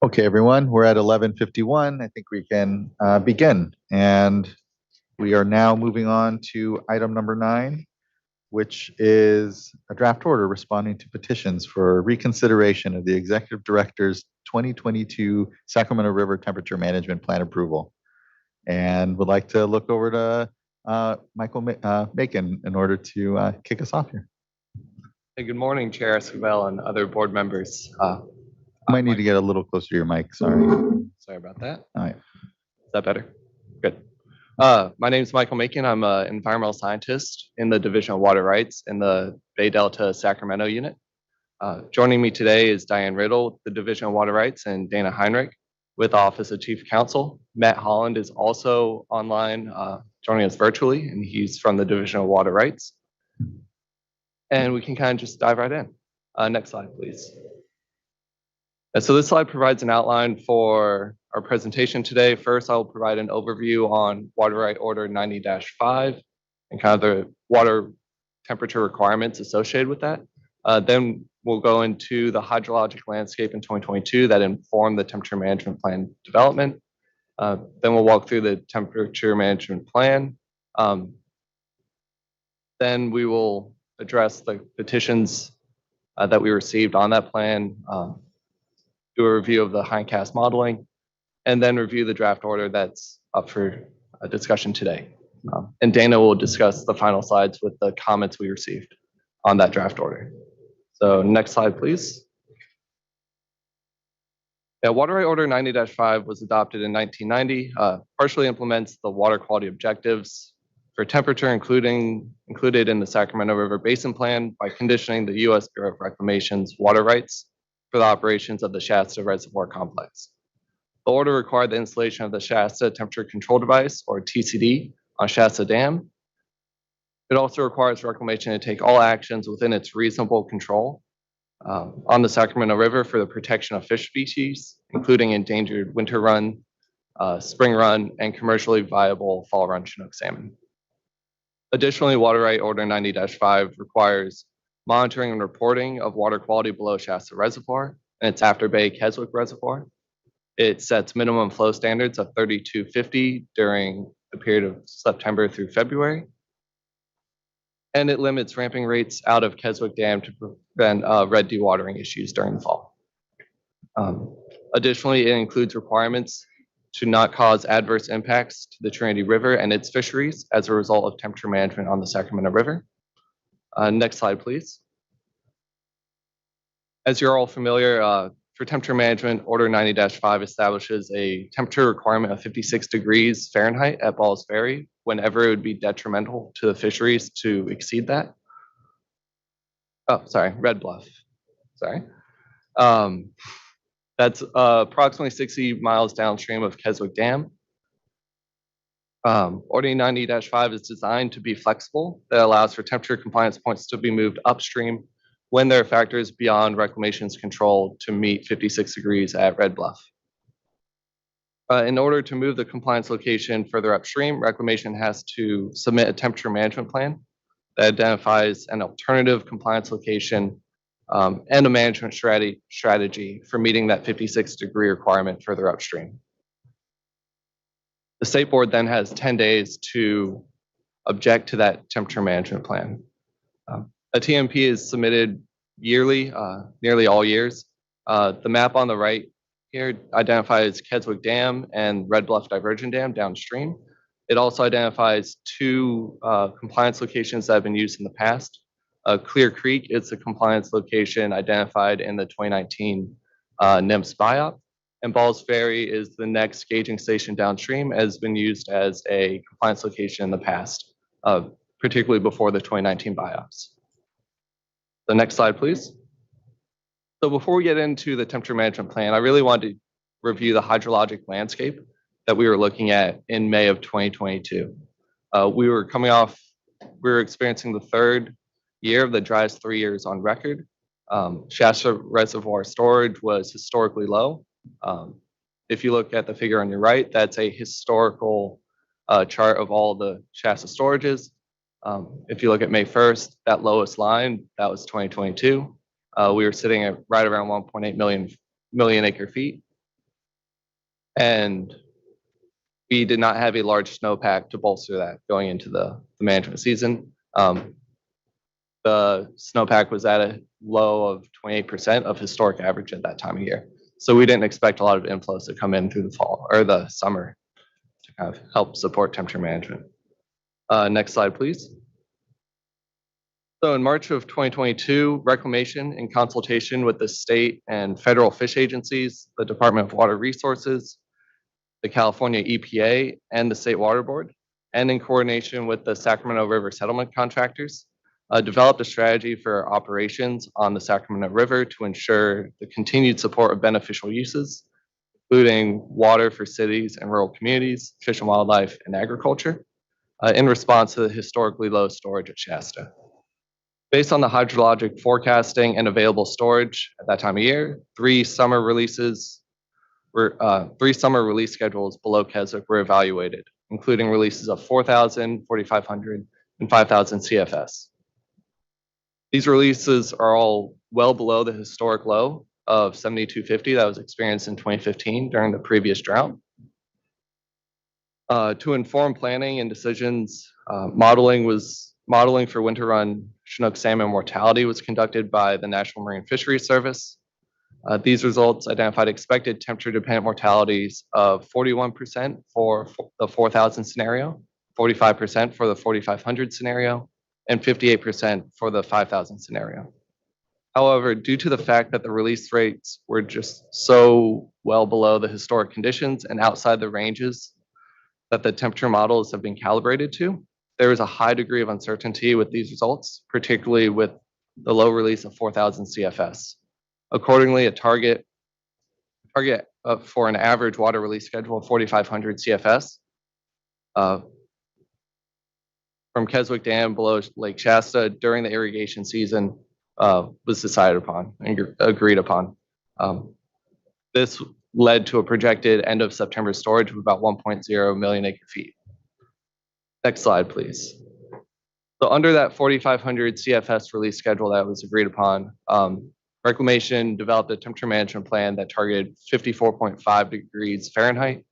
Okay, everyone, we're at 11:51. I think we can begin. And we are now moving on to item number 9, which is a draft order responding to petitions for reconsideration of the Executive Director's 2022 Sacramento River Temperature Management Plan approval. And would like to look over to Michael Macon in order to kick us off here. Hey, good morning, Chair Escobar and other board members. You might need to get a little closer to your mic. Sorry. Sorry about that. All right. Is that better? Good. My name is Michael Macon. I'm an environmental scientist in the Division of Water Rights in the Bay Delta Sacramento unit. Joining me today is Diane Riddle, the Division of Water Rights, and Dana Heinrich with the Office of Chief Counsel. Matt Holland is also online, joining us virtually, and he's from the Division of Water Rights. And we can kind of just dive right in. Next slide, please. And so this slide provides an outline for our presentation today. First, I'll provide an overview on Water Right Order 90-5 and kind of the water temperature requirements associated with that. Then we'll go into the hydrologic landscape in 2022 that informed the temperature management plan development. Then we'll walk through the temperature management plan. Then we will address the petitions that we received on that plan, do a review of the hindcast modeling, and then review the draft order that's up for discussion today. And Dana will discuss the final slides with the comments we received on that draft order. So next slide, please. Yeah, Water Right Order 90-5 was adopted in 1990, partially implements the water quality objectives for temperature included in the Sacramento River Basin Plan by conditioning the U.S. Bureau of Reclamation's water rights for the operations of the Shasta Reservoir Complex. The order required the installation of the Shasta Temperature Control Device, or TCD, on Shasta Dam. It also requires Reclamation to take all actions within its reasonable control on the Sacramento River for the protection of fish species, including endangered winter run, spring run, and commercially viable fall run Chinook salmon. Additionally, Water Right Order 90-5 requires monitoring and reporting of water quality below Shasta Reservoir and its after Bay Keswick Reservoir. It sets minimum flow standards of 3250 during the period of September through February. And it limits ramping rates out of Keswick Dam to prevent red dewatering issues during the fall. Additionally, it includes requirements to not cause adverse impacts to the Trinity River and its fisheries as a result of temperature management on the Sacramento River. Next slide, please. As you're all familiar, for temperature management, Order 90-5 establishes a temperature requirement of 56 degrees Fahrenheit at Balls Ferry whenever it would be detrimental to the fisheries to exceed that. Oh, sorry, Red Bluff. Sorry. That's approximately 60 miles downstream of Keswick Dam. Order 90-5 is designed to be flexible that allows for temperature compliance points to be moved upstream when there are factors beyond Reclamation's control to meet 56 degrees at Red Bluff. In order to move the compliance location further upstream, Reclamation has to submit a temperature management plan that identifies an alternative compliance location and a management strategy for meeting that 56 degree requirement further upstream. The state board then has 10 days to object to that temperature management plan. A TMP is submitted yearly, nearly all years. The map on the right here identifies Keswick Dam and Red Bluff Diversion Dam downstream. It also identifies 2 compliance locations that have been used in the past. Clear Creek is the compliance location identified in the 2019 NIMS BIOP, and Balls Ferry is the next gauging station downstream, has been used as a compliance location in the past, particularly before the 2019 BIOPs. The next slide, please. So before we get into the temperature management plan, I really wanted to review the hydrologic landscape that we were looking at in May of 2022. We were experiencing the 3rd year of the driest 3 years on record. Shasta Reservoir storage was historically low. If you look at the figure on your right, that's a historical chart of all the Shasta storages. If you look at May 1st, that lowest line, that was 2022. We were sitting at right around 1.8 million acre feet. And we did not have a large snowpack to bolster that going into the management season. The snowpack was at a low of 28% of historic average at that time of year. So we didn't expect a lot of inflows to come in through the fall or the summer to kind of help support temperature management. Next slide, please. So in March of 2022, Reclamation, in consultation with the state and federal fish agencies, the Department of Water Resources, the California EPA, and the State Water Board, and in coordination with the Sacramento River settlement contractors, developed a strategy for operations on the Sacramento River to ensure the continued support of beneficial uses, including water for cities and rural communities, fish and wildlife, and agriculture, in response to the historically low storage at Shasta. Based on the hydrologic forecasting and available storage at that time of year, three summer release schedules below Keswick were evaluated, including releases of 4,000, 4,500, and 5,000 CFS. These releases are all well below the historic low of 7,250 that was experienced in 2015 during the previous drought. To inform planning and decisions, modeling for winter run Chinook salmon mortality was conducted by the National Marine Fisheries Service. These results identified expected temperature-dependent mortalities of 41% for the 4,000 scenario, 45% for the 4,500 scenario, and 58% for the 5,000 scenario. However, due to the fact that the release rates were just so well below the historic conditions and outside the ranges that the temperature models have been calibrated to, there is a high degree of uncertainty with these results, particularly with the low release of 4,000 CFS. Accordingly, a target for an average water release schedule of 4,500 CFS from Keswick Dam below Lake Shasta during the irrigation season was decided upon and agreed upon. This led to a projected end of September storage of about 1.0 million acre feet. Next slide, please. So under that 4,500 CFS release schedule that was agreed upon, Reclamation developed a temperature management plan that targeted 54.5 degrees Fahrenheit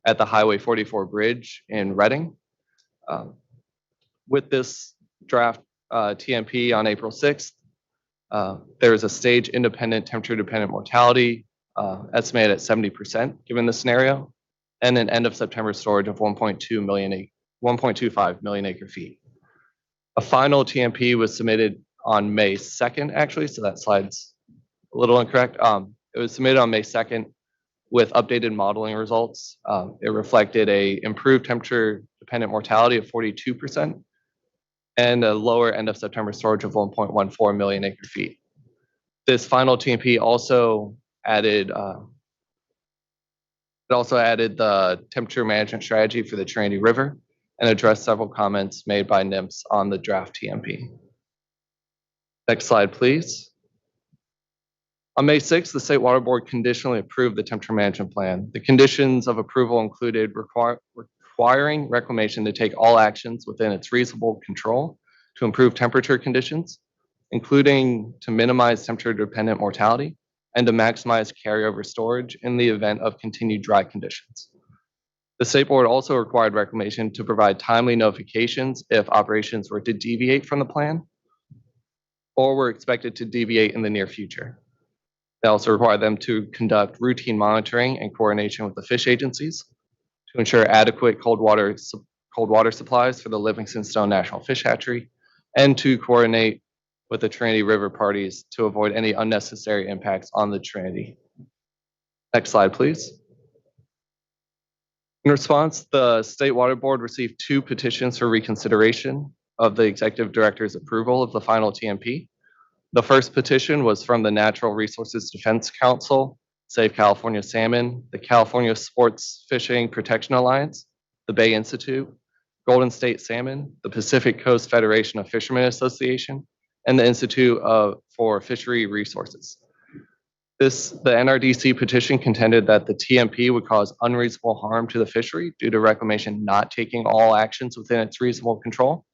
at the Highway 44 bridge in Reading. With this draft TMP on April 6th, there is a stage independent temperature dependent mortality estimated at 70% given the scenario, and an end of September storage of 1.25 million acre feet. A final TMP was submitted on May 2nd, actually, so that slide's a little incorrect. It was submitted on May 2nd with updated modeling results. It reflected a improved temperature dependent mortality of 42% and a lower end of September storage of 1.14 million acre feet. This final TMP also added the temperature management strategy for the Trinity River and addressed several comments made by NIMS on the draft TMP. Next slide, please. On May 6th, the State Water Board conditionally approved the temperature management plan. The conditions of approval included requiring Reclamation to take all actions within its reasonable control to improve temperature conditions, including to minimize temperature-dependent mortality and to maximize carryover storage in the event of continued dry conditions. The State Board also required Reclamation to provide timely notifications if operations were to deviate from the plan or were expected to deviate in the near future. They also required them to conduct routine monitoring and coordination with the fish agencies to ensure adequate cold water supplies for the Livingston Stone National Fish Hatchery, and to coordinate with the Trinity River parties to avoid any unnecessary impacts on the Trinity. Next slide, please. In response, the State Water Board received 2 petitions for reconsideration of the Executive Director's approval of the final TMP. The first petition was from the Natural Resources Defense Council, Save California Salmon, the California Sports Fishing Protection Alliance, the Bay Institute, Golden State Salmon, the Pacific Coast Federation of Fishermen Association, and the Institute for Fishery Resources. The NRDC petition contended that the TMP would cause unreasonable harm to the fishery due to Reclamation not taking all actions within its reasonable control,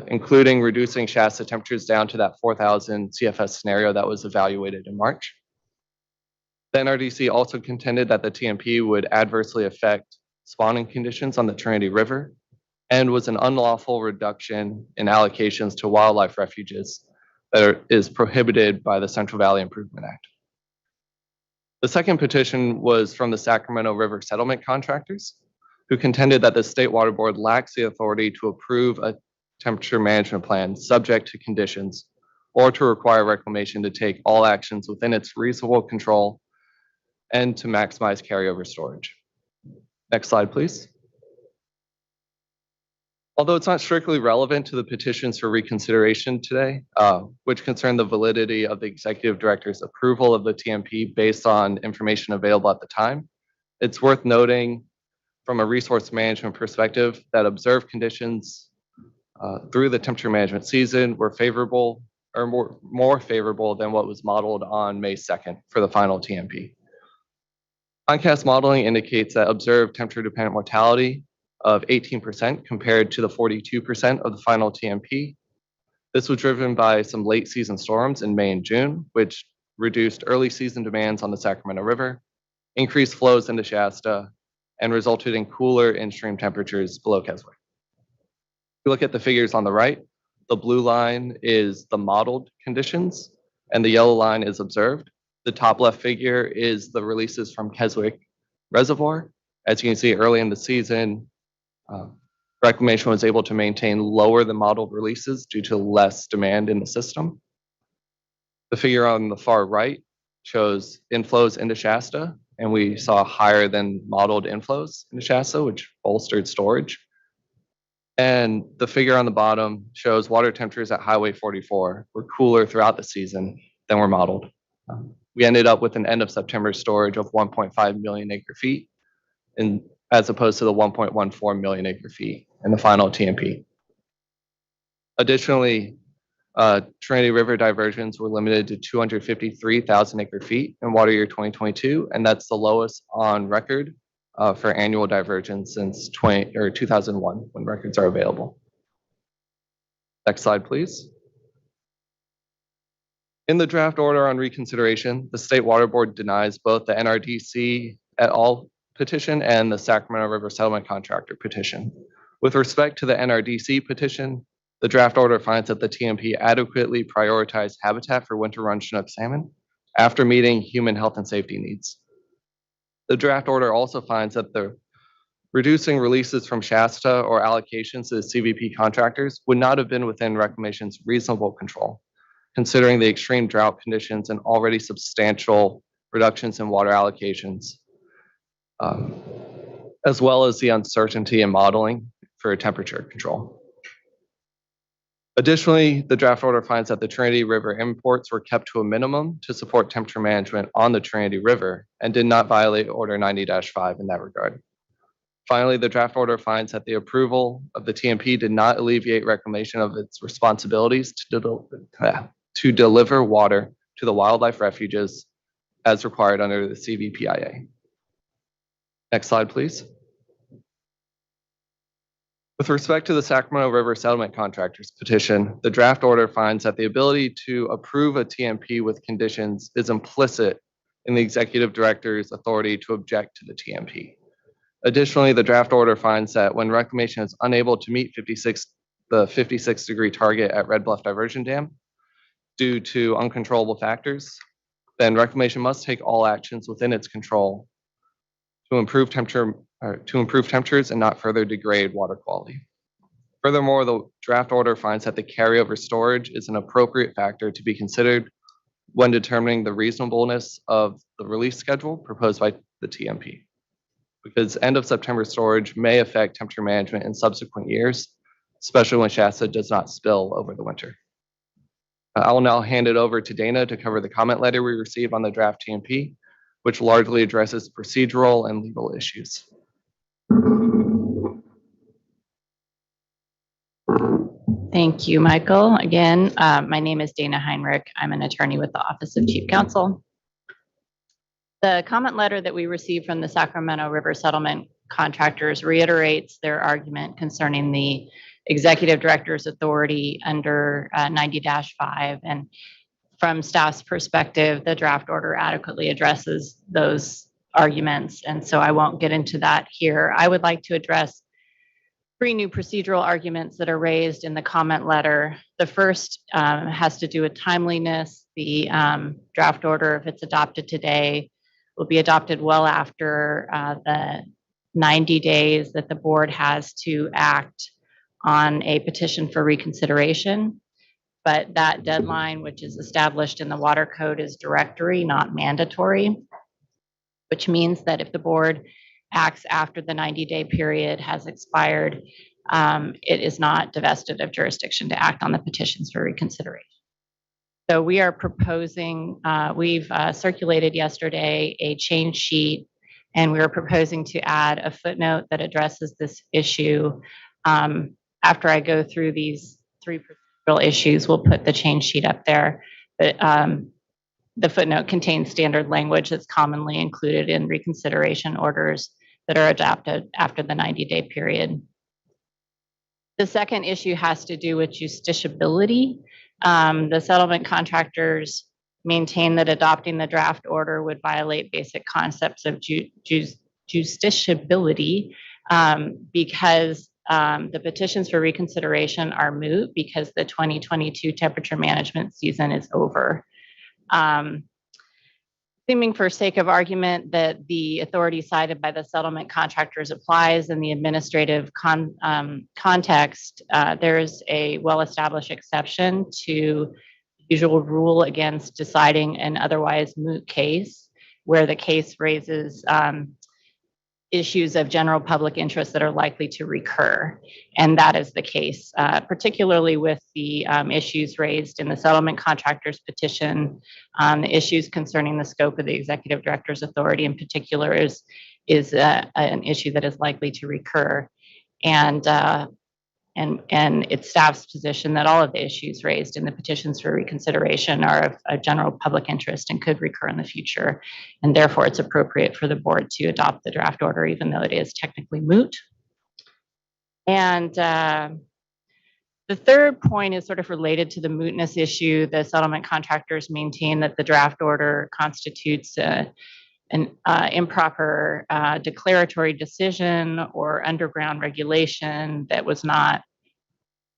including reducing Shasta temperatures down to that 4,000 CFS scenario that was evaluated in March. The NRDC also contended that the TMP would adversely affect spawning conditions on the Trinity River and was an unlawful reduction in allocations to wildlife refuges that is prohibited by the Central Valley Improvement Act. The second petition was from the Sacramento River settlement contractors, who contended that the State Water Board lacks the authority to approve a temperature management plan subject to conditions or to require reclamation to take all actions within its reasonable control and to maximize carryover storage. Next slide, please. Although it's not strictly relevant to the petitions for reconsideration today, which concern the validity of the executive director's approval of the TMP based on information available at the time, it's worth noting from a resource management perspective that observed conditions through the temperature management season were favorable or more favorable than what was modeled on May 2nd for the final TMP. Oncast modeling indicates that observed temperature-dependent mortality of 18% compared to the 42% of the final TMP. This was driven by some late season storms in May and June, which reduced early season demands on the Sacramento River, increased flows into Shasta, and resulted in cooler in-stream temperatures below Keswick. If you look at the figures on the right, the blue line is the modeled conditions and the yellow line is observed. The top left figure is the releases from Keswick Reservoir. As you can see, early in the season, reclamation was able to maintain lower than modeled releases due to less demand in the system. The figure on the far right shows inflows into Shasta, and we saw higher than modeled inflows into Shasta, which bolstered storage. And the figure on the bottom shows water temperatures at Highway 44 were cooler throughout the season than were modeled. We ended up with an end of September storage of 1.5 million acre feet, as opposed to the 1.14 million acre feet in the final TMP. Additionally, Trinity River diversions were limited to 253,000 acre feet in water year 2022, and that's the lowest on record for annual diversions since 2001, when records are available. Next slide, please. In the draft order on reconsideration, the State Water Board denies both the NRDC et al. Petition and the Sacramento River Settlement Contractor petition. With respect to the NRDC petition, the draft order finds that the TMP adequately prioritized habitat for winter run Chinook salmon after meeting human health and safety needs. The draft order also finds that the reducing releases from Shasta or allocations to the CVP contractors would not have been within reclamation's reasonable control, considering the extreme drought conditions and already substantial reductions in water allocations, as well as the uncertainty in modeling for temperature control. Additionally, the draft order finds that the Trinity River imports were kept to a minimum to support temperature management on the Trinity River and did not violate Order 90-5 in that regard. Finally, the draft order finds that the approval of the TMP did not alleviate reclamation of its responsibilities to deliver water to the wildlife refuges as required under the CVPIA. Next slide, please. With respect to the Sacramento River Settlement Contractors petition, the draft order finds that the ability to approve a TMP with conditions is implicit in the executive director's authority to object to the TMP. Additionally, the draft order finds that when reclamation is unable to meet the 56-degree target at Red Bluff Diversion Dam due to uncontrollable factors, then reclamation must take all actions within its control to improve temperatures and not further degrade water quality. Furthermore, the draft order finds that the carryover storage is an appropriate factor to be considered when determining the reasonableness of the release schedule proposed by the TMP, because end of September storage may affect temperature management in subsequent years, especially when Shasta does not spill over the winter. I will now hand it over to Dana to cover the comment letter we received on the draft TMP, which largely addresses procedural and legal issues. Thank you, Michael. Again, my name is Dana Heinrich. I'm an attorney with the Office of Chief Counsel. The comment letter that we received from the Sacramento River Settlement Contractors reiterates their argument concerning the executive director's authority under 90-5 and from staff's perspective, the draft order adequately addresses those arguments, and so I won't get into that here. I would like to address 3 new procedural arguments that are raised in the comment letter. The first has to do with timeliness. The draft order, if it's adopted today, will be adopted well after the 90 days that the board has to act on a petition for reconsideration. But that deadline, which is established in the water code, is directory, not mandatory, which means that if the board acts after the 90-day period has expired, it is not divested of jurisdiction to act on the petitions for reconsideration. So we are proposing, we've circulated yesterday a change sheet, and we are proposing to add a footnote that addresses this issue. After I go through these 3 procedural issues, we'll put the change sheet up there. But the footnote contains standard language that's commonly included in reconsideration orders that are adopted after the 90-day period. The second issue has to do with justiciability. The settlement contractors maintain that adopting the draft order would violate basic concepts of justiciability because the petitions for reconsideration are moot because the 2022 temperature management season is over. Assuming for sake of argument that the authority cited by the settlement contractors applies in the administrative context, there is a well-established exception to the usual rule against deciding an otherwise moot case, where the case raises issues of general public interest that are likely to recur. And that is the case, particularly with the issues raised in the settlement contractors petition. The issues concerning the scope of the executive director's authority in particular is an issue that is likely to recur. And it's staff's position that all of the issues raised in the petitions for reconsideration are of general public interest and could recur in the future. And therefore, it's appropriate for the board to adopt the draft order, even though it is technically moot. And the third point is sort of related to the mootness issue. The settlement contractors maintain that the draft order constitutes an improper declaratory decision or underground regulation that was not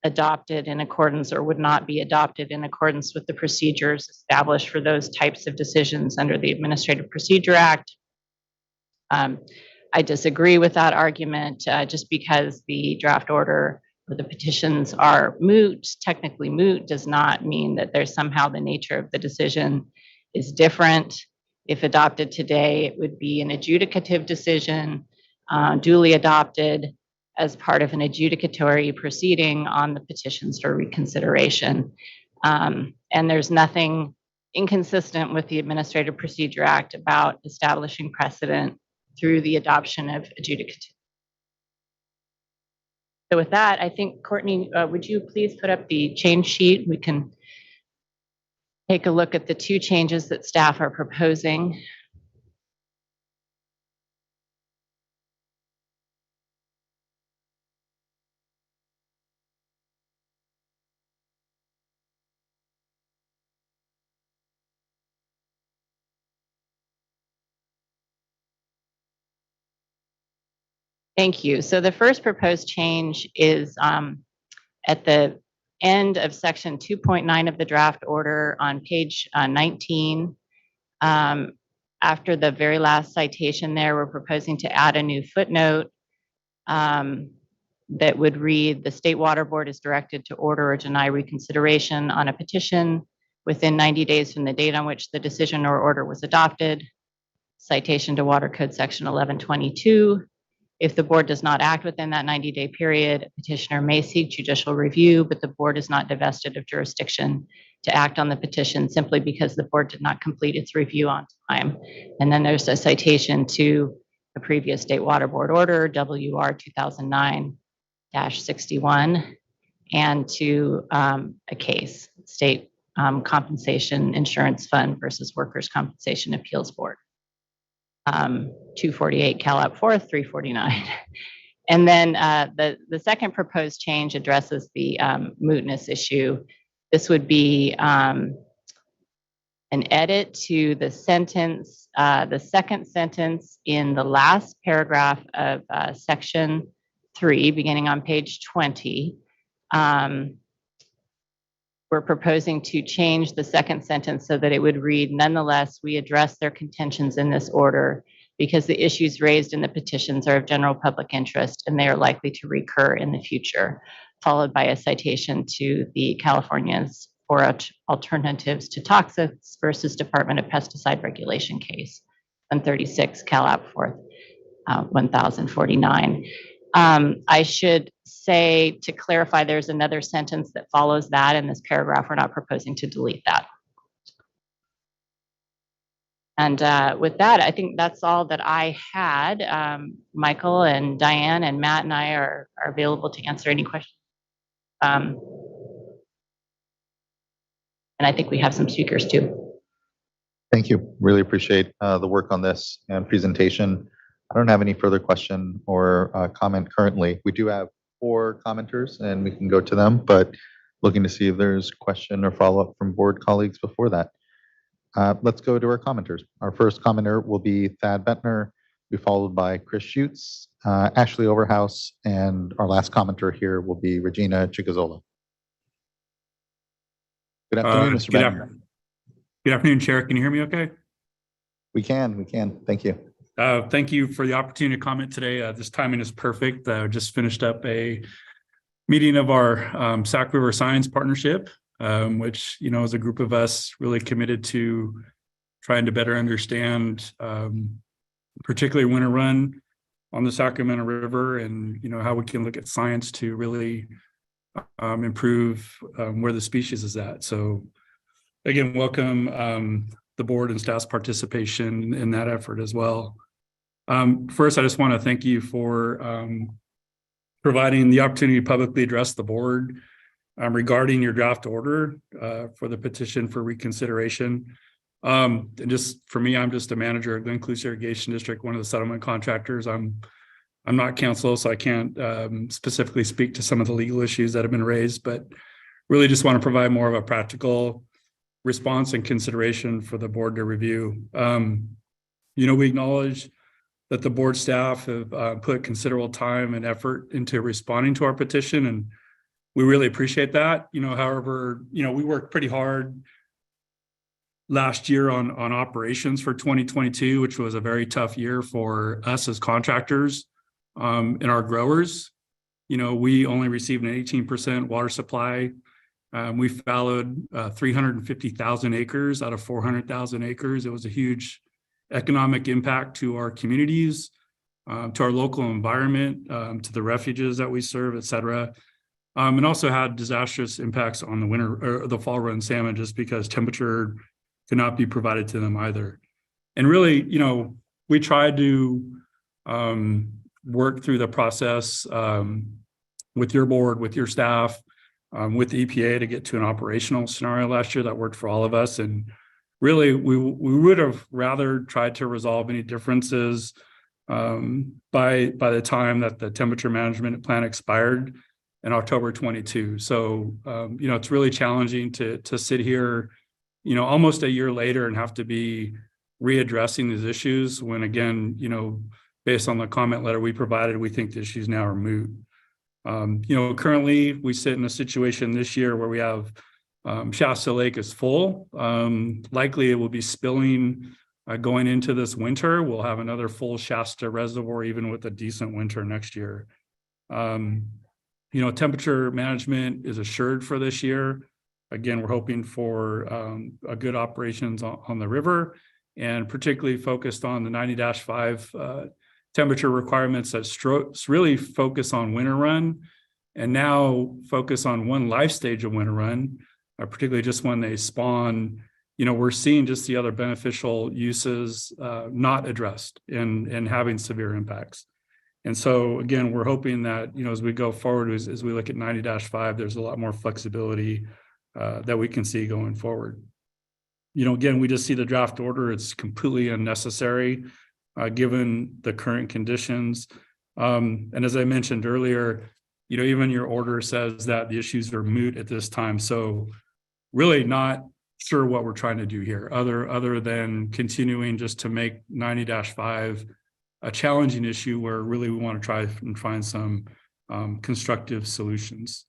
adopted in accordance or would not be adopted in accordance with the procedures established for those types of decisions under the Administrative Procedure Act. I disagree with that argument. Just because the draft order or the petitions are moot, technically moot, does not mean that there's somehow the nature of the decision is different. If adopted today, it would be an adjudicative decision, duly adopted as part of an adjudicatory proceeding on the petitions for reconsideration. And there's nothing inconsistent with the Administrative Procedure Act about establishing precedent through the adoption of adjudicative. So with that, I think, Courtney, would you please put up the change sheet? We can take a look at the 2 changes that staff are proposing. Thank you. So the first proposed change is at the end of section 2.9 of the draft order on page 19. After the very last citation there, we're proposing to add a new footnote that would read, the State Water Board is directed to order or deny reconsideration on a petition within 90 days from the date on which the decision or order was adopted. Citation to Water Code section 1122. If the board does not act within that 90-day period, a petitioner may seek judicial review, but the board is not divested of jurisdiction to act on the petition simply because the board did not complete its review on time. And then there's a citation to a previous State Water Board order, WR 2009-61, and to a case, State Compensation Insurance Fund versus Workers' Compensation Appeals Board. 248 Cal. 4th, 349. And then the second proposed change addresses the mootness issue. This would be an edit to the sentence, the second sentence in the last paragraph of section 3, beginning on page 20. We're proposing to change the second sentence so that it would read, nonetheless, we address their contentions in this order because the issues raised in the petitions are of general public interest and they are likely to recur in the future, followed by a citation to the California's for Alternatives to Toxics versus Department of Pesticide Regulation case, 136 Cal App 4th, 1049. I should say, to clarify, there's another sentence that follows that in this paragraph. We're not proposing to delete that. And with that, I think that's all that I had. Michael and Diane and Matt and I are available to answer any questions. And I think we have some speakers too. Thank you. Really appreciate the work on this and presentation. I don't have any further question or comment currently. We do have 4 commenters and we can go to them, but looking to see if there's question or follow-up from board colleagues before that. Let's go to our commenters. Our first commenter will be Thad Bentner, be followed by Chris Schutz, Ashley Overhouse, and our last commenter here will be Regina Chigazola. Good afternoon, Mr. Bentner. Good afternoon, Chair. Can you hear me okay? We can. Thank you. Thank you for the opportunity to comment today. This timing is perfect. I just finished up a meeting of our Sac River Science Partnership, which, is a group of us really committed to trying to better understand, particularly winter run on the Sacramento River, and how we can look at science to really improve where the species is at. So, again, welcome the board and staff's participation in that effort as well. First, I just want to thank you for providing the opportunity to publicly address the board regarding your draft order for the petition for reconsideration. And just for me, I'm just a manager of the Glen Cluse Irrigation District, one of the settlement contractors. I'm not counsel, so I can't specifically speak to some of the legal issues that have been raised, but really just want to provide more of a practical response and consideration for the board to review. We acknowledge that the board staff have put considerable time and effort into responding to our petition, and we really appreciate that. However, we worked pretty hard last year on operations for 2022, which was a very tough year for us as contractors and our growers. We only received an 18% water supply. We fallowed 350,000 acres out of 400,000 acres. It was a huge economic impact to our communities, to our local environment, to the refuges that we serve, et cetera. And also had disastrous impacts on the winter or the fall run salmon, just because temperature could not be provided to them either. And really, we tried to work through the process with your board, with your staff, with the EPA to get to an operational scenario last year that worked for all of us. And really, we would have rather tried to resolve any differences by the time that the temperature management plan expired in October 22. So, it's really challenging to sit here, almost a year later and have to be readdressing these issues when, again, based on the comment letter we provided, we think the issues now are moot. Currently we sit in a situation this year where we have Shasta Lake is full. Likely it will be spilling going into this winter. We'll have another full Shasta reservoir, even with a decent winter next year. Temperature management is assured for this year. Again, we're hoping for a good operations on the river, and particularly focused on the 90-5 temperature requirements that really focus on winter run, and now focus on one life stage of winter run, particularly just when they spawn. We're seeing just the other beneficial uses not addressed and having severe impacts. And so, again, we're hoping that, as we go forward, as we look at 90-5, there's a lot more flexibility that we can see going forward. Again, we just see the draft order. It's completely unnecessary given the current conditions. And as I mentioned earlier, even your order says that the issues are moot at this time. So really not sure what we're trying to do here, other than continuing just to make 90-5 a challenging issue where really we want to try and find some constructive solutions.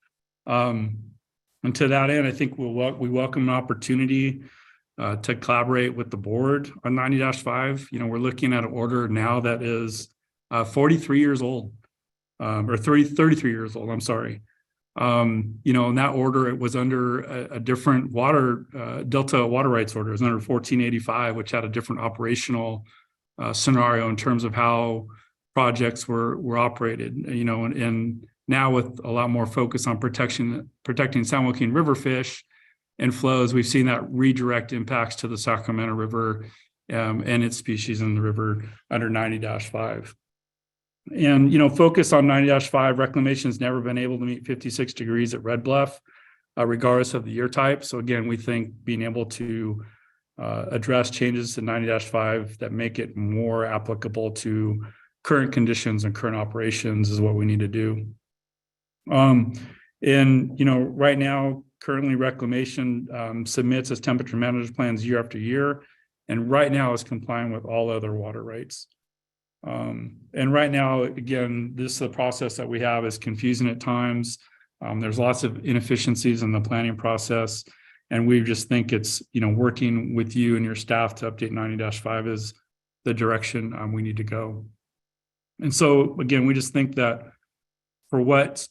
And to that end, I think we welcome an opportunity to collaborate with the board on 90-5. You know, we're looking at an order now that is 43 years old, or 33 years old, I'm sorry. You know, in that order, it was under a different Delta water rights order. It was under 1485, which had a different operational scenario in terms of how projects were operated, you know, and now with a lot more focus on protecting San Joaquin River fish and flows, we've seen that redirect impacts to the Sacramento River and its species in the river under 90-5. And, you know, focus on 90-5, reclamation has never been able to meet 56 degrees at Red Bluff, regardless of the year type. So again, we think being able to address changes to 90-5 that make it more applicable to current conditions and current operations is what we need to do. And, you know, right now, currently reclamation submits its temperature management plans year after year, and right now is complying with all other water rights. And right now, again, the process that we have is confusing at times. There's lots of inefficiencies in the planning process, and we just think it's, you know, working with you and your staff to update 90-5 is the direction we need to go. And so, again, we just think that for what's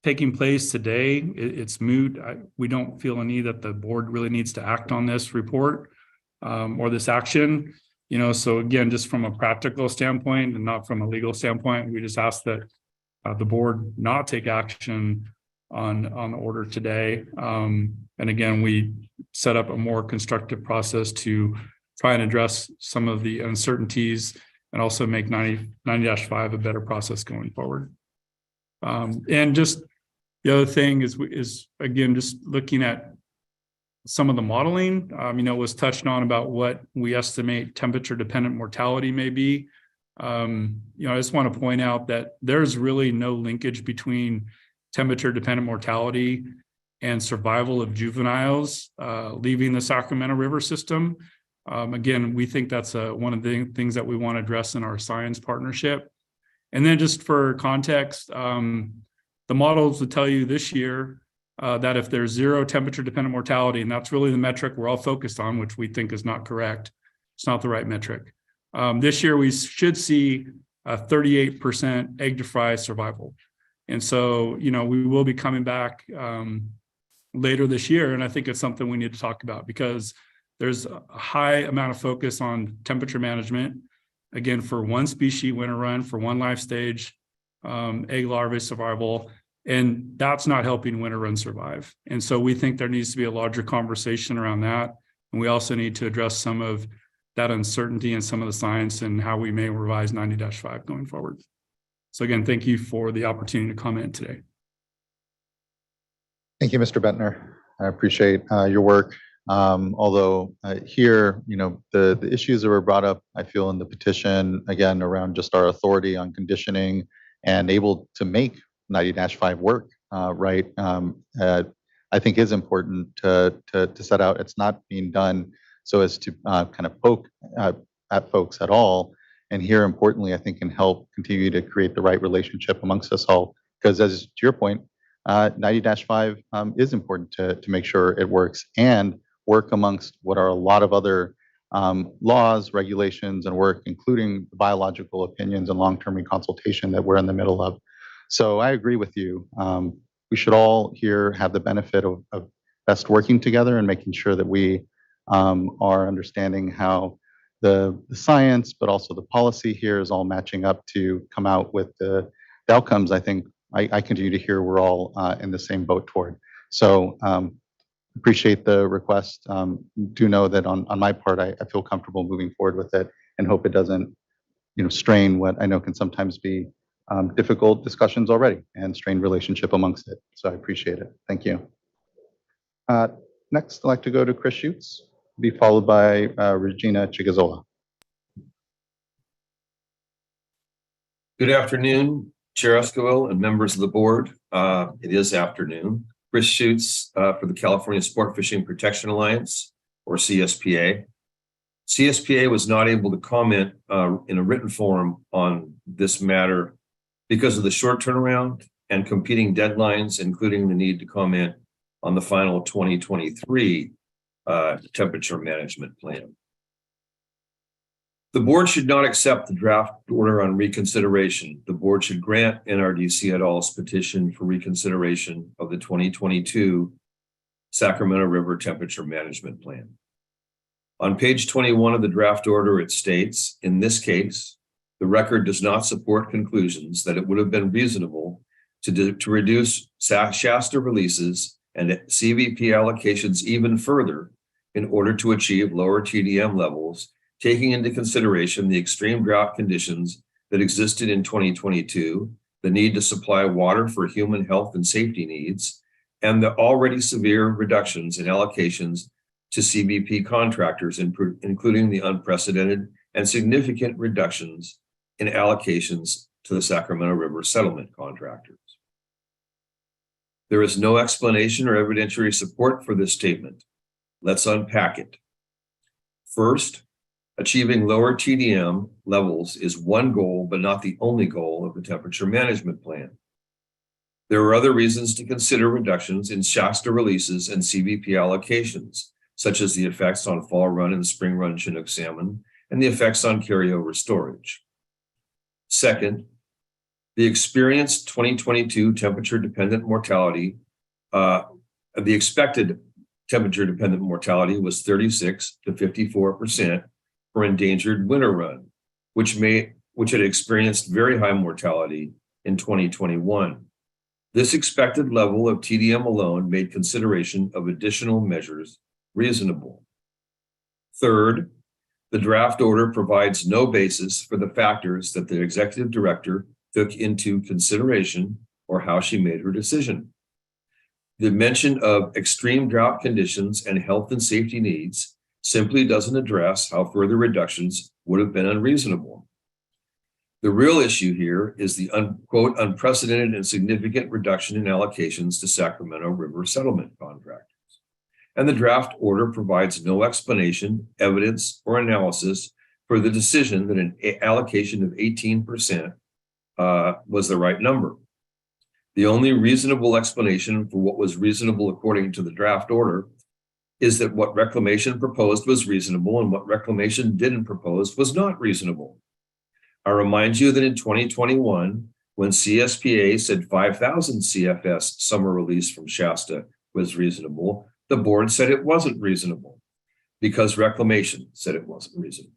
taking place today, it's moot. We don't feel a need that the board really needs to act on this report or this action. You know, so again, just from a practical standpoint and not from a legal standpoint, we just ask that the board not take action on the order today. And again, we set up a more constructive process to try and address some of the uncertainties and also make 90-5 a better process going forward. And just the other thing is again, just looking at some of the modeling, you know, was touched on about what we estimate temperature dependent mortality may be. You know, I just want to point out that there's really no linkage between temperature dependent mortality and survival of juveniles leaving the Sacramento River system. Again, we think that's one of the things that we want to address in our science partnership. And then just for context, the models would tell you this year that if there's zero temperature dependent mortality, and that's really the metric we're all focused on, which we think is not correct. It's not the right metric. This year, we should see a 38% egg to fry survival. And so, you know, we will be coming back later this year. And I think it's something we need to talk about because there's a high amount of focus on temperature management. Again, for one species winter run, for one life stage, egg larvae survival, and that's not helping winter run survive. And so we think there needs to be a larger conversation around that. And we also need to address some of that uncertainty and some of the science and how we may revise 90-5 going forward. So again, thank you for the opportunity to comment today. Thank you, Mr. Bentner. I appreciate your work. Although here, you know, the issues that were brought up, I feel in the petition, again, around just our authority on conditioning and able to make 90-5 work, right, I think is important to set out. It's not being done so as to kind of poke at folks at all. And here, importantly, I think can help continue to create the right relationship amongst us all. Because as to your point, 90-5 is important to make sure it works and work amongst what are a lot of other laws, regulations, and work, including biological opinions and long-term consultation that we're in the middle of. So I agree with you. We should all here have the benefit of best working together and making sure that we are understanding how the science, but also the policy here is all matching up to come out with the outcomes. I think I continue to hear we're all in the same boat toward. So appreciate the request. Do know that on my part, I feel comfortable moving forward with it and hope it doesn't, you know, strain what I know can sometimes be difficult discussions already and strain relationship amongst it. So I appreciate it. Thank you. Next, I'd like to go to Chris Schutz, be followed by Regina Chigazola. Good afternoon, Chair Esquivel and members of the board. It is afternoon. Chris Schutz for the California Sport Fishing Protection Alliance, or CSPA. CSPA was not able to comment in a written form on this matter because of the short turnaround and competing deadlines, including the need to comment on the final 2023 temperature management plan. The board should not accept the draft order on reconsideration. The board should grant NRDC et al.'s petition for reconsideration of the 2022 Sacramento River Temperature Management Plan. On page 21 of the draft order, it states, in this case, the record does not support conclusions that it would have been reasonable to reduce Shasta releases and CVP allocations even further in order to achieve lower TDM levels, taking into consideration the extreme drought conditions that existed in 2022, the need to supply water for human health and safety needs, and the already severe reductions in allocations to CBP contractors, including the unprecedented and significant reductions in allocations to the Sacramento River settlement contractors. There is no explanation or evidentiary support for this statement. Let's unpack it. First, achieving lower TDM levels is one goal, but not the only goal of the temperature management plan. There are other reasons to consider reductions in Shasta releases and CBP allocations, such as the effects on fall run and spring run Chinook salmon and the effects on carryover storage. Second, the experienced 2022 temperature-dependent mortality, the expected temperature-dependent mortality was 36 to 54% for endangered winter run, which had experienced very high mortality in 2021. This expected level of TDM alone made consideration of additional measures reasonable. Third, the draft order provides no basis for the factors that the executive director took into consideration or how she made her decision. The mention of extreme drought conditions and health and safety needs simply doesn't address how further reductions would have been unreasonable. The real issue here is the quote, unprecedented and significant reduction in allocations to Sacramento River settlement contractors. And the draft order provides no explanation, evidence, or analysis for the decision that an allocation of 18% was the right number. The only reasonable explanation for what was reasonable according to the draft order is that what Reclamation proposed was reasonable and what Reclamation didn't propose was not reasonable. I remind you that in 2021, when CSPA said 5,000 CFS summer release from Shasta was reasonable, the board said it wasn't reasonable because Reclamation said it wasn't reasonable.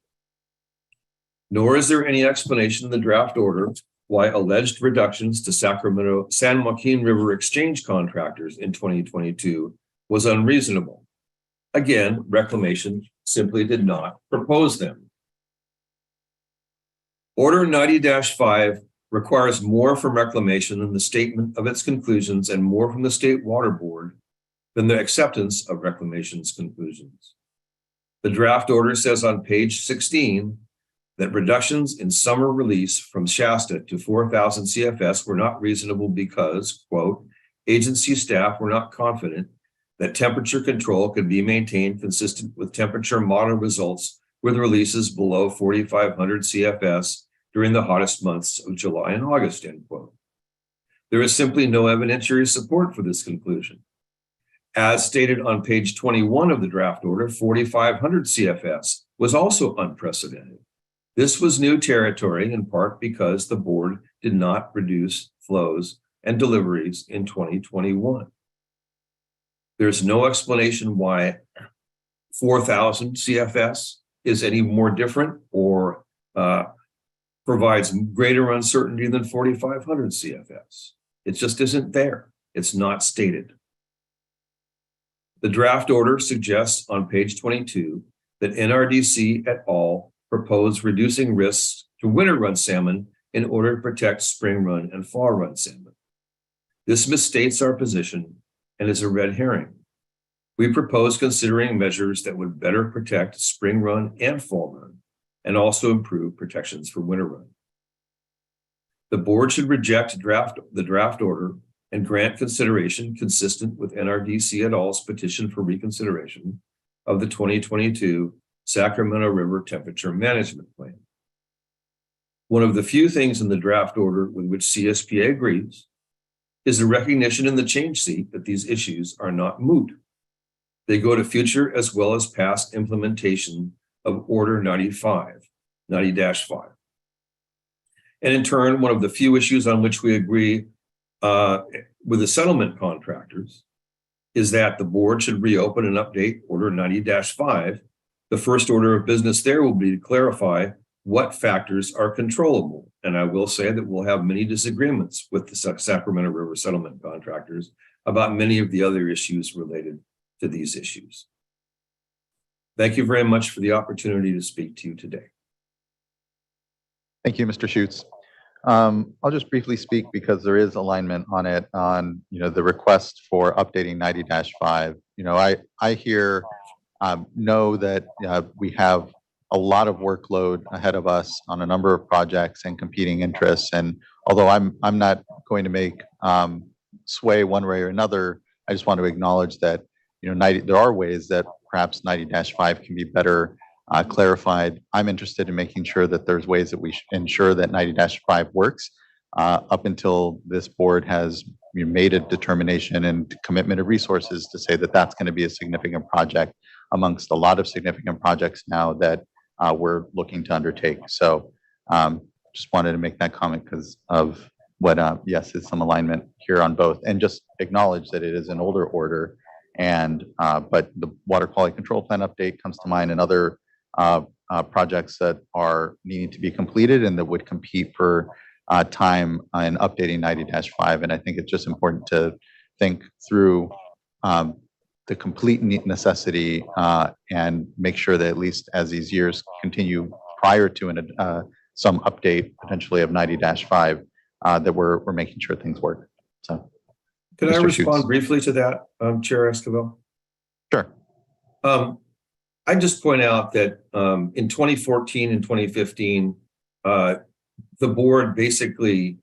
Nor is there any explanation in the draft order why alleged reductions to Sacramento San Joaquin River exchange contractors in 2022 was unreasonable. Again, Reclamation simply did not propose them. Order 90-5 requires more from Reclamation than the statement of its conclusions and more from the State Water Board than the acceptance of Reclamation's conclusions. The draft order says on page 16 that reductions in summer release from Shasta to 4,000 CFS were not reasonable because, quote, agency staff were not confident that temperature control could be maintained consistent with temperature model results with releases below 4,500 CFS during the hottest months of July and August, end quote. There is simply no evidentiary support for this conclusion. As stated on page 21 of the draft order, 4,500 CFS was also unprecedented. This was new territory in part because the board did not reduce flows and deliveries in 2021. There's no explanation why 4,000 CFS is any more different or provides greater uncertainty than 4,500 CFS. It just isn't there. It's not stated. The draft order suggests on page 22 that NRDC et al. Propose reducing risks to winter run salmon in order to protect spring run and fall run salmon. This misstates our position and is a red herring. We propose considering measures that would better protect spring run and fall run and also improve protections for winter run. The board should reject the draft order and grant consideration consistent with NRDC et al.'s petition for reconsideration of the 2022 Sacramento River Temperature Management Plan. One of the few things in the draft order with which CSPA agrees is the recognition in the change sheet that these issues are not moot. They go to future as well as past implementation of Order 90-5. And in turn, one of the few issues on which we agree with the settlement contractors is that the board should reopen and update Order 90-5. The first order of business there will be to clarify what factors are controllable. And I will say that we'll have many disagreements with the Sacramento River settlement contractors about many of the other issues related to these issues. Thank you very much for the opportunity to speak to you today. Thank you, Mr. Schutz. I'll just briefly speak because there is alignment on it on, the request for updating 90-5. I hear, know that we have a lot of workload ahead of us on a number of projects and competing interests. And although I'm not going to make sway one way or another, I just want to acknowledge that, there are ways that perhaps 90-5 can be better clarified. I'm interested in making sure that there's ways that we ensure that 90-5 works. Up until this board has made a determination and commitment of resources to say that that's going to be a significant project amongst a lot of significant projects now that we're looking to undertake. So just wanted to make that comment because of what, yes, is some alignment here on both, and just acknowledge that it is an older order. And but the water quality control plan update comes to mind, and other projects that are needing to be completed and that would compete for time in updating 90-5. And I think it's just important to think through the complete necessity and make sure that at least as these years continue prior to some update potentially of 90-5, that we're making sure things work. So. Can I Mr. respond Schutz. briefly to that, Chair Esquivel? Sure. I just point out that in 2014 and 2015, the board basically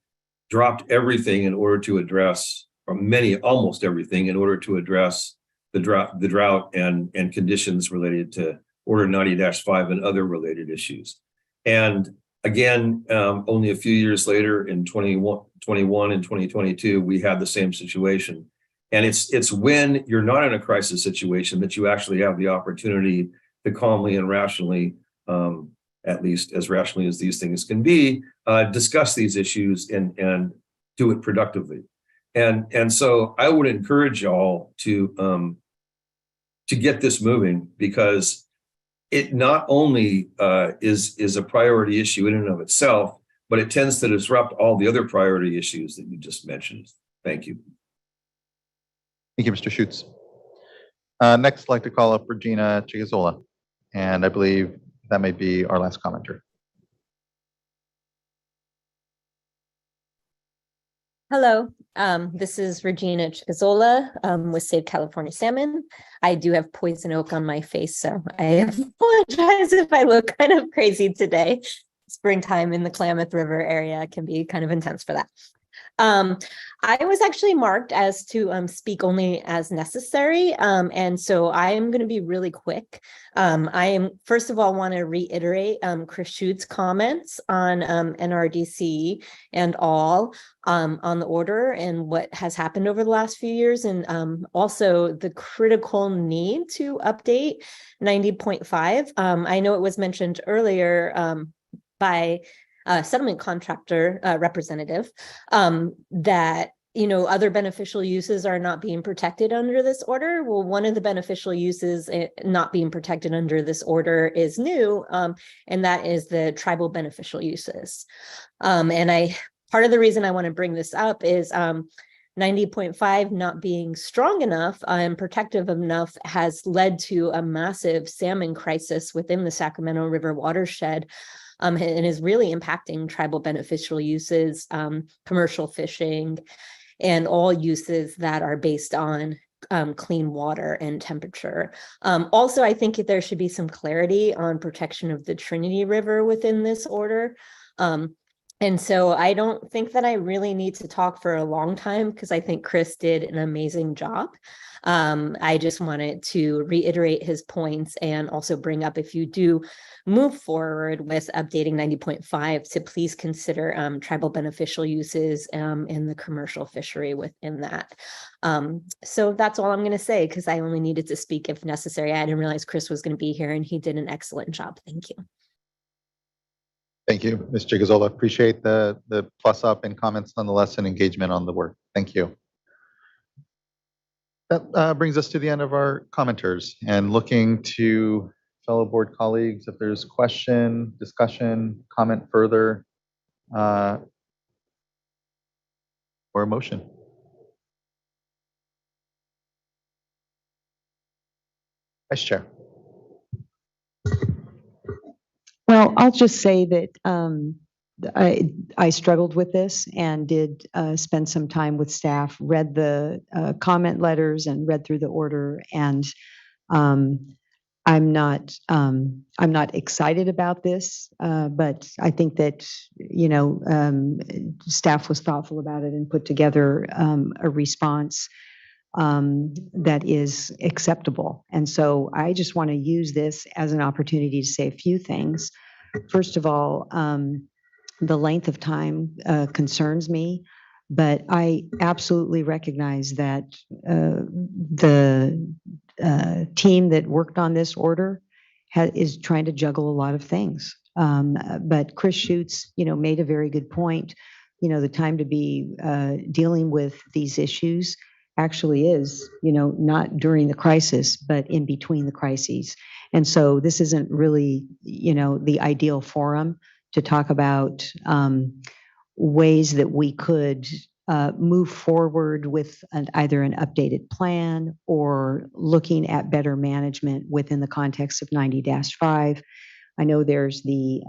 dropped everything in order to address, or almost everything in order to address the drought and conditions related to Order 90-5 and other related issues. And again, only a few years later in 21 and 2022, we had the same situation. And it's when you're not in a crisis situation that you actually have the opportunity to calmly and rationally, at least as rationally as these things can be, discuss these issues and do it productively. And so I would encourage y'all to get this moving, because it not only is a priority issue in and of itself, but it tends to disrupt all the other priority issues that you just mentioned. Thank you. Thank you, Mr. Schutz. Next, I'd like to call up Regina Chigazola, and I believe that may be our last commenter. Hello, this is Regina Chigazola with Save California Salmon. I do have poison oak on my face, so I apologize if I look kind of crazy today. Springtime in the Klamath River area can be kind of intense for that. I was actually marked as to speak only as necessary, and so I am going to be really quick. I am, first of all, want to reiterate Chris Schutz's comments on NRDC and all on the order and what has happened over the last few years, and also the critical need to update 90.5. I know it was mentioned earlier by settlement contractor representative that other beneficial uses are not being protected under this order. Well, one of the beneficial uses not being protected under this order is new, and that is the tribal beneficial uses. And part of the reason I want to bring this up is 90.5 not being strong enough and protective enough has led to a massive salmon crisis within the Sacramento River watershed. And is really impacting tribal beneficial uses, commercial fishing, and all uses that are based on clean water and temperature. Also, I think there should be some clarity on protection of the Trinity River within this order. And so I don't think that I really need to talk for a long time because I think Chris did an amazing job. I just wanted to reiterate his points and also bring up, if you do move forward with updating 90.5, to please consider tribal beneficial uses in the commercial fishery within that. So that's all I'm going to say because I only needed to speak if necessary. I didn't realize Chris was going to be here and he did an excellent job. Thank you. Thank you, Ms. Chigazola. Appreciate the plus up and comments nonetheless and engagement on the work. Thank you. That brings us to the end of our commenters and looking to fellow board colleagues, if there's question, discussion, comment further, or a motion. Vice Chair. Well, I'll just say that I struggled with this and did spend some time with staff, read the comment letters and read through the order. And I'm not excited about this, but I think that, staff was thoughtful about it and put together a response that is acceptable. And so I just want to use this as an opportunity to say a few things. First of all, the length of time concerns me, but I absolutely recognize that the team that worked on this order is trying to juggle a lot of things. But Chris Schutz, made a very good point. The time to be dealing with these issues actually is, not during the crisis, but in between the crises. And so this isn't really, the ideal forum to talk about ways that we could move forward with either an updated plan or looking at better management within the context of 90-5. I know there's the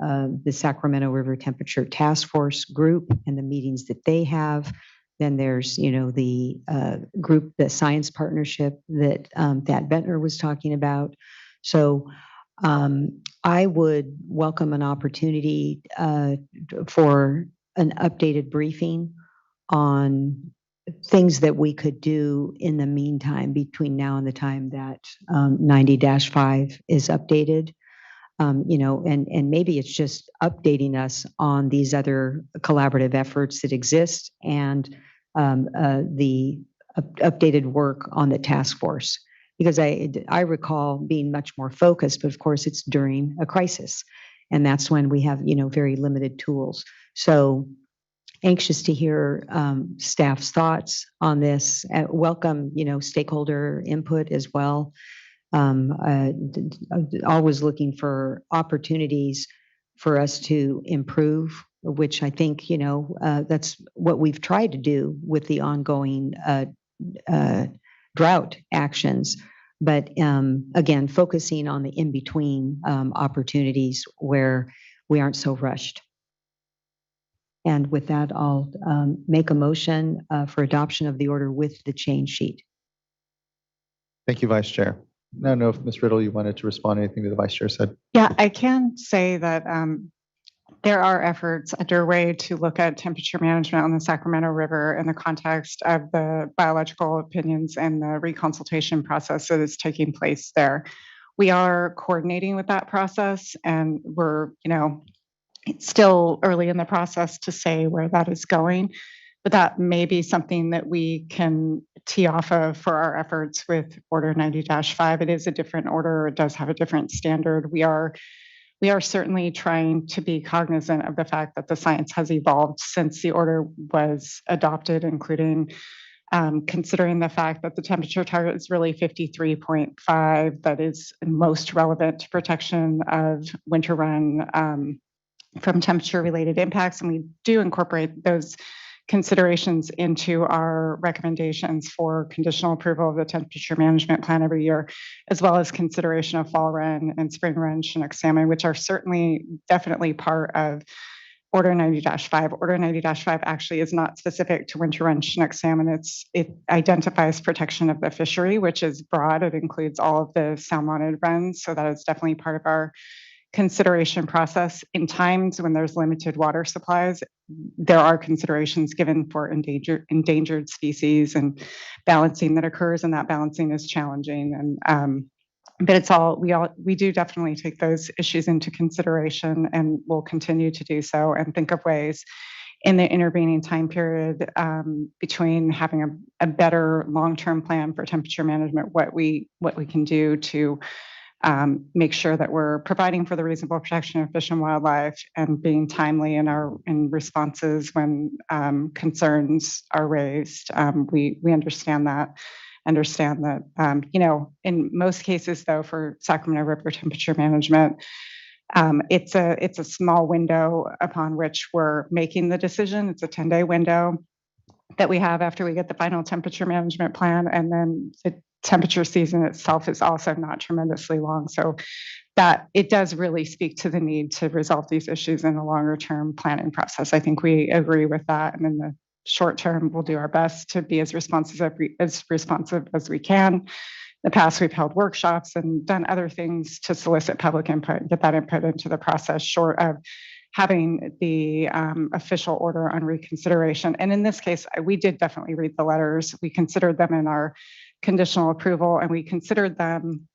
Sacramento River Temperature Task Force group and the meetings that they have. Then there's, the group, the science partnership that Thad Bentner was talking about. So I would welcome an opportunity for an updated briefing on things that we could do in the meantime between now and the time that 90-5 is updated. And maybe it's just updating us on these other collaborative efforts that exist and the updated work on the task force. Because I recall being much more focused, but of course it's during a crisis. And that's when we have, very limited tools. So anxious to hear staff's thoughts on this. Welcome, stakeholder input as well. Always looking for opportunities for us to improve, which I think, that's what we've tried to do with the ongoing drought actions. But again, focusing on the in-between opportunities where we aren't so rushed. And with that, I'll make a motion for adoption of the order with the change sheet. Thank you, Vice Chair. I don't know if Ms. Riddle, you wanted to respond to anything that the Vice Chair said. Yeah, I can say that there are efforts underway to look at temperature management on the Sacramento River in the context of the biological opinions and the reconsultation process that is taking place there. We are coordinating with that process, and we're, it's still early in the process to say where that is going, but that may be something that we can tee off of for our efforts with Order 90-5. It is a different order. It does have a different standard. We are certainly trying to be cognizant of the fact that the science has evolved since the order was adopted, including considering the fact that the temperature target is really 53.5, that is most relevant to protection of winter run from temperature-related impacts. And we do incorporate those considerations into our recommendations for conditional approval of the temperature management plan every year, as well as consideration of fall run and spring run Chinook salmon, which are certainly definitely part of Order 90-5. Order 90-5 actually is not specific to winter run Chinook salmon. It identifies protection of the fishery, which is broad. It includes all of the salmonid runs. So that is definitely part of our consideration process. In times when there's limited water supplies, there are considerations given for endangered species and balancing that occurs, and that balancing is challenging. And but we do definitely take those issues into consideration, and we'll continue to do so and think of ways in the intervening time period between having a better long-term plan for temperature management, what we can do to make sure that we're providing for the reasonable protection of fish and wildlife and being timely in responses when concerns are raised. We understand that. In most cases, though, for Sacramento River temperature management, it's a small window upon which we're making the decision. It's a 10-day window that we have after we get the final temperature management plan, and then the temperature season itself is also not tremendously long. So that it does really speak to the need to resolve these issues in a longer term planning process. I think we agree with that. And in the short term, we'll do our best to be as responsive as we can. In the past, we've held workshops and done other things to solicit public input and get that input into the process, short of having the official order on reconsideration. And in this case, we did definitely read the letters. We considered them in our conditional approval, and we considered them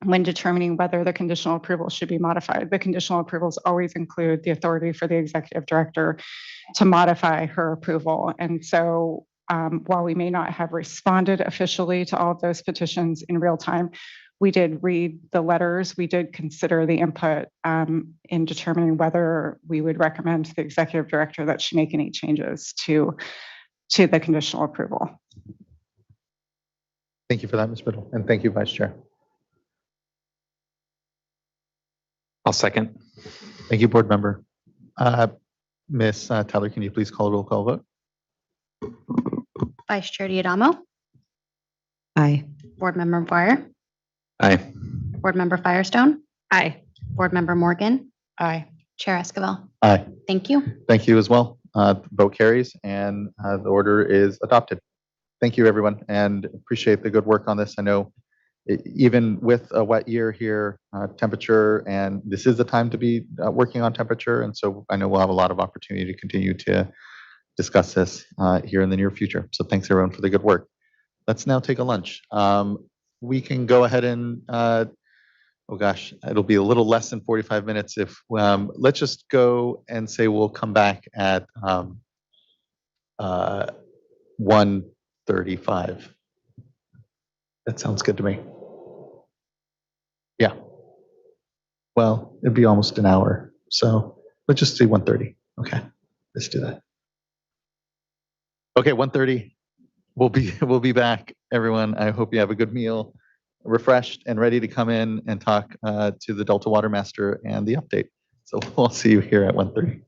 when determining whether the conditional approval should be modified. The conditional approvals always include the authority for the executive director to modify her approval. And so while we may not have responded officially to all of those petitions in real time, we did read the letters. We did consider the input in determining whether we would recommend to the executive director that she make any changes to the conditional approval. Thank you for that, Ms. Biddle, and thank you, Vice Chair. I'll second. Thank you, Board Member. Ms. Tyler, can you please call a roll call vote? Vice Chair Diadamo, Aye. Board Member McGuire, Aye. Board Member Firestone. Aye. Board Member Morgan. Aye. Chair Esquivel. Aye. Thank you. Thank you as well. Vote carries and the order is adopted. Thank you, everyone, and appreciate the good work on this. I know even with a wet year here, temperature, and this is the time to be working on temperature. And so I know we'll have a lot of opportunity to continue to discuss this here in the near future. So thanks everyone for the good work. Let's now take a lunch. We can go ahead and, oh gosh, it'll be a little less than 45 minutes if, let's just go and say we'll come back at 1:35. That sounds good to me. Yeah. Well, it'd be almost an hour. So let's just say 1:30. Okay, let's do that. Okay, 1:30. We'll be back, everyone. I hope you have a good meal, refreshed and ready to come in and talk to the Delta Water Master and the update. So we'll see you here at 1:30.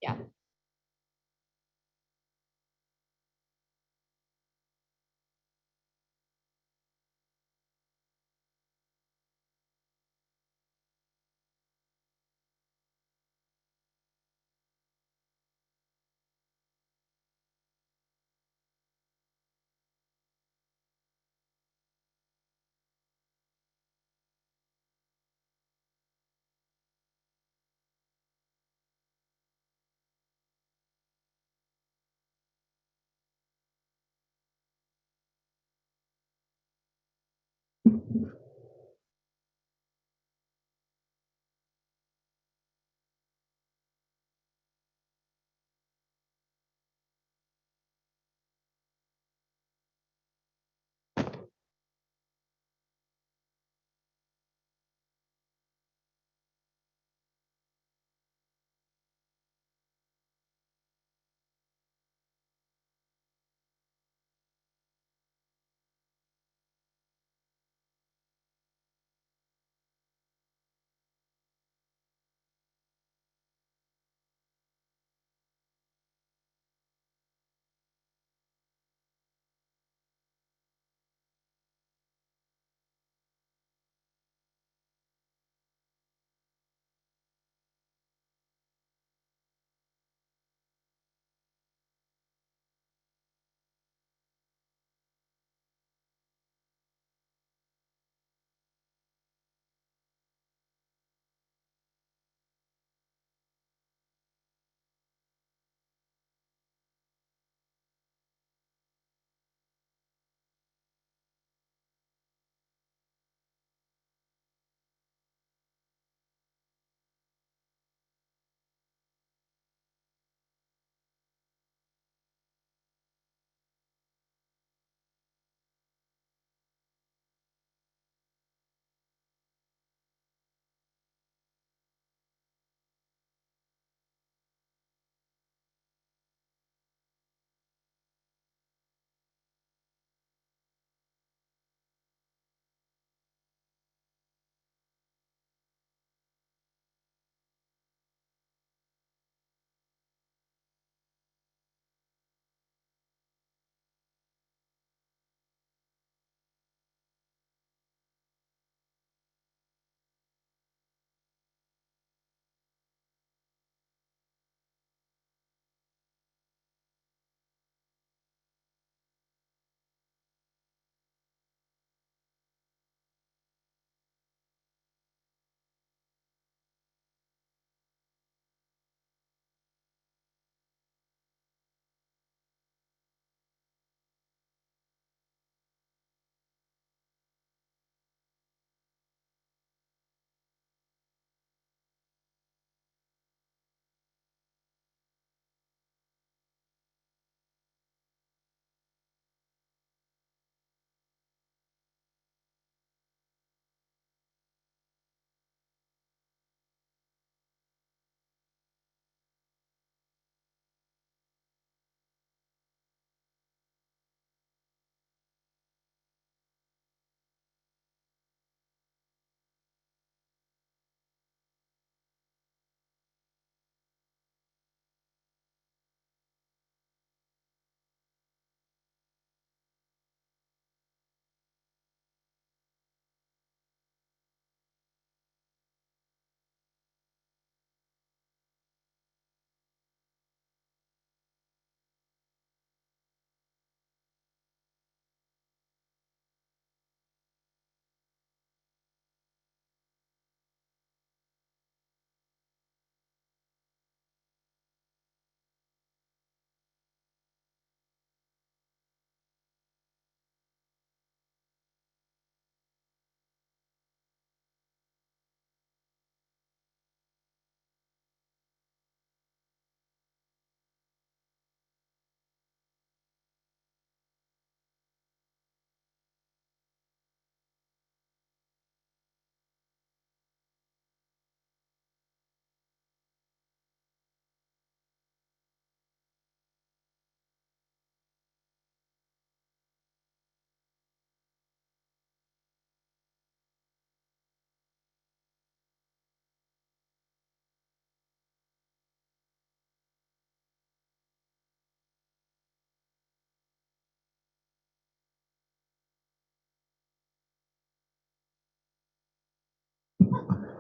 Yeah.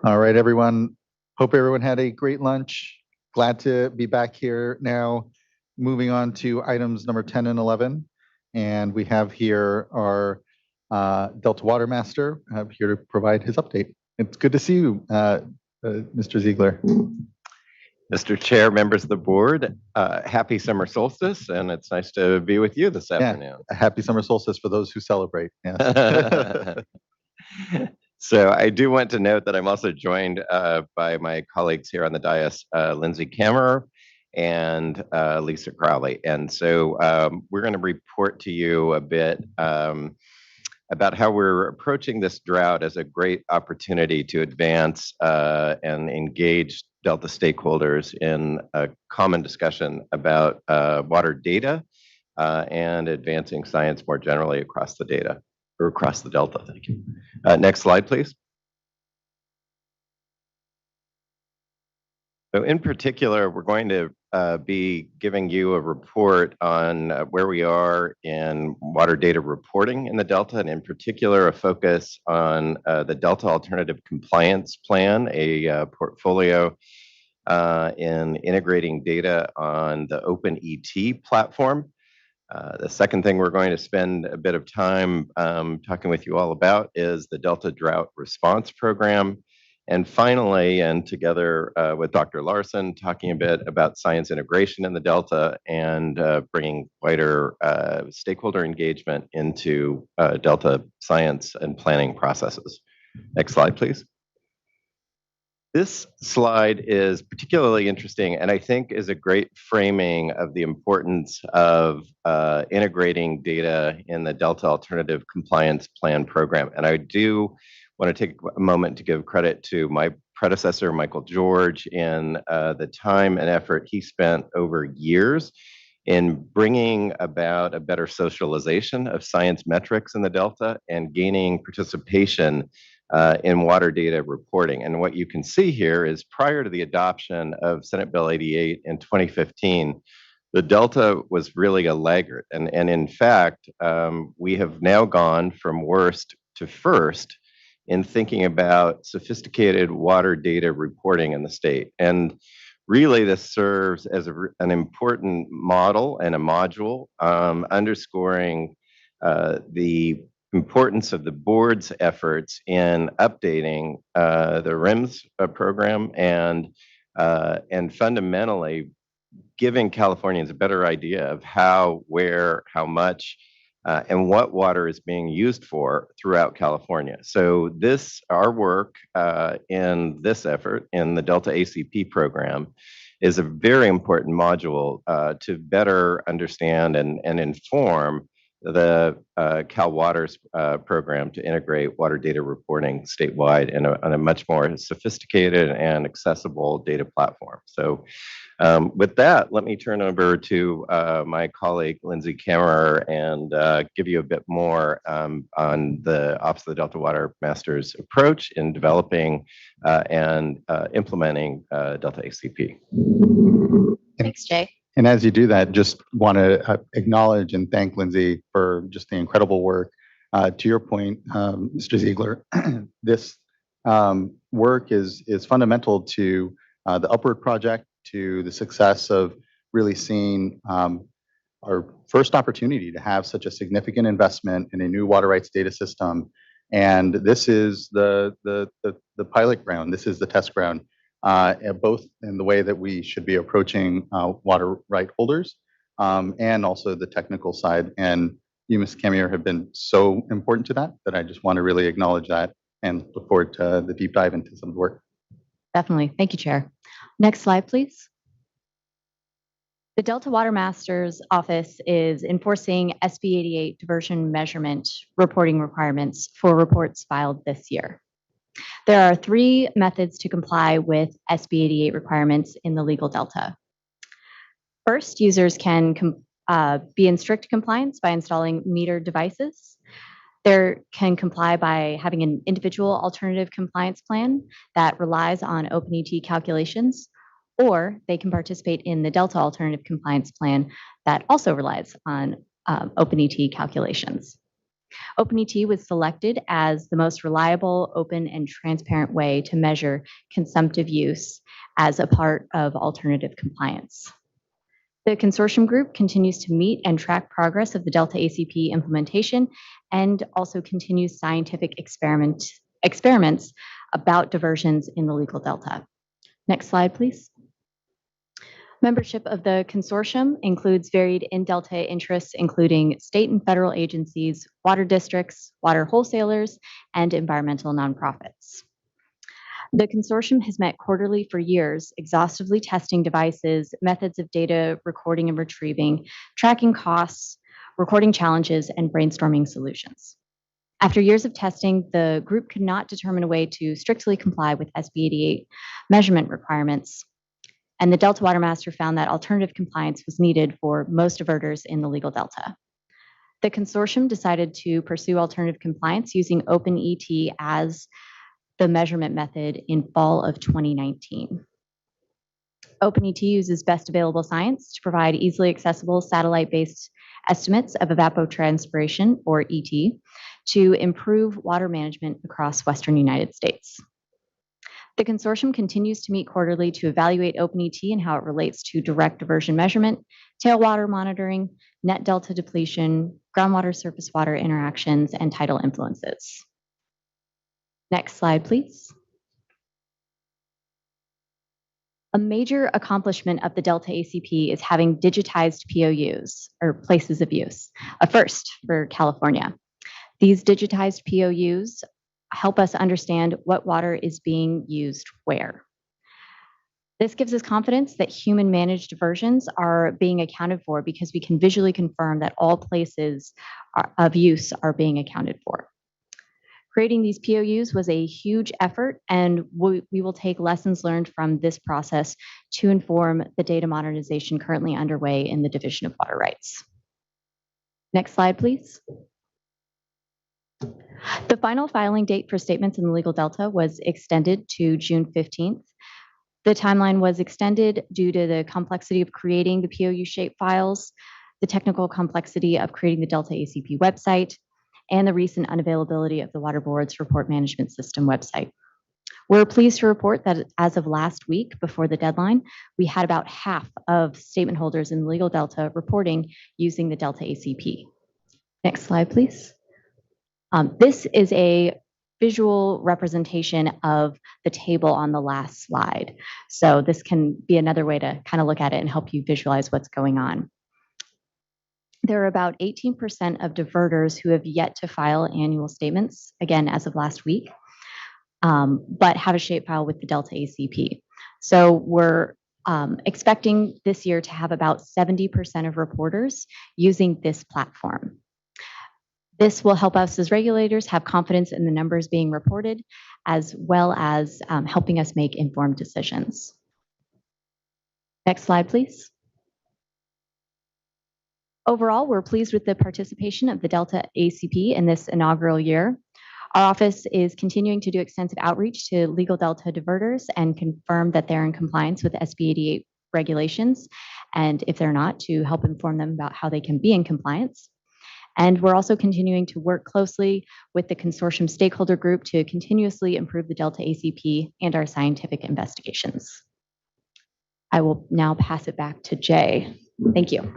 All right, everyone. Hope everyone had a great lunch. Glad to be back here now. Moving on to items number 10 and 11. And we have here our Delta Water Master here to provide his update. It's good to see you, Mr. Ziegler. Mr. Chair, members of the board, happy summer solstice, and it's nice to be with you this afternoon. A happy summer solstice for those who celebrate. Yes. So I do want to note that I'm also joined by my colleagues here on the dais, Lindsay Kammerer and Lisa Crowley. And so we're going to report to you a bit about how we're approaching this drought as a great opportunity to advance and engage Delta stakeholders in a common discussion about water data and advancing science more generally across the data or across the Delta. Thank you. Next slide, please. So in particular, we're going to be giving you a report on where we are in water data reporting in the Delta, and in particular, a focus on the Delta Alternative Compliance Plan, a portfolio in integrating data on the OpenET platform. The second thing we're going to spend a bit of time talking with you all about is the Delta Drought Response Program. And finally, and together with Dr. Larson, talking a bit about science integration in the Delta and bringing wider stakeholder engagement into Delta science and planning processes. Next slide, please. This slide is particularly interesting and I think is a great framing of the importance of integrating data in the Delta Alternative Compliance Plan program. And I do want to take a moment to give credit to my predecessor, Michael George, in the time and effort he spent over years in bringing about a better socialization of science metrics in the Delta and gaining participation in water data reporting. And what you can see here is prior to the adoption of Senate Bill 88 in 2015, the Delta was really a laggard. And in fact, we have now gone from worst to first in thinking about sophisticated water data reporting in the state. And really this serves as an important model and a module underscoring the importance of the board's efforts in updating the RIMS program and fundamentally giving Californians a better idea of how, where, how much, and what water is being used for throughout California. So our work in this effort in the Delta ACP program is a very important module to better understand and inform the Cal Water's program to integrate water data reporting statewide in a much more sophisticated and accessible data platform. So with that, let me turn over to my colleague, Lindsay Kammerer, and give you a bit more on the Office of the Delta Water Master's approach in developing and implementing Delta ACP. Thanks, Jay. And as you do that, just want to acknowledge and thank Lindsay for just the incredible work. To your point, Mr. Ziegler, this work is fundamental to the Upward Project, to the success of really seeing our first opportunity to have such a significant investment in a new water rights data system. And this is the pilot ground. This is the test ground. Both in the way that we should be approaching water right holders and also the technical side. And you, Ms. Kammerer, have been so important to that I just want to really acknowledge that and look forward to the deep dive into some of the work. Definitely. Thank you, Chair. Next slide, please. The Delta Water Master's Office is enforcing SB 88 diversion measurement reporting requirements for reports filed this year. There are 3 methods to comply with SB 88 requirements in the legal Delta. First, users can be in strict compliance by installing metered devices. They can comply by having an individual alternative compliance plan that relies on OpenET calculations, or they can participate in the Delta Alternative Compliance Plan that also relies on OpenET calculations. OpenET was selected as the most reliable, open, and transparent way to measure consumptive use as a part of alternative compliance. The consortium group continues to meet and track progress of the Delta ACP implementation and also continues scientific experiments about diversions in the legal delta. Next slide, please. Membership of the consortium includes varied in-delta interests, including state and federal agencies, water districts, water wholesalers, and environmental nonprofits. The consortium has met quarterly for years, exhaustively testing devices, methods of data recording and retrieving, tracking costs, recording challenges, and brainstorming solutions. After years of testing, the group could not determine a way to strictly comply with SB 88 measurement requirements, and the Delta Water Master found that alternative compliance was needed for most diverters in the legal delta. The consortium decided to pursue alternative compliance using OpenET as the measurement method in fall of 2019. OpenET uses best available science to provide easily accessible satellite-based estimates of evapotranspiration, or ET, to improve water management across Western United States. The consortium continues to meet quarterly to evaluate OpenET and how it relates to direct diversion measurement, tailwater monitoring, net delta depletion, groundwater surface water interactions, and tidal influences. Next slide, please. A major accomplishment of the Delta ACP is having digitized POUs, or places of use, a first for California. These digitized POUs help us understand what water is being used where. This gives us confidence that human managed diversions are being accounted for because we can visually confirm that all places of use are being accounted for. Creating these POUs was a huge effort, and we will take lessons learned from this process to inform the data modernization currently underway in the Division of Water Rights. Next slide, please. The final filing date for statements in the legal delta was extended to June 15th. The timeline was extended due to the complexity of creating the POU shape files, the technical complexity of creating the Delta ACP website, and the recent unavailability of the Water Board's report management system website. We're pleased to report that as of last week, before the deadline, we had about half of statement holders in the legal delta reporting using the Delta ACP. Next slide, please. This is a visual representation of the table on the last slide. So this can be another way to kind of look at it and help you visualize what's going on. There are about 18% of diverters who have yet to file annual statements, again, as of last week, but have a shapefile with the Delta ACP. So we're expecting this year to have about 70% of reporters using this platform. This will help us as regulators have confidence in the numbers being reported, as well as helping us make informed decisions. Next slide, please. Overall, we're pleased with the participation of the Delta ACP in this inaugural year. Our office is continuing to do extensive outreach to legal Delta diverters and confirm that they're in compliance with SB 88 regulations, and if they're not, to help inform them about how they can be in compliance. And we're also continuing to work closely with the consortium stakeholder group to continuously improve the Delta ACP and our scientific investigations. I will now pass it back to Jay. Thank you.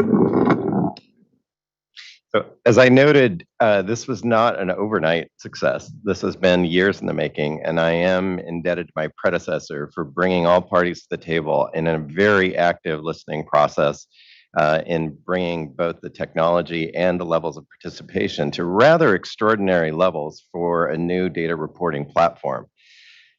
So as I noted, this was not an overnight success. This has been years in the making, and I am indebted to my predecessor for bringing all parties to the table in a very active listening process in bringing both the technology and the levels of participation to rather extraordinary levels for a new data reporting platform.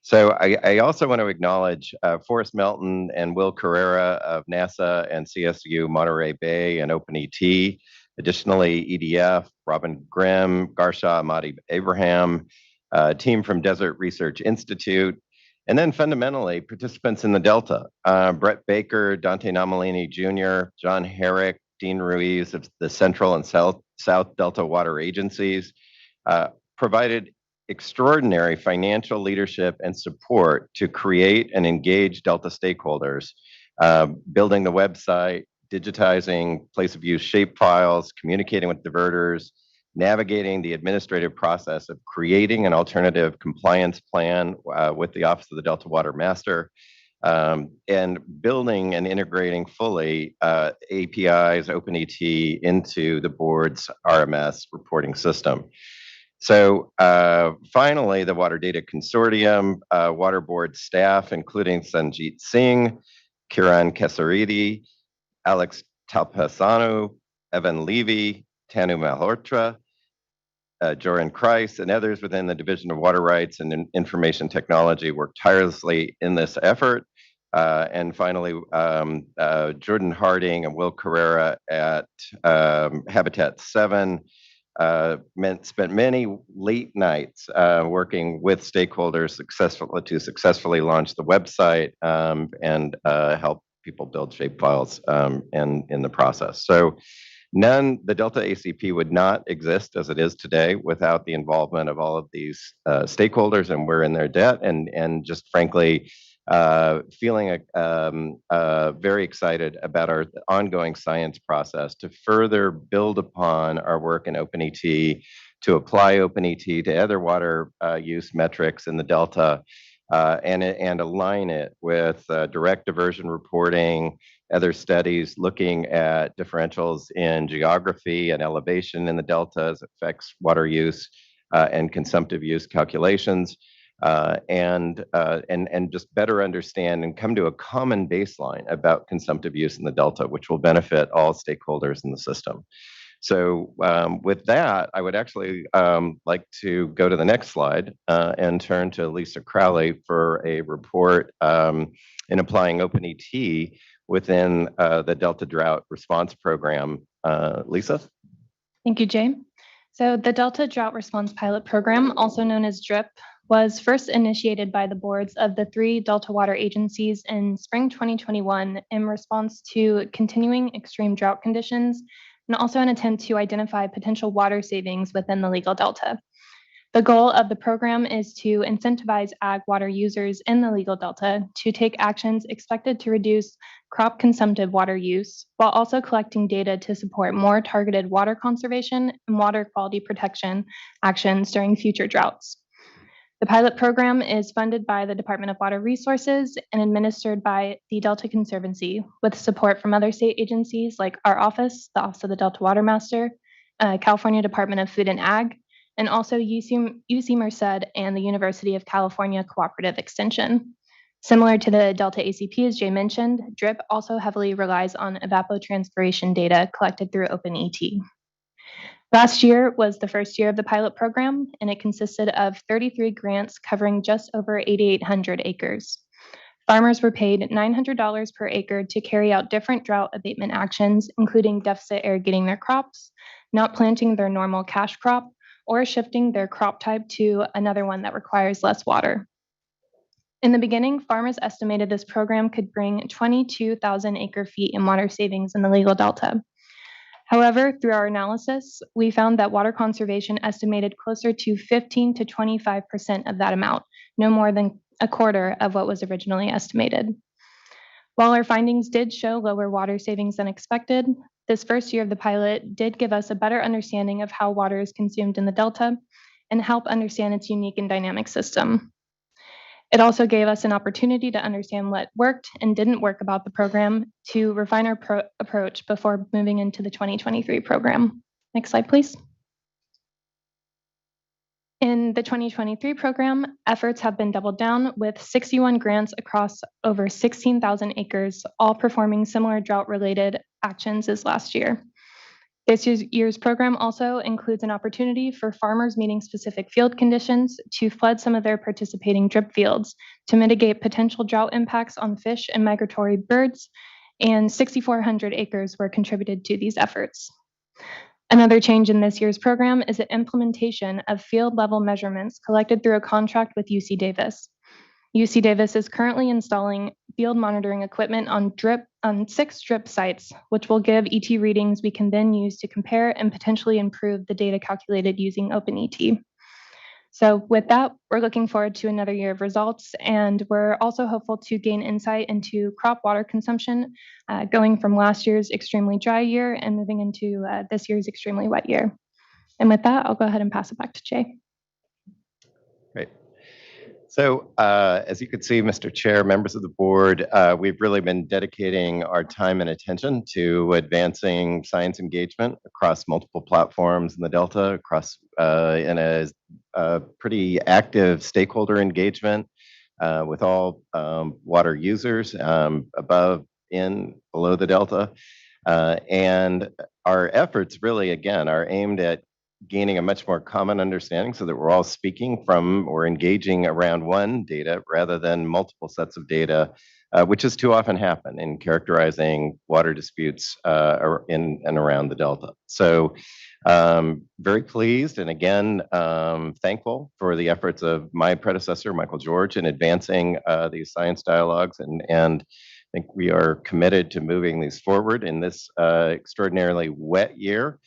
So I also want to acknowledge Forrest Melton and Will Carrera of NASA and CSU Monterey Bay and OpenET. Additionally, EDF, Robin Grimm, Garsha Ahmadi Abraham, a team from Desert Research Institute, and then fundamentally participants in the Delta, Brett Baker, Dante Namalini Jr., John Herrick, Dean Ruiz of the Central and South Delta Water Agencies, provided extraordinary financial leadership and support to create and engage Delta stakeholders, building the website, digitizing place of use shape files, communicating with diverters, navigating the administrative process of creating an alternative compliance plan with the Office of the Delta Water Master, and building and integrating fully APIs, OpenET into the board's RMS reporting system. So finally, the Water Data Consortium, Water Board staff, including Sanjit Singh, Kiran Kesaridi, Alex Talpasanu, Evan Levy, Tanu Malhotra, Joran Kreis, and others within the Division of Water Rights and Information Technology worked tirelessly in this effort. And finally, Jordan Harding and Will Carrera at Habitat 7 spent many late nights working with stakeholders to successfully launch the website and help people build shapefiles in the process. So the Delta ACP would not exist as it is today without the involvement of all of these stakeholders, and we're in their debt, and just frankly, feeling very excited about our ongoing science process to further build upon our work in OpenET, to apply OpenET to other water use metrics in the Delta, and align it with direct diversion reporting, other studies looking at differentials in geography and elevation in the Delta as it affects water use and consumptive use calculations. And just better understand and come to a common baseline about consumptive use in the Delta, which will benefit all stakeholders in the system. So with that, I would actually like to go to the next slide and turn to Lisa Crowley for a report in applying OpenET within the Delta Drought Response Program. Lisa? Thank you, Jay. So the Delta Drought Response Pilot Program, also known as DRIP, was first initiated by the boards of the 3 Delta water agencies in spring 2021 in response to continuing extreme drought conditions, and also an attempt to identify potential water savings within the legal Delta. The goal of the program is to incentivize ag water users in the legal Delta to take actions expected to reduce crop consumptive water use, while also collecting data to support more targeted water conservation and water quality protection actions during future droughts. The pilot program is funded by the Department of Water Resources and administered by the Delta Conservancy, with support from other state agencies like our office, the Office of the Delta Water Master, California Department of Food and Ag, and also UC Merced and the University of California Cooperative Extension. Similar to the Delta ACP, as Jay mentioned, DRIP also heavily relies on evapotranspiration data collected through OpenET. Last year was the first year of the pilot program, and it consisted of 33 grants covering just over 8,800 acres. Farmers were paid $900 per acre to carry out different drought abatement actions, including deficit irrigating their crops, not planting their normal cash crop, or shifting their crop type to another one that requires less water. In the beginning, farmers estimated this program could bring 22,000 acre-feet in water savings in the legal Delta. However, through our analysis, we found that water conservation estimated closer to 15 to 25% of that amount, no more than a quarter of what was originally estimated. While our findings did show lower water savings than expected, this first year of the pilot did give us a better understanding of how water is consumed in the Delta and help understand its unique and dynamic system. It also gave us an opportunity to understand what worked and didn't work about the program to refine our approach before moving into the 2023 program. Next slide, please. In the 2023 program, efforts have been doubled down with 61 grants across over 16,000 acres, all performing similar drought-related actions as last year. This year's program also includes an opportunity for farmers meeting specific field conditions to flood some of their participating drip fields to mitigate potential drought impacts on fish and migratory birds, and 6,400 acres were contributed to these efforts. Another change in this year's program is the implementation of field level measurements collected through a contract with UC Davis. UC Davis is currently installing field monitoring equipment on 6 drip sites, which will give ET readings we can then use to compare and potentially improve the data calculated using OpenET. So with that, we're looking forward to another year of results, and we're also hopeful to gain insight into crop water consumption, going from last year's extremely dry year and moving into this year's extremely wet year. And with that, I'll go ahead and pass it back to Jay. Great. So as you can see, Mr. Chair, members of the board, we've really been dedicating our time and attention to advancing science engagement across multiple platforms in the Delta, across in a pretty active stakeholder engagement with all water users above, in, below the Delta. And our efforts really, again, are aimed at gaining a much more common understanding so that we're all speaking from or engaging around one data rather than multiple sets of data, which is too often happen in characterizing water disputes in and around the Delta. So very pleased and again, thankful for the efforts of my predecessor, Michael George, in advancing these science dialogues, and I think we are committed to moving these forward in this extraordinarily wet year.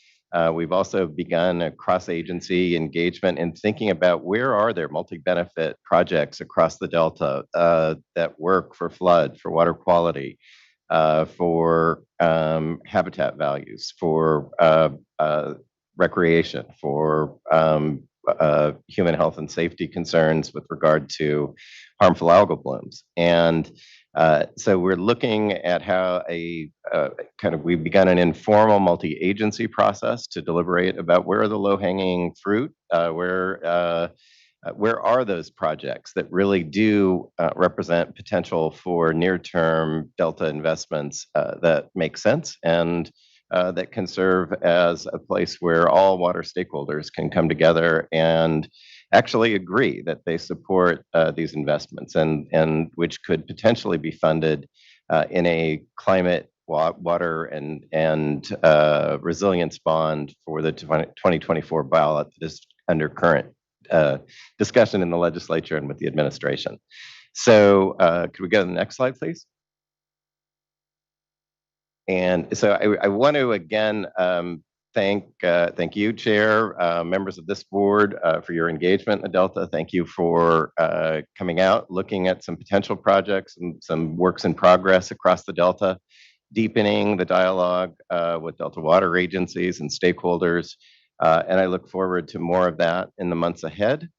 We've also begun a cross-agency engagement in thinking about where are there multi-benefit projects across the Delta that work for flood, for water quality, for habitat values, for recreation, for human health and safety concerns with regard to harmful algal blooms. And so we're looking at how we've begun an informal multi-agency process to deliberate about where are the low-hanging fruit, where are those projects that really do represent potential for near-term Delta investments that make sense and that can serve as a place where all water stakeholders can come together and actually agree that they support these investments and which could potentially be funded in a climate, water, and resilience bond for the 2024 ballot that is under current discussion in the legislature and with the administration. So could we go to the next slide, please? And so I want to again thank you, Chair, members of this board for your engagement in the Delta. Thank you for coming out, looking at some potential projects and some works in progress across the Delta, deepening the dialogue with Delta water agencies and stakeholders. And I look forward to more of that in the months ahead.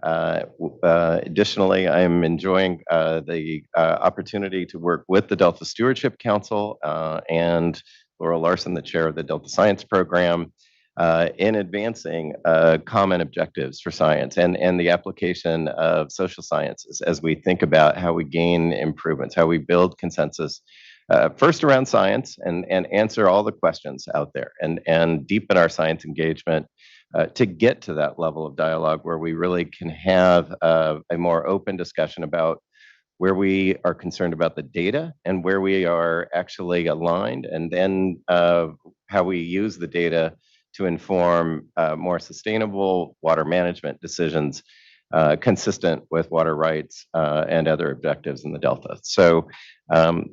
Additionally, I'm enjoying the opportunity to work with the Delta Stewardship Council and Laura Larson, the chair of the Delta Science Program, in advancing common objectives for science and the application of social sciences as we think about how we gain improvements, how we build consensus, first around science and answer all the questions out there and deepen our science engagement to get to that level of dialogue where we really can have a more open discussion about where we are concerned about the data and where we are actually aligned, and then how we use the data to inform more sustainable water management decisions consistent with water rights and other objectives in the Delta. So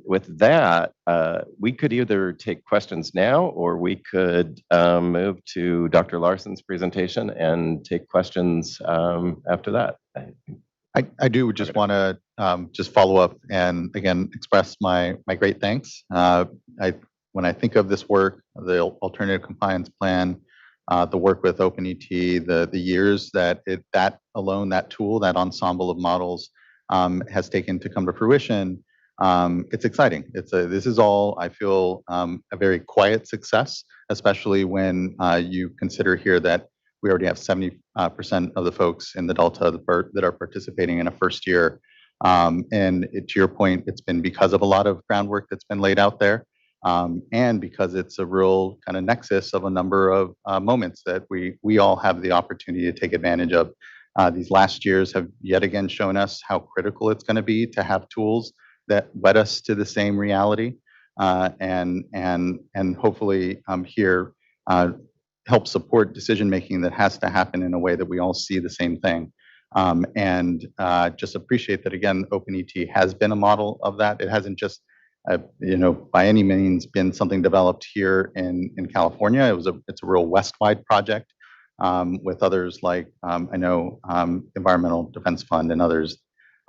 with that, we could either take questions now or we could move to Dr. Larson's presentation and take questions after that. I do just want to just follow up and again express my great thanks. When I think of this work, the alternative compliance plan, the work with OpenET, the years that alone, that tool, that ensemble of models has taken to come to fruition, it's exciting. This is all, I feel, a very quiet success, especially when you consider here that we already have 70% of the folks in the Delta that are participating in a first year. And to your point, it's been because of a lot of groundwork that's been laid out there. And because it's a real kind of nexus of a number of moments that we all have the opportunity to take advantage of. These last years have yet again shown us how critical it's going to be to have tools that wed us to the same reality, and hopefully here help support decision making that has to happen in a way that we all see the same thing. And just appreciate that again, OpenET has been a model of that. It hasn't just by any means been something developed here in California. It's a real West-wide project with others like I know Environmental Defense Fund and others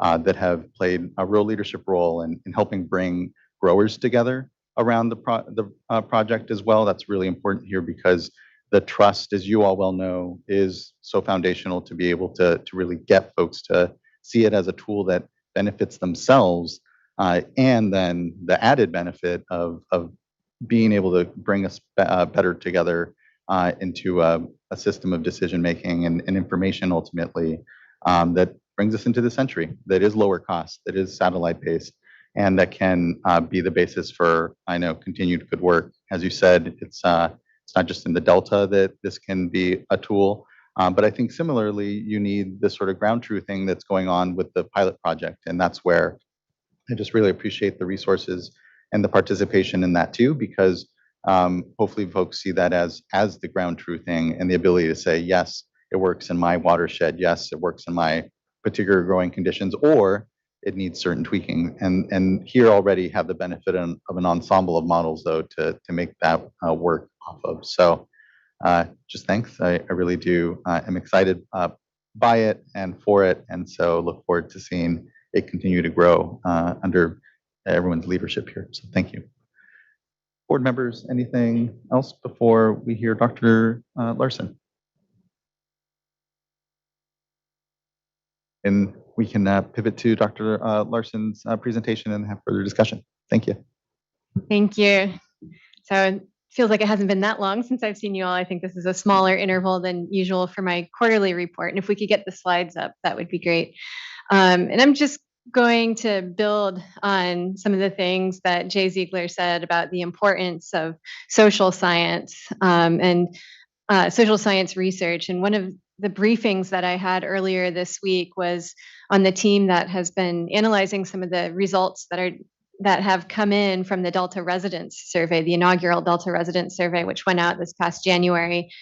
that have played a real leadership role in helping bring growers together around the project as well. That's really important here because the trust, as you all well know, is so foundational to be able to really get folks to see it as a tool that benefits themselves, and then the added benefit of being able to bring us better together into a system of decision making and information ultimately, that brings us into the century, that is lower cost, that is satellite based, and that can be the basis for, I know, continued good work. As you said, it's not just in the Delta that this can be a tool, but I think similarly, you need this sort of ground truthing that's going on with the pilot project. And that's where I just really appreciate the resources and the participation in that too, because hopefully folks see that as the ground truthing and the ability to say, yes, it works in my watershed. Yes, it works in my particular growing conditions, or it needs certain tweaking. And here already have the benefit of an ensemble of models though to make that work off of. So just thanks. I really do. I'm excited by it and for it. And so look forward to seeing it continue to grow under everyone's leadership here. So thank you. Board members, anything else before we hear Dr. Larson? And we can pivot to Dr. Larson's presentation and have further discussion. Thank you. Thank you. So it feels like it hasn't been that long since I've seen you all. I think this is a smaller interval than usual for my quarterly report. And if we could get the slides up, that would be great. And I'm just going to build on some of the things that Jay Ziegler said about the importance of social science and social science research. And one of the briefings that I had earlier this week was on the team that has been analyzing some of the results that have come in from the Delta Residents Survey, the inaugural Delta Residents Survey, which went out this past January.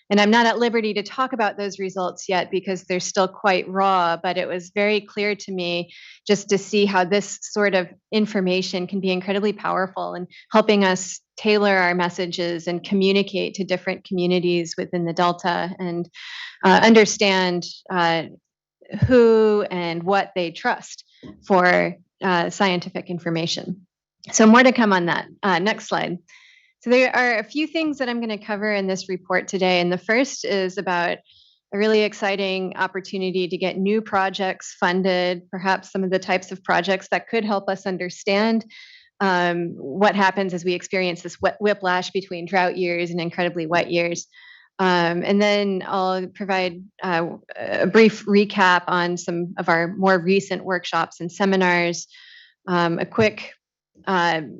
And I'm not at liberty to talk about those results yet because they're still quite raw, but it was very clear to me just to see how this sort of information can be incredibly powerful in helping us tailor our messages and communicate to different communities within the Delta and understand who and what they trust for scientific information. So more to come on that. Next slide. So there are a few things that I'm going to cover in this report today. And the first is about a really exciting opportunity to get new projects funded, perhaps some of the types of projects that could help us understand what happens as we experience this whiplash between drought years and incredibly wet years. And then I'll provide a brief recap on some of our more recent workshops and seminars. A quick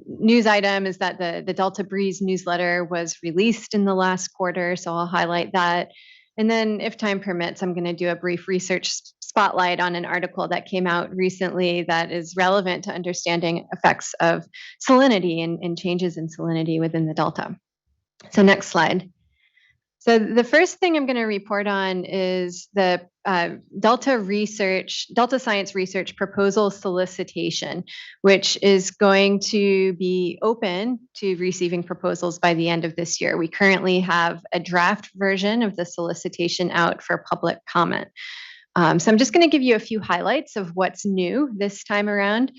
news item is that the Delta Breeze newsletter was released in the last quarter, so I'll highlight that. And then if time permits, I'm going to do a brief research spotlight on an article that came out recently that is relevant to understanding effects of salinity and changes in salinity within the Delta. So next slide. So the first thing I'm going to report on is the Delta Science Research Proposal Solicitation, which is going to be open to receiving proposals by the end of this year. We currently have a draft version of the solicitation out for public comment. So I'm just going to give you a few highlights of what's new this time around.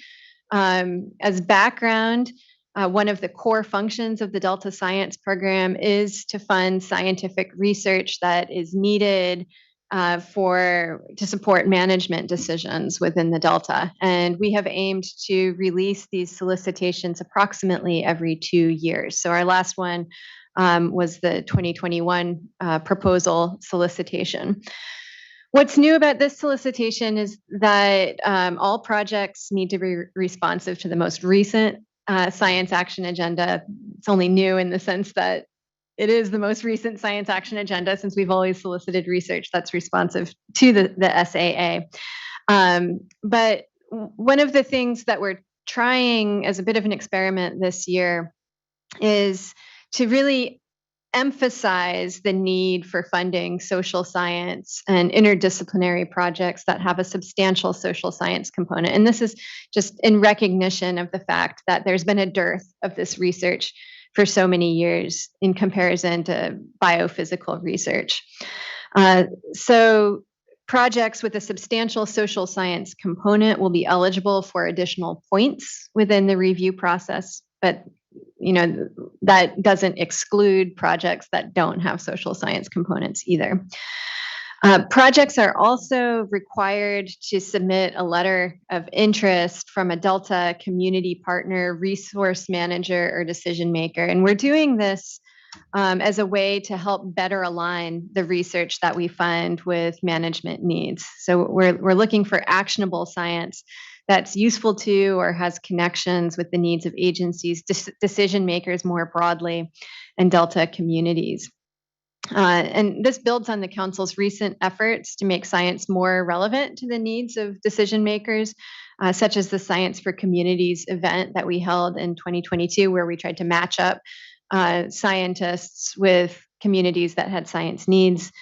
As background, one of the core functions of the Delta Science Program is to fund scientific research that is needed to support management decisions within the Delta. And we have aimed to release these solicitations approximately every 2 years. So our last one was the 2021 proposal solicitation. What's new about this solicitation is that all projects need to be responsive to the most recent Science Action Agenda. It's only new in the sense that it is the most recent Science Action Agenda since we've always solicited research that's responsive to the SAA. But one of the things that we're trying as a bit of an experiment this year is to really emphasize the need for funding social science and interdisciplinary projects that have a substantial social science component. And this is just in recognition of the fact that there's been a dearth of this research for so many years in comparison to biophysical research. So projects with a substantial social science component will be eligible for additional points within the review process, but that doesn't exclude projects that don't have social science components either. Projects are also required to submit a letter of interest from a Delta community partner, resource manager, or decision maker. And we're doing this as a way to help better align the research that we fund with management needs. So we're looking for actionable science that's useful to or has connections with the needs of agencies, decision makers more broadly, and Delta communities. And this builds on the Council's recent efforts to make science more relevant to the needs of decision makers, such as the Science for Communities event that we held in 2022, where we tried to match up scientists with communities that had science needs.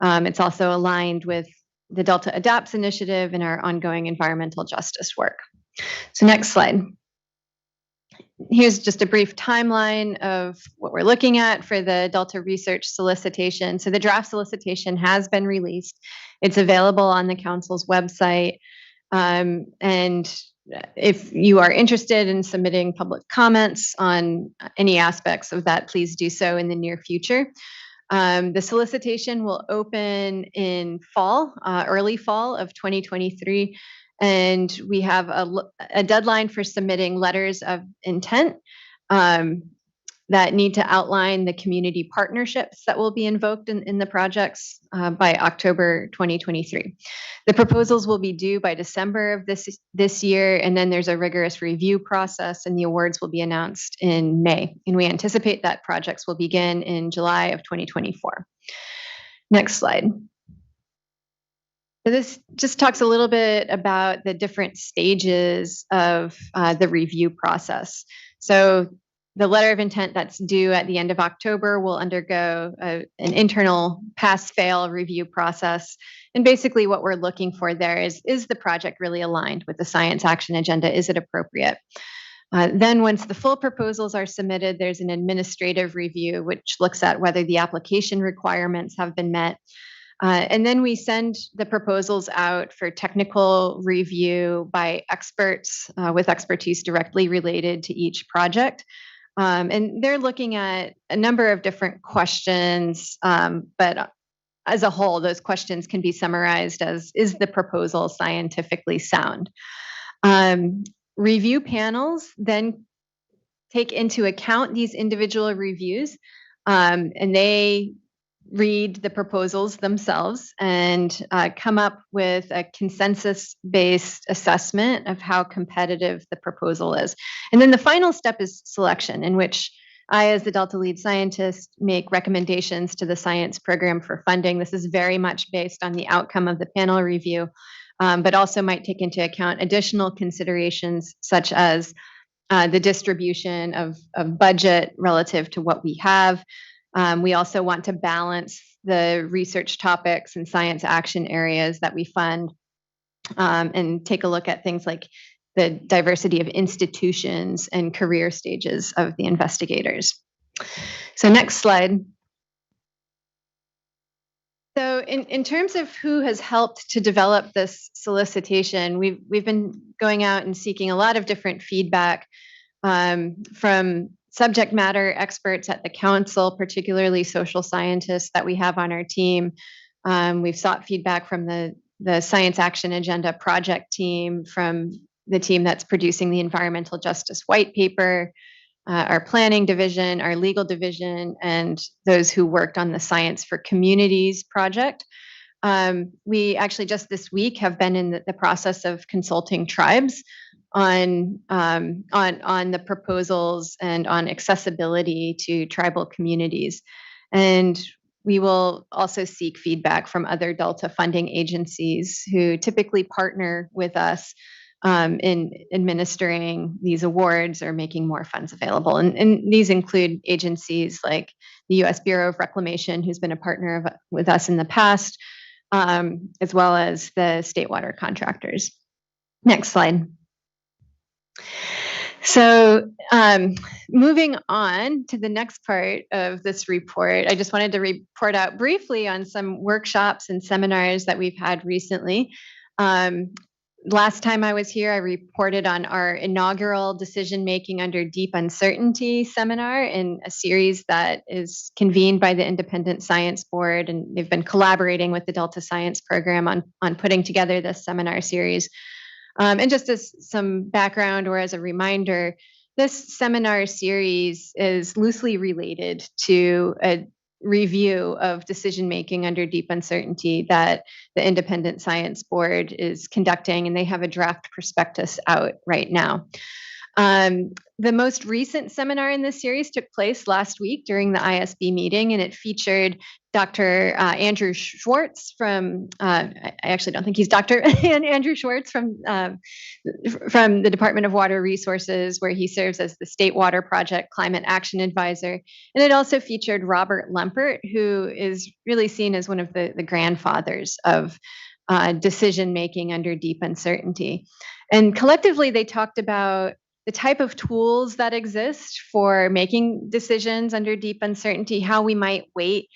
It's also aligned with the Delta Adapts initiative and our ongoing environmental justice work. So next slide. Here's just a brief timeline of what we're looking at for the Delta research solicitation. So the draft solicitation has been released. It's available on the Council's website. And if you are interested in submitting public comments on any aspects of that, please do so in the near future. The solicitation will open in fall, early fall of 2023. And we have a deadline for submitting letters of intent that need to outline the community partnerships that will be invoked in the projects by October 2023. The proposals will be due by December of this year, and then there's a rigorous review process, and the awards will be announced in May. And we anticipate that projects will begin in July of 2024. Next slide. So this just talks a little bit about the different stages of the review process. So the letter of intent that's due at the end of October will undergo an internal pass-fail review process. And basically what we're looking for there is the project really aligned with the science action agenda? Is it appropriate? Then once the full proposals are submitted, there's an administrative review, which looks at whether the application requirements have been met. And then we send the proposals out for technical review by experts with expertise directly related to each project. And they're looking at a number of different questions, but as a whole, those questions can be summarized as, is the proposal scientifically sound? Review panels then take into account these individual reviews, and they read the proposals themselves and come up with a consensus-based assessment of how competitive the proposal is. And then the final step is selection, in which I, as the Delta lead scientist, make recommendations to the science program for funding. This is very much based on the outcome of the panel review, but also might take into account additional considerations such as the distribution of budget relative to what we have. We also want to balance the research topics and science action areas that we fund, and take a look at things like the diversity of institutions and career stages of the investigators. So next slide. So in terms of who has helped to develop this solicitation, we've been going out and seeking a lot of different feedback from subject matter experts at the Council, particularly social scientists that we have on our team. We've sought feedback from the Science Action Agenda project team, from the team that's producing the Environmental Justice White Paper, our planning division, our legal division, and those who worked on the Science for Communities project. We actually just this week have been in the process of consulting tribes on the proposals and on accessibility to tribal communities. And we will also seek feedback from other Delta funding agencies who typically partner with us in administering these awards or making more funds available. And these include agencies like the U.S. Bureau of Reclamation, who's been a partner with us in the past, as well as the state water contractors. Next slide. So moving on to the next part of this report, I just wanted to report out briefly on some workshops and seminars that we've had recently. Last time I was here, I reported on our inaugural Decision Making Under Deep Uncertainty seminar in a series that is convened by the Independent Science Board, and they've been collaborating with the Delta Science Program on putting together this seminar series. And just as some background or as a reminder, this seminar series is loosely related to a review of decision making under deep uncertainty that the Independent Science Board is conducting, and they have a draft prospectus out right now. The most recent seminar in this series took place last week during the ISB meeting, and it featured Dr. Andrew Schwartz from, I actually don't think he's Dr. Andrew Schwartz from the Department of Water Resources, where he serves as the State Water Project Climate Action Advisor. And it also featured Robert Lempert, who is really seen as one of the grandfathers of decision making under deep uncertainty. And collectively, they talked about the type of tools that exist for making decisions under deep uncertainty, how we might weight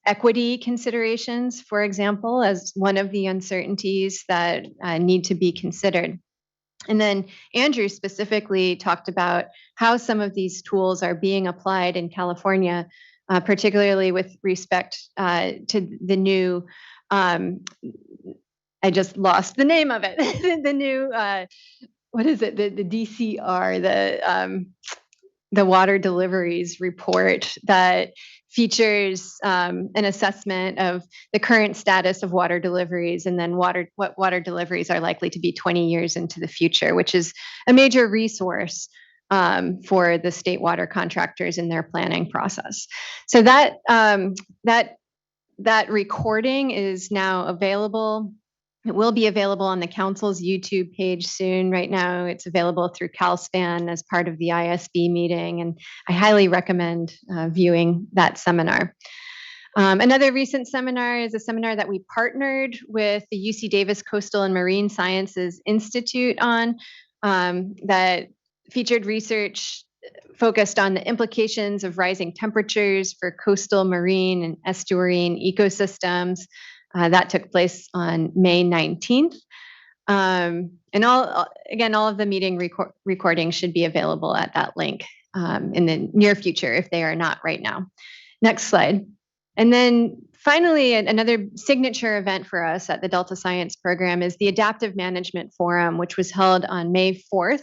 equity considerations, for example, as one of the uncertainties that need to be considered. And then Andrew specifically talked about how some of these tools are being applied in California, particularly with respect to the new, I just lost the name of it, the new, what is it? The DCR, the water deliveries report that features an assessment of the current status of water deliveries, and then what water deliveries are likely to be 20 years into the future, which is a major resource for the state water contractors in their planning process. So that recording is now available. It will be available on the council's YouTube page soon. Right now, it's available through CalSpan as part of the ISB meeting, and I highly recommend viewing that seminar. Another recent seminar is a seminar that we partnered with the UC Davis Coastal and Marine Sciences Institute on, that featured research focused on the implications of rising temperatures for coastal, marine, and estuarine ecosystems. That took place on May 19th. And all of the meeting recordings should be available at that link in the near future if they are not right now. Next slide. And then finally, another signature event for us at the Delta Science Program is the Adaptive Management Forum, which was held on May 4th.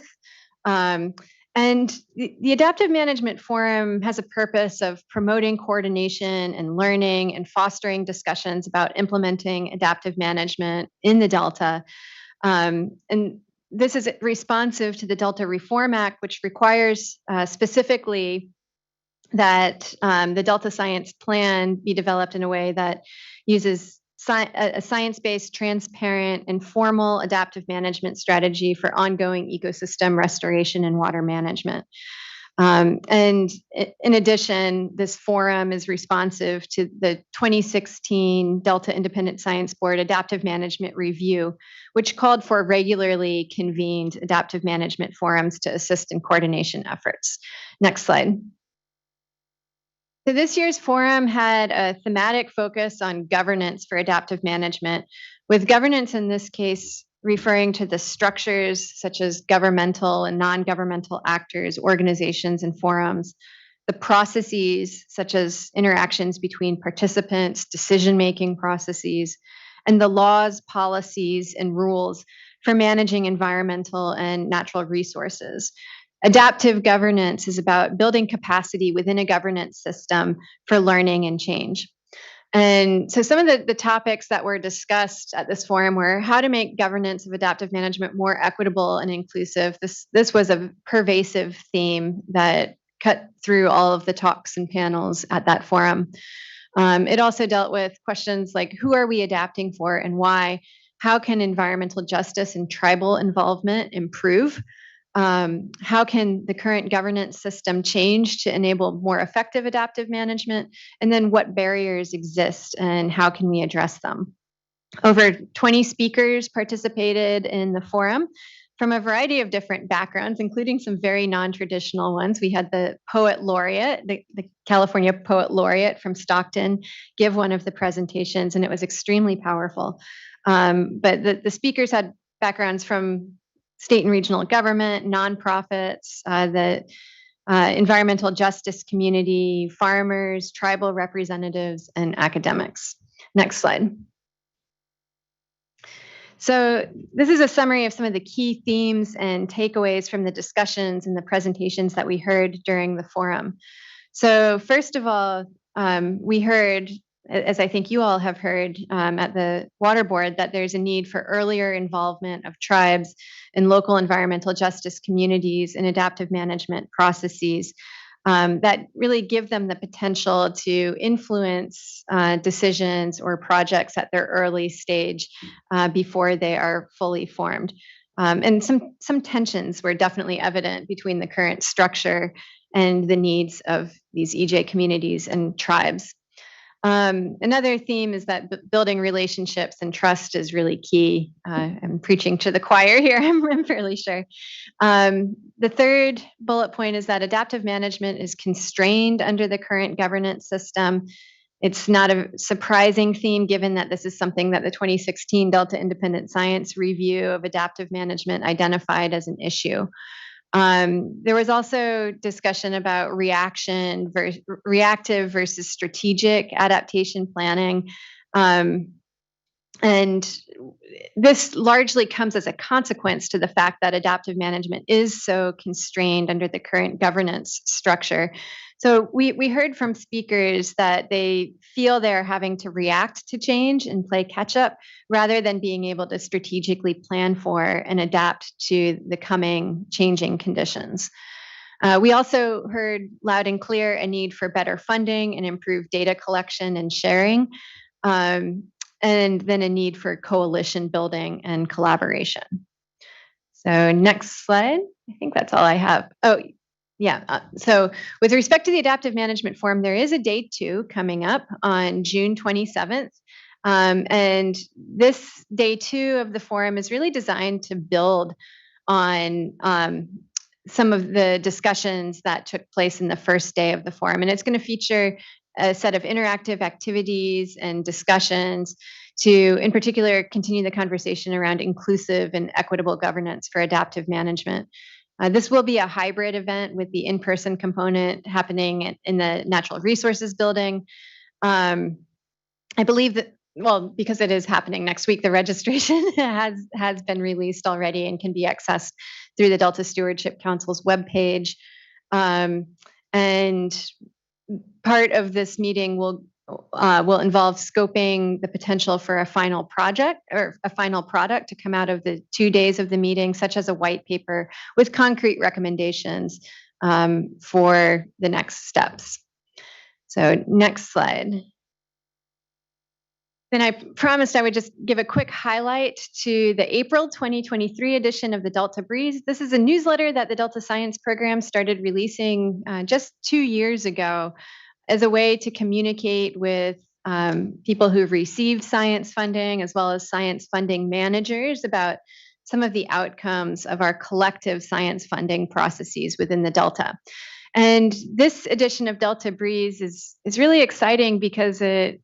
And the Adaptive Management Forum has a purpose of promoting coordination and learning and fostering discussions about implementing adaptive management in the Delta. And this is responsive to the Delta Reform Act, which requires specifically that the Delta Science Plan be developed in a way that uses a science-based, transparent, and formal adaptive management strategy for ongoing ecosystem restoration and water management. And in addition, this forum is responsive to the 2016 Delta Independent Science Board Adaptive Management Review, which called for regularly convened adaptive management forums to assist in coordination efforts. Next slide. So this year's forum had a thematic focus on governance for adaptive management, with governance in this case referring to the structures such as governmental and non-governmental actors, organizations, and forums, the processes such as interactions between participants, decision-making processes, and the laws, policies, and rules for managing environmental and natural resources. Adaptive governance is about building capacity within a governance system for learning and change. And so some of the topics that were discussed at this forum were how to make governance of adaptive management more equitable and inclusive. This was a pervasive theme that cut through all of the talks and panels at that forum. It also dealt with questions like, who are we adapting for and why? How can environmental justice and tribal involvement improve? How can the current governance system change to enable more effective adaptive management? And then what barriers exist and how can we address them? Over 20 speakers participated in the forum from a variety of different backgrounds, including some very non-traditional ones. We had the poet laureate, the California poet laureate from Stockton, give one of the presentations, and it was extremely powerful. But the speakers had backgrounds from state and regional government, nonprofits, the environmental justice community, farmers, tribal representatives, and academics. Next slide. So this is a summary of some of the key themes and takeaways from the discussions and the presentations that we heard during the forum. So first of all, we heard, as I think you all have heard at the Water Board, that there's a need for earlier involvement of tribes and local environmental justice communities in adaptive management processes that really give them the potential to influence decisions or projects at their early stage before they are fully formed. And some tensions were definitely evident between the current structure and the needs of these EJ communities and tribes. Another theme is that building relationships and trust is really key. I'm preaching to the choir here, I'm fairly sure. The third bullet point is that adaptive management is constrained under the current governance system. It's not a surprising theme given that this is something that the 2016 Delta Independent Science Review of Adaptive Management identified as an issue. There was also discussion about reactive versus strategic adaptation planning. And this largely comes as a consequence to the fact that adaptive management is so constrained under the current governance structure. So we heard from speakers that they feel they're having to react to change and play catch up rather than being able to strategically plan for and adapt to the coming changing conditions. We also heard loud and clear a need for better funding and improved data collection and sharing, and then a need for coalition building and collaboration. So next slide. I think that's all I have. Oh, yeah. So with respect to the Adaptive Management Forum, there is a day 2 coming up on June 27th. And this day 2 of the forum is really designed to build on some of the discussions that took place in the first day of the forum. And it's going to feature a set of interactive activities and discussions to, in particular, continue the conversation around inclusive and equitable governance for adaptive management. This will be a hybrid event with the in-person component happening in the Natural Resources Building. I believe that, well, because it is happening next week, the registration has been released already and can be accessed through the Delta Stewardship Council's webpage. And part of this meeting will involve scoping the potential for a final project or a final product to come out of the 2 days of the meeting, such as a white paper with concrete recommendations for the next steps. So next slide. Then I promised I would just give a quick highlight to the April 2023 edition of the Delta Breeze. This is a newsletter that the Delta Science Program started releasing just 2 years ago as a way to communicate with people who've received science funding, as well as science funding managers, about some of the outcomes of our collective science funding processes within the Delta. And this edition of Delta Breeze is really exciting because it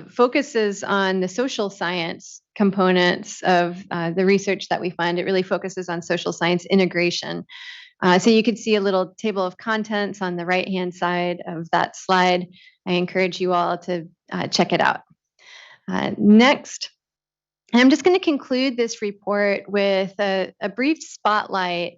focuses on the social science components of the research that we fund. It really focuses on social science integration. So you can see a little table of contents on the right-hand side of that slide. I encourage you all to check it out. Next, I'm just going to conclude this report with a brief spotlight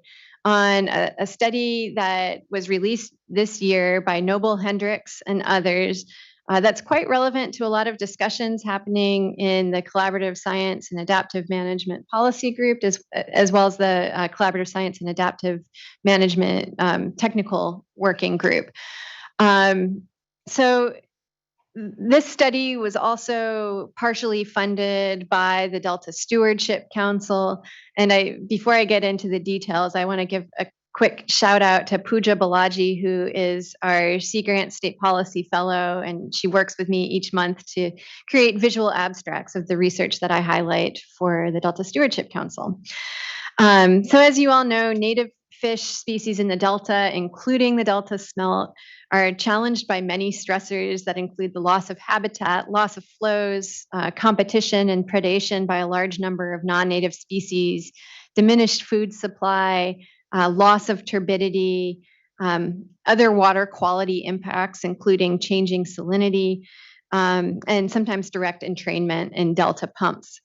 on a study that was released this year by Noble Hendricks and others that's quite relevant to a lot of discussions happening in the Collaborative Science and Adaptive Management Policy Group, as well as the Collaborative Science and Adaptive Management Technical Working Group. So this study was also partially funded by the Delta Stewardship Council. And before I get into the details, I want to give a quick shout out to Pooja Balaji, who is our Sea Grant State Policy Fellow, and she works with me each month to create visual abstracts of the research that I highlight for the Delta Stewardship Council. So as you all know, native fish species in the Delta, including the Delta smelt, are challenged by many stressors that include the loss of habitat, loss of flows, competition and predation by a large number of non-native species, diminished food supply, loss of turbidity, other water quality impacts, including changing salinity, and sometimes direct entrainment in Delta pumps.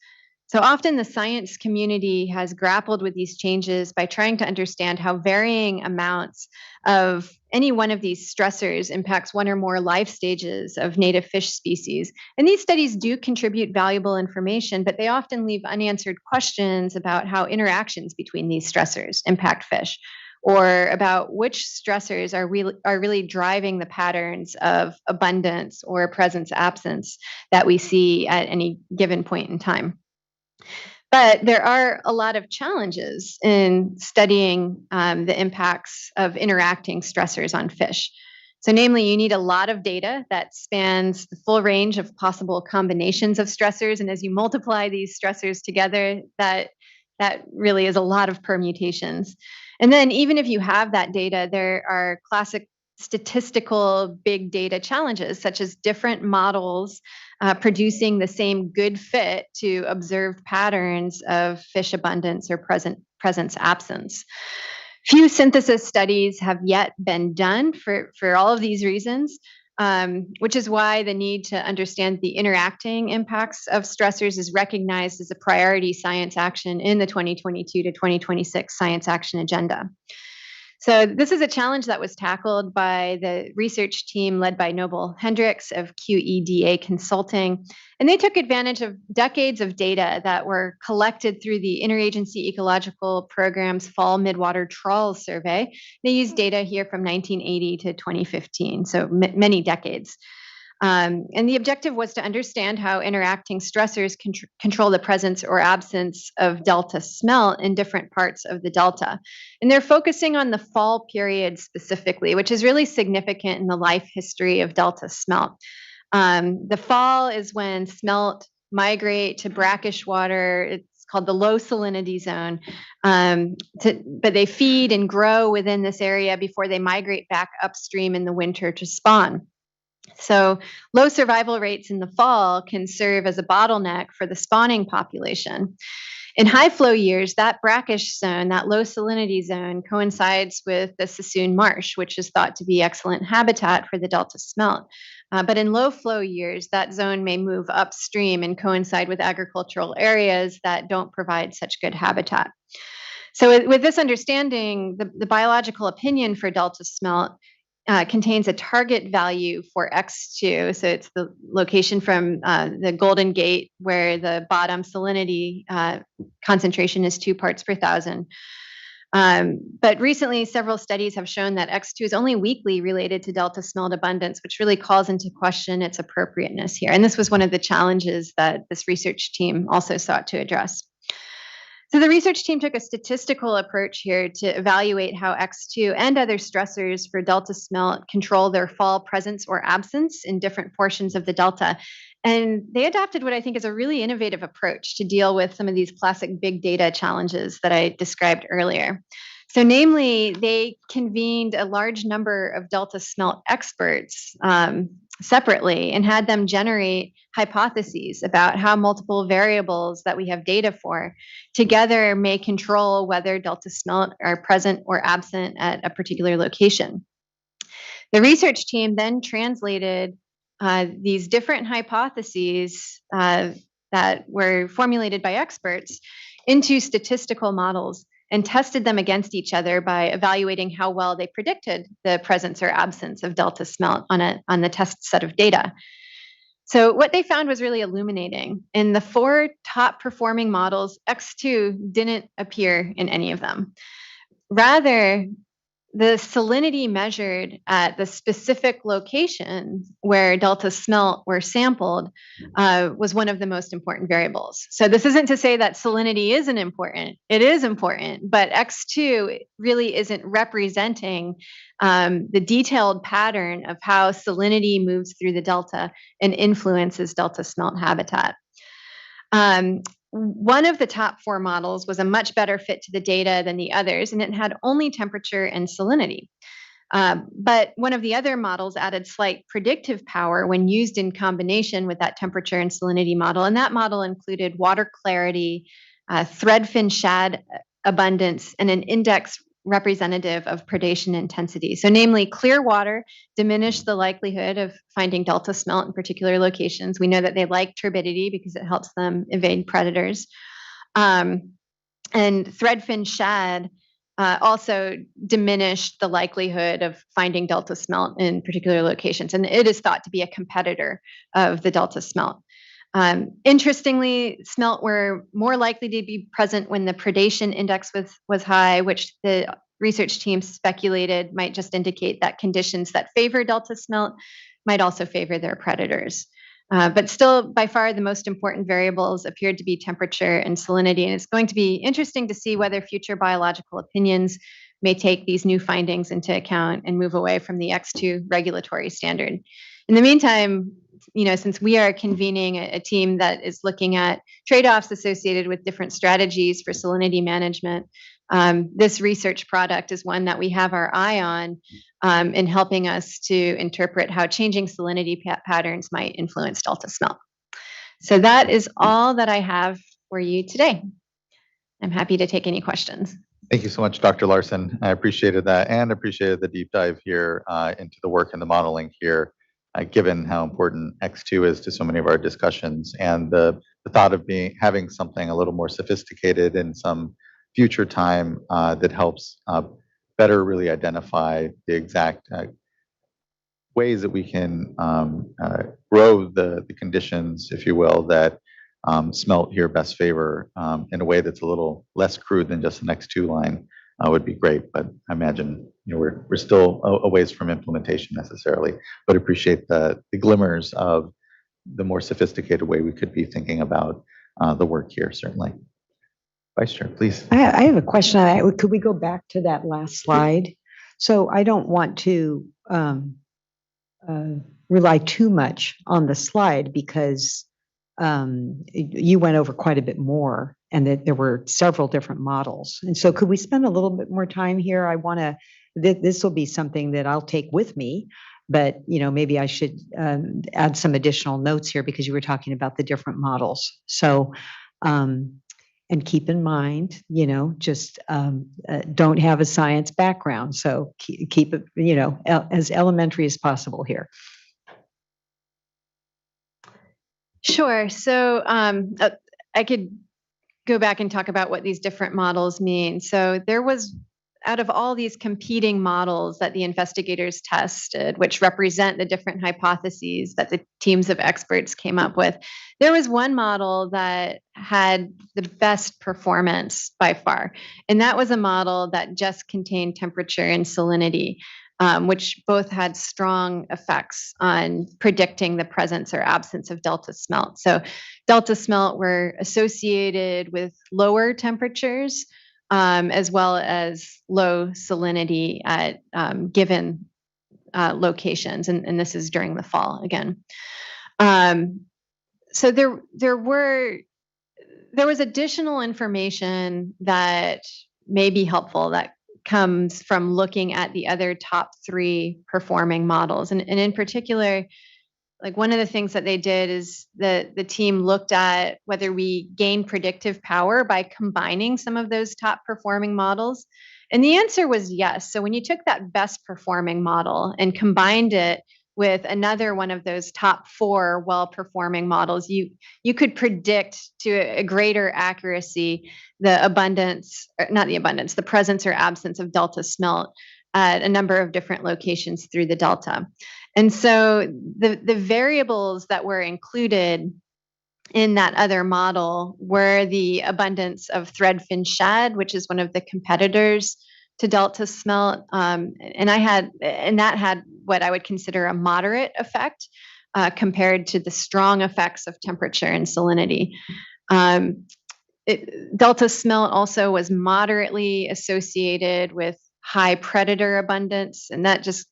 So often the science community has grappled with these changes by trying to understand how varying amounts of any one of these stressors impacts one or more life stages of native fish species. And these studies do contribute valuable information, but they often leave unanswered questions about how interactions between these stressors impact fish, or about which stressors are really driving the patterns of abundance or presence absence that we see at any given point in time. But there are a lot of challenges in studying the impacts of interacting stressors on fish. So namely, you need a lot of data that spans the full range of possible combinations of stressors. And as you multiply these stressors together, that really is a lot of permutations. And then even if you have that data, there are classic statistical big data challenges, such as different models producing the same good fit to observed patterns of fish abundance or presence absence. Few synthesis studies have yet been done for all of these reasons, which is why the need to understand the interacting impacts of stressors is recognized as a priority science action in the 2022 to 2026 Science Action Agenda. So this is a challenge that was tackled by the research team led by Noble Hendricks of QEDA Consulting. And they took advantage of decades of data that were collected through the Interagency Ecological Program's Fall Midwater Trawls Survey. They used data here from 1980 to 2015, so many decades. And the objective was to understand how interacting stressors control the presence or absence of Delta smelt in different parts of the Delta. And they're focusing on the fall period specifically, which is really significant in the life history of Delta smelt. The fall is when smelt migrate to brackish water. It's called the low salinity zone. But they feed and grow within this area before they migrate back upstream in the winter to spawn. So low survival rates in the fall can serve as a bottleneck for the spawning population. In high flow years, that brackish zone, that low salinity zone, coincides with the Sassoon Marsh, which is thought to be excellent habitat for the Delta smelt. But in low flow years, that zone may move upstream and coincide with agricultural areas that don't provide such good habitat. So with this understanding, the biological opinion for Delta smelt contains a target value for X2. So it's the location from the Golden Gate where the bottom salinity concentration is 2 parts per thousand. But recently, several studies have shown that X2 is only weakly related to Delta smelt abundance, which really calls into question its appropriateness here. And this was one of the challenges that this research team also sought to address. So the research team took a statistical approach here to evaluate how X2 and other stressors for Delta smelt control their fall presence or absence in different portions of the Delta. And they adopted what I think is a really innovative approach to deal with some of these classic big data challenges that I described earlier. So namely, they convened a large number of Delta smelt experts separately and had them generate hypotheses about how multiple variables that we have data for together may control whether Delta smelt are present or absent at a particular location. The research team then translated these different hypotheses that were formulated by experts into statistical models and tested them against each other by evaluating how well they predicted the presence or absence of Delta smelt on the test set of data. So what they found was really illuminating. In the 4 top performing models, X2 didn't appear in any of them. Rather, the salinity measured at the specific location where Delta smelt were sampled was one of the most important variables. So this isn't to say that salinity isn't important. It is important, but X2 really isn't representing the detailed pattern of how salinity moves through the Delta and influences Delta smelt habitat. one of the top 4 models was a much better fit to the data than the others, and it had only temperature and salinity. But one of the other models added slight predictive power when used in combination with that temperature and salinity model. And that model included water clarity, threadfin shad abundance, and an index representative of predation intensity. So namely, clear water diminished the likelihood of finding delta smelt in particular locations. We know that they like turbidity because it helps them evade predators. And threadfin shad also diminished the likelihood of finding delta smelt in particular locations. And it is thought to be a competitor of the delta smelt. Interestingly, smelt were more likely to be present when the predation index was high, which the research team speculated might just indicate that conditions that favor delta smelt might also favor their predators. But still, by far, the most important variables appeared to be temperature and salinity. And it's going to be interesting to see whether future biological opinions may take these new findings into account and move away from the X2 regulatory standard. In the meantime, since we are convening a team that is looking at trade-offs associated with different strategies for salinity management, this research product is one that we have our eye on in helping us to interpret how changing salinity patterns might influence delta smelt. So that is all that I have for you today. I'm happy to take any questions. Thank you so much, Dr. Larson. I appreciated that and appreciated the deep dive here into the work and the modeling here, given how important X2 is to so many of our discussions, and the thought of having something a little more sophisticated in some future time that helps better really identify the exact ways that we can grow the conditions, if you will, that smelt here best favor in a way that's a little less crude than just the X2 line would be great. But I imagine we're still a ways from implementation necessarily, but appreciate the glimmers of the more sophisticated way we could be thinking about the work here, certainly. Vice Chair, please. I have a question. Could we go back to that last slide? So I don't want to rely too much on the slide because you went over quite a bit more and that there were several different models. And so could we spend a little bit more time here? I want to, this will be something that I'll take with me, but maybe I should add some additional notes here because you were talking about the different models. So, and keep in mind, just don't have a science background. So keep it, as elementary as possible here. Sure. So I could go back and talk about what these different models mean. So there was, out of all these competing models that the investigators tested, which represent the different hypotheses that the teams of experts came up with, there was one model that had the best performance by far. And that was a model that just contained temperature and salinity, which both had strong effects on predicting the presence or absence of delta smelt. So delta smelt were associated with lower temperatures as well as low salinity at given locations. And this is during the fall again. So there was additional information that may be helpful that comes from looking at the other top 3 performing models. And in particular, like one of the things that they did is that the team looked at whether we gain predictive power by combining some of those top performing models. And the answer was yes. So when you took that best performing model and combined it with another one of those top 4 well-performing models, you could predict to a greater accuracy the presence or absence of delta smelt at a number of different locations through the delta. And so the variables that were included in that other model were the abundance of threadfin shad, which is one of the competitors to delta smelt, and that had what I would consider a moderate effect compared to the strong effects of temperature and salinity. Delta smelt also was moderately associated with high predator abundance, and that just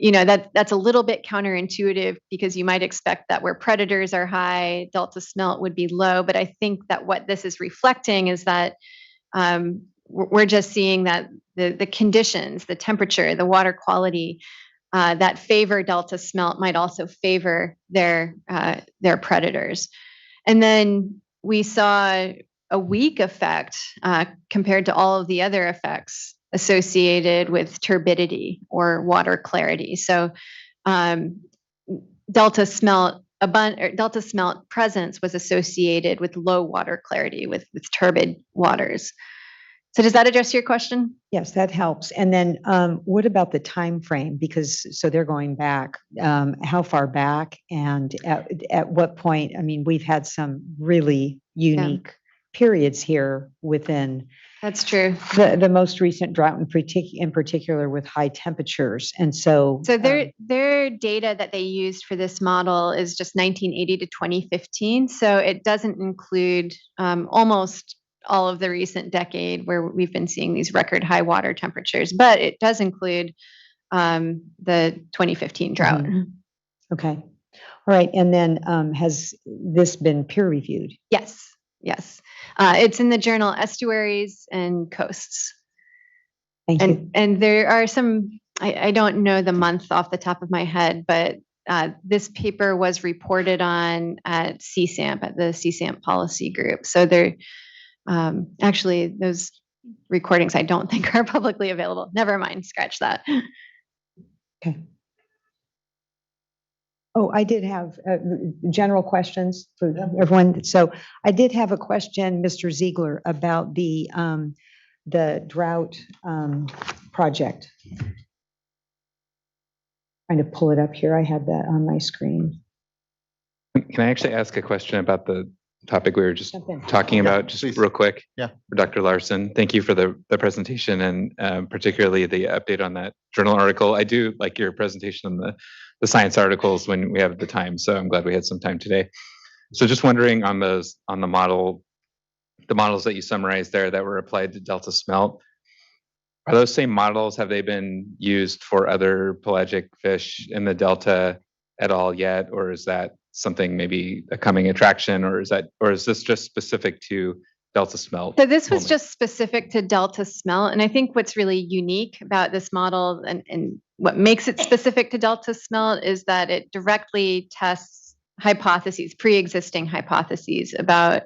that's a little bit counterintuitive because you might expect that where predators are high, delta smelt would be low. But I think that what this is reflecting is that we're just seeing that the conditions, the temperature, the water quality that favor delta smelt might also favor their predators. And then we saw a weak effect compared to all of the other effects associated with turbidity or water clarity. So delta smelt presence was associated with low water clarity, with turbid waters. So does that address your question? Yes, that helps. And then what about the time frame? Because so they're going back, how far back and at what point? I mean, we've had some really unique periods here within. That's true. The most recent drought in particular with high temperatures. And so their data that they used for this model is just 1980 to 2015. So it doesn't include almost all of the recent decade where we've been seeing these record high water temperatures, but it does include the 2015 drought. Mm-hmm. Okay. All right. And then has this been peer reviewed? Yes. It's in the journal Estuaries and Coasts. Thank you. And there are some, I don't know the month off the top of my head, but this paper was reported on at CSAMP, at the CSAMP policy group. So there, actually, those recordings I don't think are publicly available. Never mind, scratch that. Okay. Oh, I did have general questions for everyone. So I did have a question, Mr. Ziegler, about the drought project. Trying to pull it up here. I had that on my screen. Can I actually ask a question about the topic we were just talking about, just real quick? Yeah. For Dr. Larson, thank you for the presentation and particularly the update on that journal article. I do like your presentation on the science articles when we have the time, so I'm glad we had some time today. So just wondering on the models that you summarized there that were applied to delta smelt, are those same models, have they been used for other pelagic fish in the delta at all yet, or is that something maybe a coming attraction, or is this just specific to delta smelt? So this was just specific to delta smelt, and I think what's really unique about this model and what makes it specific to delta smelt is that it directly tests hypotheses, pre-existing hypotheses about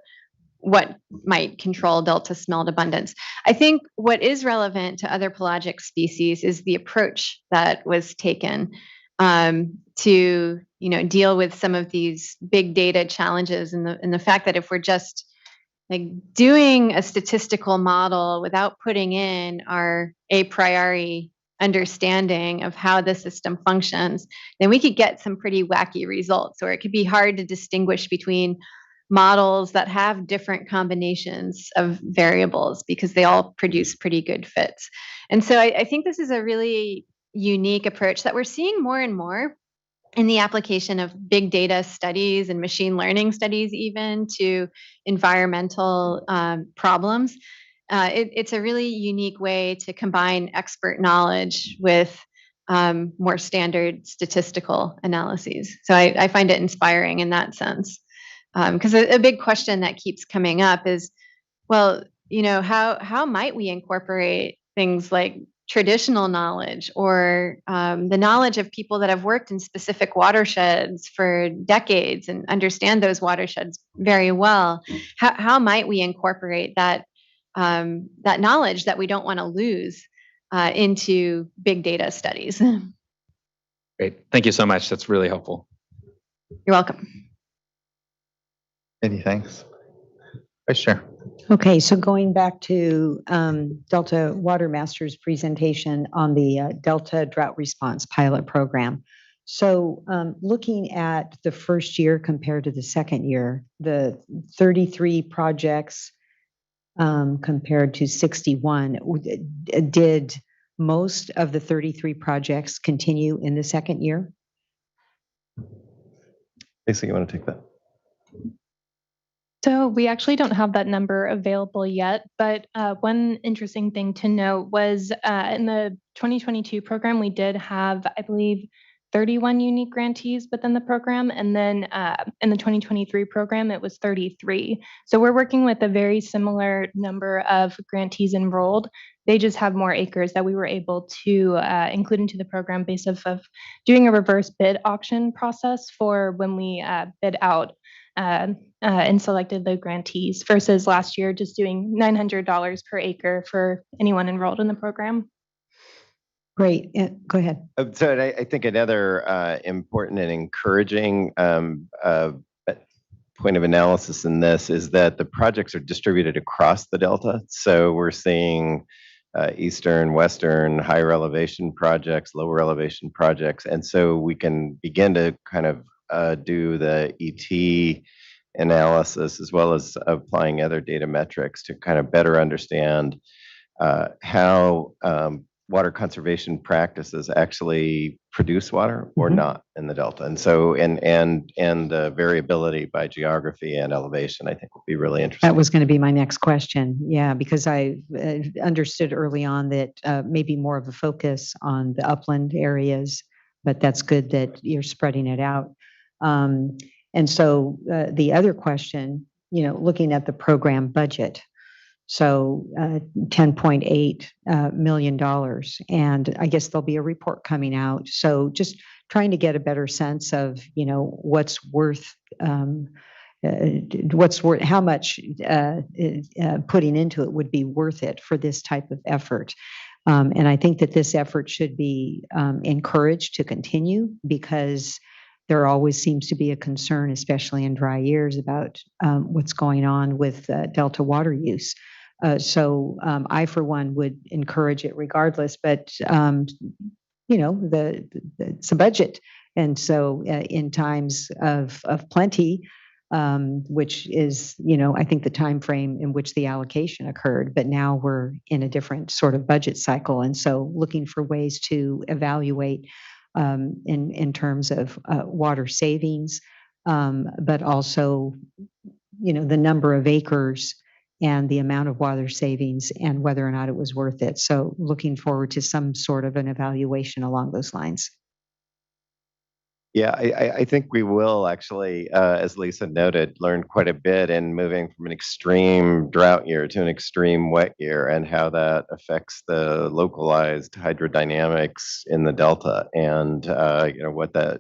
what might control delta smelt abundance. I think what is relevant to other pelagic species is the approach that was taken to deal with some of these big data challenges, and the fact that if we're just like doing a statistical model without putting in our a priori understanding of how the system functions, then we could get some pretty wacky results, or it could be hard to distinguish between models that have different combinations of variables because they all produce pretty good fits. And so I think this is a really unique approach that we're seeing more and more in the application of big data studies and machine learning studies, even to environmental problems. It's a really unique way to combine expert knowledge with more standard statistical analyses. So I find it inspiring in that sense. Because a big question that keeps coming up is, well, how might we incorporate things like traditional knowledge or the knowledge of people that have worked in specific watersheds for decades and understand those watersheds very well? How might we incorporate that knowledge that we don't want to lose into big data studies? Great. Thank you so much. That's really helpful. You're welcome. Any thanks. Vice Chair. Okay, so going back to Delta Water Master's presentation on the Delta Drought Response Pilot Program. So looking at the first year compared to the second year, the 33 projects compared to 61, did most of the 33 projects continue in the second year? Lisa, you want to take that? So we actually don't have that number available yet, but one interesting thing to note was in the 2022 program, we did have, I believe, 31 unique grantees within the program. And then in the 2023 program, it was 33. So we're working with a very similar number of grantees enrolled. They just have more acres that we were able to include into the program based off of doing a reverse bid auction process for when we bid out and selected the grantees versus last year just doing $900 per acre for anyone enrolled in the program. Great. Go ahead. So I think another important and encouraging point of analysis in this is that the projects are distributed across the Delta. So we're seeing eastern, western, higher elevation projects, lower elevation projects. And so we can begin to kind of do the ET analysis as well as applying other data metrics to kind of better understand how water conservation practices actually produce water or not in the Delta. And so, and the variability by geography and elevation, I think will be really interesting. That was going to be my next question. Yeah, because I understood early on that maybe more of a focus on the upland areas, but that's good that you're spreading it out. And so the other question, looking at the program budget, so $10.8 million. And I guess there'll be a report coming out. So just trying to get a better sense of, what's worth, how much putting into it would be worth it for this type of effort. And I think that this effort should be encouraged to continue because there always seems to be a concern, especially in dry years, about what's going on with Delta water use. So I, for one, would encourage it regardless, but, it's a budget. And so in times of plenty, which is, I think the time frame in which the allocation occurred, but now we're in a different sort of budget cycle. And so looking for ways to evaluate in terms of water savings, but also, the number of acres and the amount of water savings and whether or not it was worth it. So looking forward to some sort of an evaluation along those lines. Yeah, I think we will actually, as Lisa noted, learn quite a bit in moving from an extreme drought year to an extreme wet year and how that affects the localized hydrodynamics in the Delta and, what the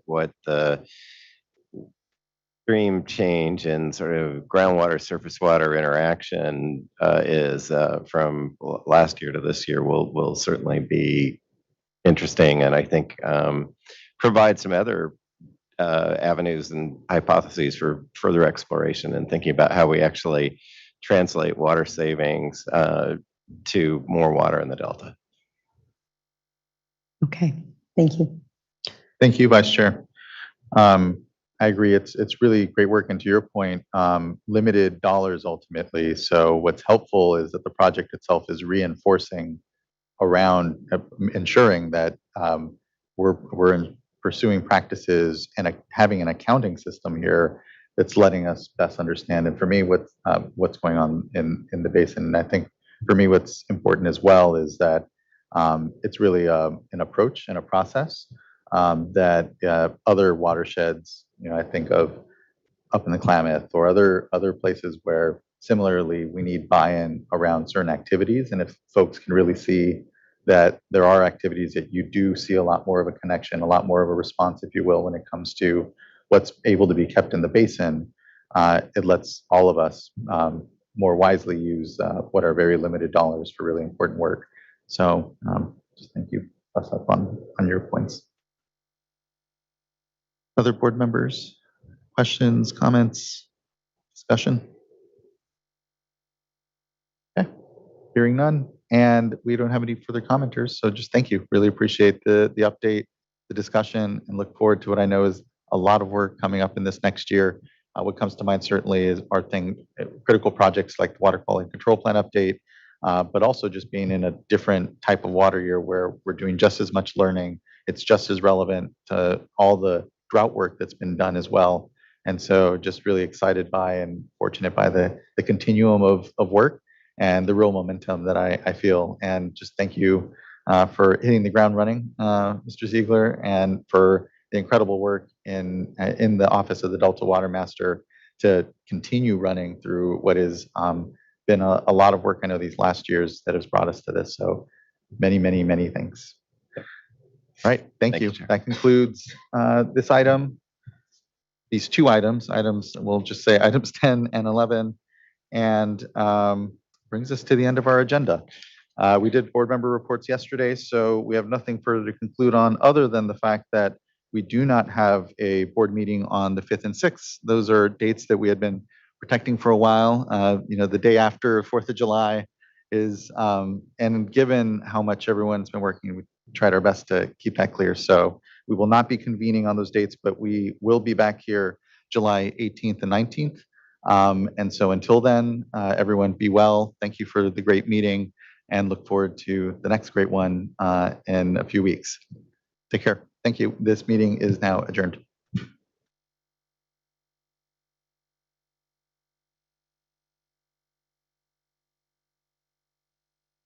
extreme change in sort of groundwater, surface water interaction is from last year to this year will certainly be interesting, and I think provide some other avenues and hypotheses for further exploration and thinking about how we actually translate water savings to more water in the Delta. Okay, thank you. Thank you, Vice Chair. I agree. It's really great work. And to your point, limited dollars ultimately. So what's helpful is that the project itself is reinforcing around ensuring that we're pursuing practices and having an accounting system here that's letting us best understand. And for me, what's going on in the basin. And I think for me, what's important as well is that it's really an approach and a process that other watersheds, I think of up in the Klamath or other places where similarly we need buy-in around certain activities. And if folks can really see that there are activities that you do see a lot more of a connection, a lot more of a response, if you will, when it comes to what's able to be kept in the basin, it lets all of us more wisely use what are very limited dollars for really important work. So just thank you, plus up on your points. Other board members, questions, comments, discussion? Okay, hearing none. And we don't have any further commenters, so just thank you. Really appreciate the update, the discussion, and look forward to what I know is a lot of work coming up in this next year. What comes to mind certainly is our critical projects like the water quality control plan update, but also just being in a different type of water year where we're doing just as much learning. It's just as relevant to all the drought work that's been done as well. And so just really excited by and fortunate by the continuum of work and the real momentum that I feel. And just thank you for hitting the ground running, Mr. Ziegler, and for the incredible work in the Office of the Delta Water Master to continue running through what has been a lot of work, I know, these last years that has brought us to this. So many, many, many thanks. All right, thank you. That concludes this item. These two items, we'll just say items 10 and 11, and brings us to the end of our agenda. We did board member reports yesterday, so we have nothing further to conclude on other than the fact that we do not have a board meeting on the 5th and 6th. Those are dates that we had been protecting for a while. The day after 4th of July is, and given how much everyone's been working, we tried our best to keep that clear. So we will not be convening on those dates, but we will be back here July 18th and 19th. And so until then, everyone be well. Thank you for the great meeting and look forward to the next great one in a few weeks. Take care. Thank you. This meeting is now adjourned.